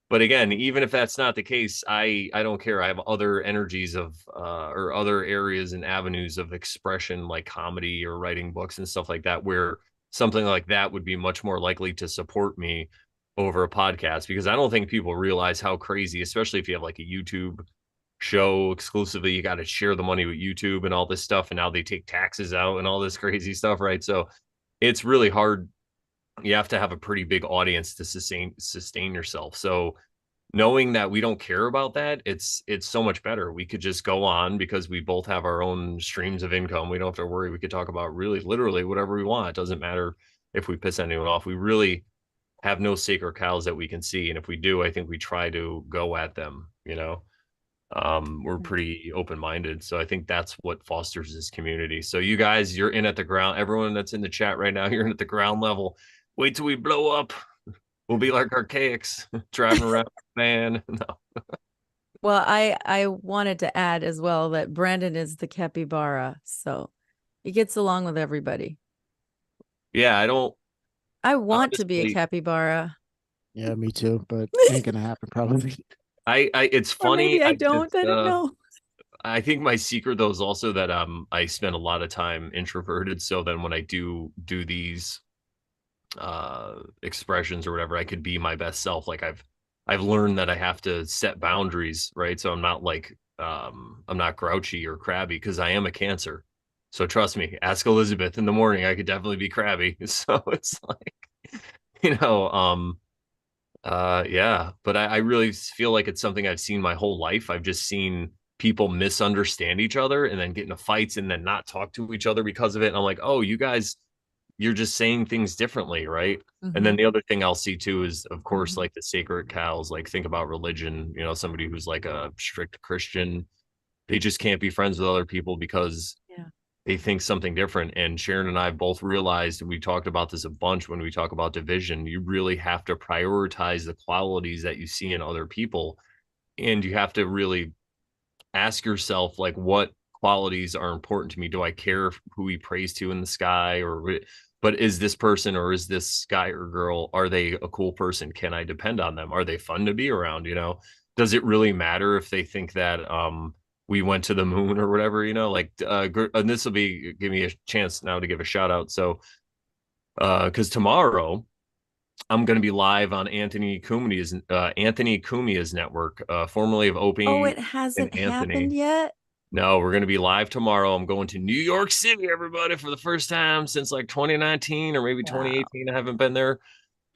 But again, even if that's not the case, I don't care. I have other energies of or other areas and avenues of expression like comedy or writing books and stuff like that, where something like that would be much more likely to support me over a podcast, because I don't think people realize how crazy, especially if you have like a YouTube show exclusively, you got to share the money with YouTube and all this stuff. And now they take taxes out and all this crazy stuff, right? So it's really hard. You have to have a pretty big audience to sustain yourself. So knowing that we don't care about that, it's so much better. We could just go on because we both have our own streams of income. We don't have to worry. We could talk about really literally whatever we want. It doesn't matter if we piss anyone off. We really have no sacred cows that we can see. And if we do, I think we try to go at them. We're pretty open-minded. So I think that's what fosters this community. So you guys, you're in at the ground. Everyone that's in the chat right now, you're in at the ground level. Wait till we blow up. We'll be like archaics driving around van. No. Well, I wanted to add as well that Brandon is the capybara, so he gets along with everybody. Yeah, I don't I want to be a honestly. capybara, Yeah, me too. But ain't gonna happen probably. It's or funny. maybe I don't. I don't know. I think my secret though is also that I spend a lot of time introverted. So then when I do these expressions or whatever, I could be my best self. Like I've learned that I have to set boundaries, right? So I'm not like I'm not grouchy or crabby, because I am a Cancer. So trust me, ask Elizabeth in the morning. I could definitely be crabby. So it's like, you know, um, Yeah, but I really feel like it's something I've seen my whole life. I've just seen people misunderstand each other and then get into fights and then not talk to each other because of it. And I'm like, oh, you guys, you're just saying things differently, right? And then Mhm. the other thing I'll see too is, of course, like the sacred cows. Like think about religion. You know, somebody who's like a strict Christian, they just can't be friends with other people because Yeah. they think something different. And Sharon and I both realized, we talked about this a bunch when we talk about division, you really have to prioritize the qualities that you see in other people. And you have to really ask yourself, like, what qualities are important to me? Do I care who he prays to in the sky, or but is this person or is this guy or girl, are they a cool person? Can I depend on them? Are they fun to be around? You know, does it really matter if they think that we went to the moon or whatever, you know, like and this will be give me a chance now to give a shout out. So because tomorrow I'm going to be live on Anthony Cumia's network, formerly of Oh, Opie it and hasn't Anthony. happened yet? No, we're going to be live tomorrow. I'm going to New York City, everybody, for the first time since like 2019 or maybe Wow. 2018. I haven't been there.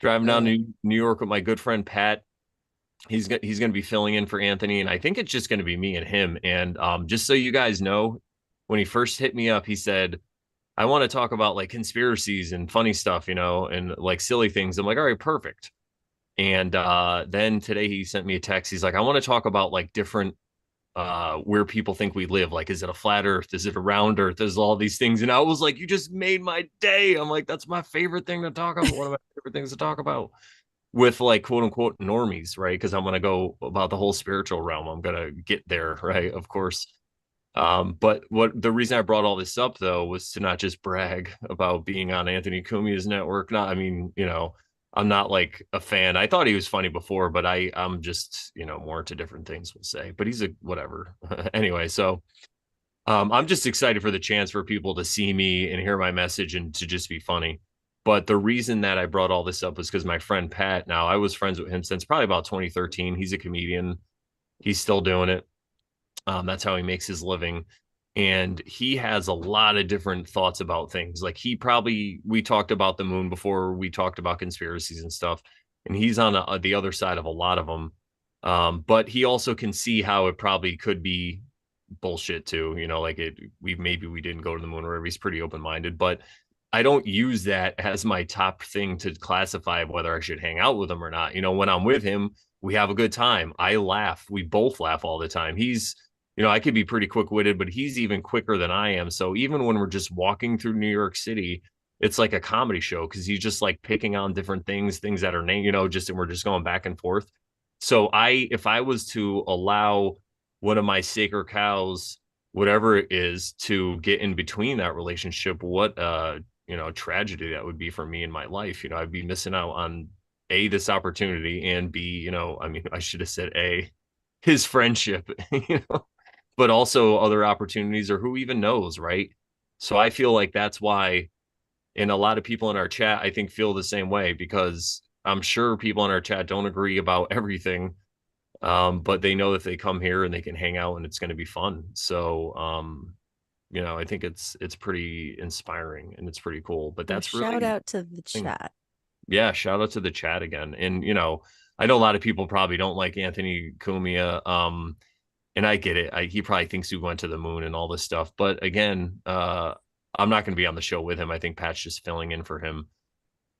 Driving down Yeah. to New York with my good friend Pat. He's going to be filling in for Anthony, and I think it's just going to be me and him. And just so you guys know, when he first hit me up, he said, "I want to talk about like conspiracies and funny stuff, you know, and like silly things." I'm like, "All right, perfect." And then today he sent me a text. He's like, "I want to talk about like different where people think we live. Like, is it a flat earth? Is it a round earth? There's all these things." And I was like, you just made my day. I'm like, that's my favorite thing to talk about. One of my favorite things to talk about with like quote unquote normies, right? Because I'm gonna go about the whole spiritual realm. I'm gonna get there, right? Of course. But what the reason I brought all this up though was to not just brag about being on Anthony Cumia's network. Not, I mean, you know, I'm not like a fan. I thought he was funny before, but I'm just, you know, more into different things, we'll say. But he's a whatever. Anyway, so I'm just excited for the chance for people to see me and hear my message and to just be funny. But the reason that I brought all this up was because my friend Pat, now I was friends with him since probably about 2013. He's a comedian. He's still doing it. That's how he makes his living. And he has a lot of different thoughts about things. Like we talked about the moon before we talked about conspiracies and stuff. And he's on the other side of a lot of them. But he also can see how it probably could be bullshit too. You know, like maybe we didn't go to the moon or whatever. He's pretty open minded, but I don't use that as my top thing to classify whether I should hang out with him or not. You know, when I'm with him, we have a good time. I laugh. We both laugh all the time. You know, I could be pretty quick witted, but he's even quicker than I am. So even when we're just walking through New York City, it's like a comedy show because he's just like picking on different things that are named, you know, just and we're just going back and forth. So if I was to allow one of my sacred cows, whatever it is, to get in between that relationship, what you know, tragedy that would be for me in my life. You know, I'd be missing out on A, this opportunity, and B, you know, I mean, I should have said A, his friendship, you know, but also other opportunities or who even knows, right? So I feel like that's why, and a lot of people in our chat, I think, feel the same way because I'm sure people in our chat don't agree about everything, but they know that they come here and they can hang out and it's going to be fun. So, you know, I think it's pretty inspiring and it's pretty cool. But Well, that's shout really out to the the thing. chat. Yeah, shout out to the chat again. And you know, I know a lot of people probably don't like Anthony Cumia. And I get it. He probably thinks we went to the moon and all this stuff. But again, I'm not going to be on the show with him. I think Pat's just filling in for him.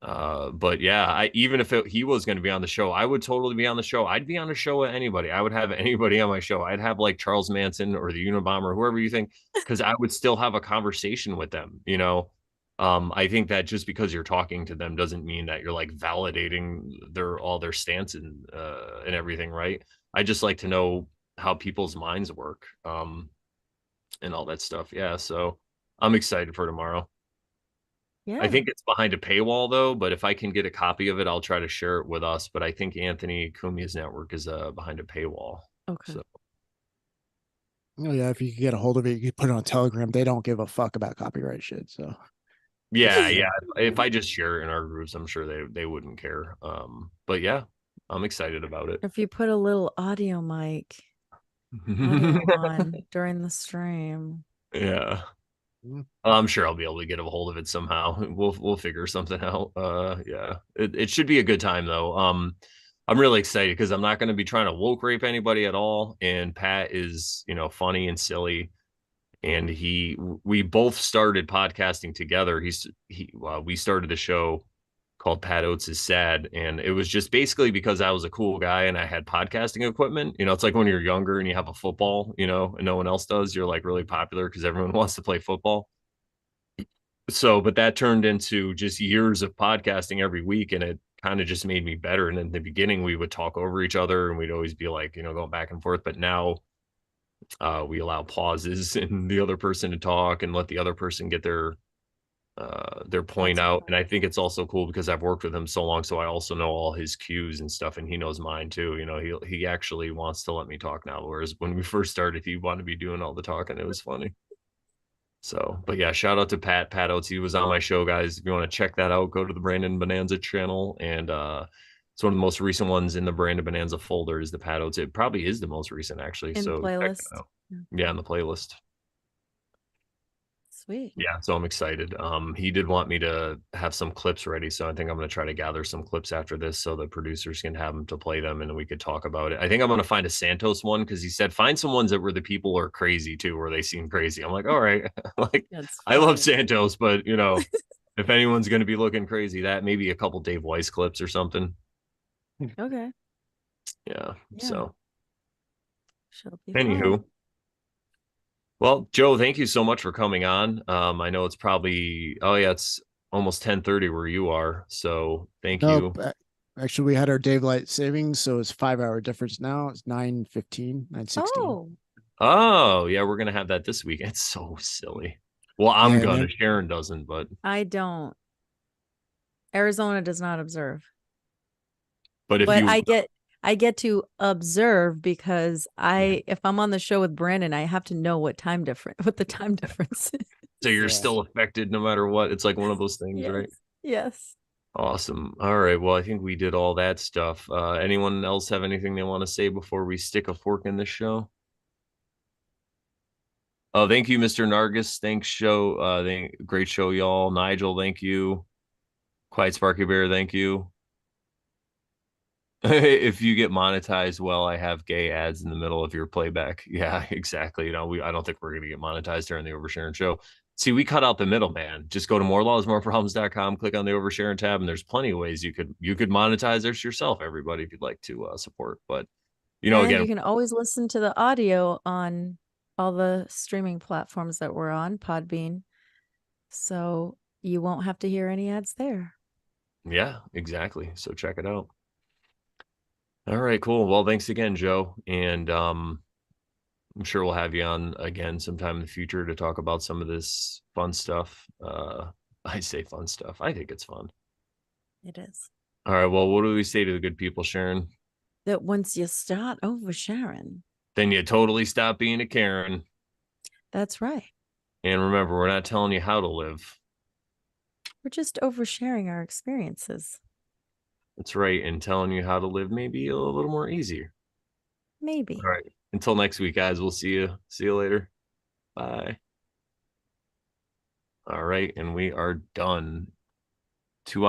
But yeah, even if he was going to be on the show, I would totally be on the show. I'd be on the show with anybody. I would have anybody on my show. I'd have like Charles Manson or the Unabomber, whoever you think, because I would still have a conversation with them. You know, I think that just because you're talking to them doesn't mean that you're like validating all their stance and everything, right? I just like to know how people's minds work, and all that stuff. Yeah, so I'm excited for tomorrow. I Yeah. think it's behind a paywall though, but if I can get a copy of it, I'll try to share it with us. But I think Anthony Cumia's network is behind a paywall. Okay. So Oh yeah, if you could get a hold of it, you could put it on Telegram. They don't give a fuck about copyright shit. So just yeah, yeah. If I just share it in our groups, I'm sure they wouldn't care. But yeah, I'm excited about it. If you put a little audio on during the stream. Yeah. mm, I'm sure I'll be able to get a hold of it somehow. We'll figure something out. Yeah. It should be a good time though. I'm really excited because I'm not going to be trying to woke rape anybody at all. And Pat is, funny and silly. And we both started podcasting together. We started a show called Pat Oates is Sad. And it was just basically because I was a cool guy and I had podcasting equipment. It's like when you're younger and you have a football, and no one else does, you're like really popular because everyone wants to play football. So, but that turned into just years of podcasting every week, and it kind of just made me better. And in the beginning, we would talk over each other, and we'd always be like, going back and forth. But now, we allow pauses and the other person to talk and let the other person get their point That's out. cool. And I think it's also cool because I've worked with him so long, so I also know all his cues and stuff, and he knows mine too. He actually wants to let me talk now, whereas when we first started, he wanted to be doing all the talking. It was funny. So, but yeah, shout out to Pat Oates. He was on my show, guys. If you want to check that out, go to the Brandon Bonanza channel. And it's one of the most recent ones in the Brandon Bonanza folder is the Pat Oates. It probably is the most recent, actually. In the So check it playlist. out. Yeah, in the playlist. Sweet. Yeah, so I'm excited. He did want me to have some clips ready, so I think I'm going to try to gather some clips after this so the producers can have them to play them and we could talk about it. I think I'm going to find a Santos one because he said find some ones that where the people are crazy too, where they seem crazy. I'm like, all right, like That's I love funny. Santos, but if anyone's going to be looking crazy, that maybe a couple Dave Weiss clips or something. Okay. Yeah. Yeah. So, She'll be fun. anywho. Well, Joe, thank you so much for coming on. I know it's probably it's almost 10:30 where you are. So thank Nope. you. Actually, we had our daylight savings, so it's 5 hour difference now. It's 9:15, 9:16. Oh, Oh, yeah, we're gonna have that this week. It's so silly. Well, I'm Yeah, and gonna. then Sharon doesn't, but I don't. Arizona does not observe. if But you I get to observe because if I'm on the show with Brandon, I have to know what the time difference is. so you're yeah. still affected no matter what. It's like one of those things, Yes. right? Yes. Awesome. All right. Well, I think we did all that stuff. Anyone else have anything they want to say before we stick a fork in this show? Oh, thank you, Mr. Nargis. Thanks, show. Great show, y'all. Nigel, thank you. Quiet Sparky Bear, thank you. If you get monetized, well, I have gay ads in the middle of your playback. Yeah, exactly. I don't think we're gonna get monetized during the Over Sharon show. See, we cut out the middleman. Just go to morelawsmoreproblems.com, click on the Over Sharon tab, and there's plenty of ways you could monetize this yourself, everybody, if you'd like to support. But And again, you can always listen to the audio on all the streaming platforms that we're on, Podbean. So you won't have to hear any ads there. yeah, exactly. So check it out. All right, cool. Well, thanks again, Joe. And I'm sure we'll have you on again sometime in the future to talk about some of this fun stuff. I say fun stuff. I think it's fun. It is. All right. Well, what do we say to the good people, Sharon? That once you start over Sharon, Then you totally stop being a Karen. that's right. And remember, we're not telling you how to live. We're just oversharing our experiences. That's right. And telling you how to live maybe a little more easier. Maybe. All right. Until next week, guys. We'll see you. See you later. Bye. All right. And we are done. 2 hours.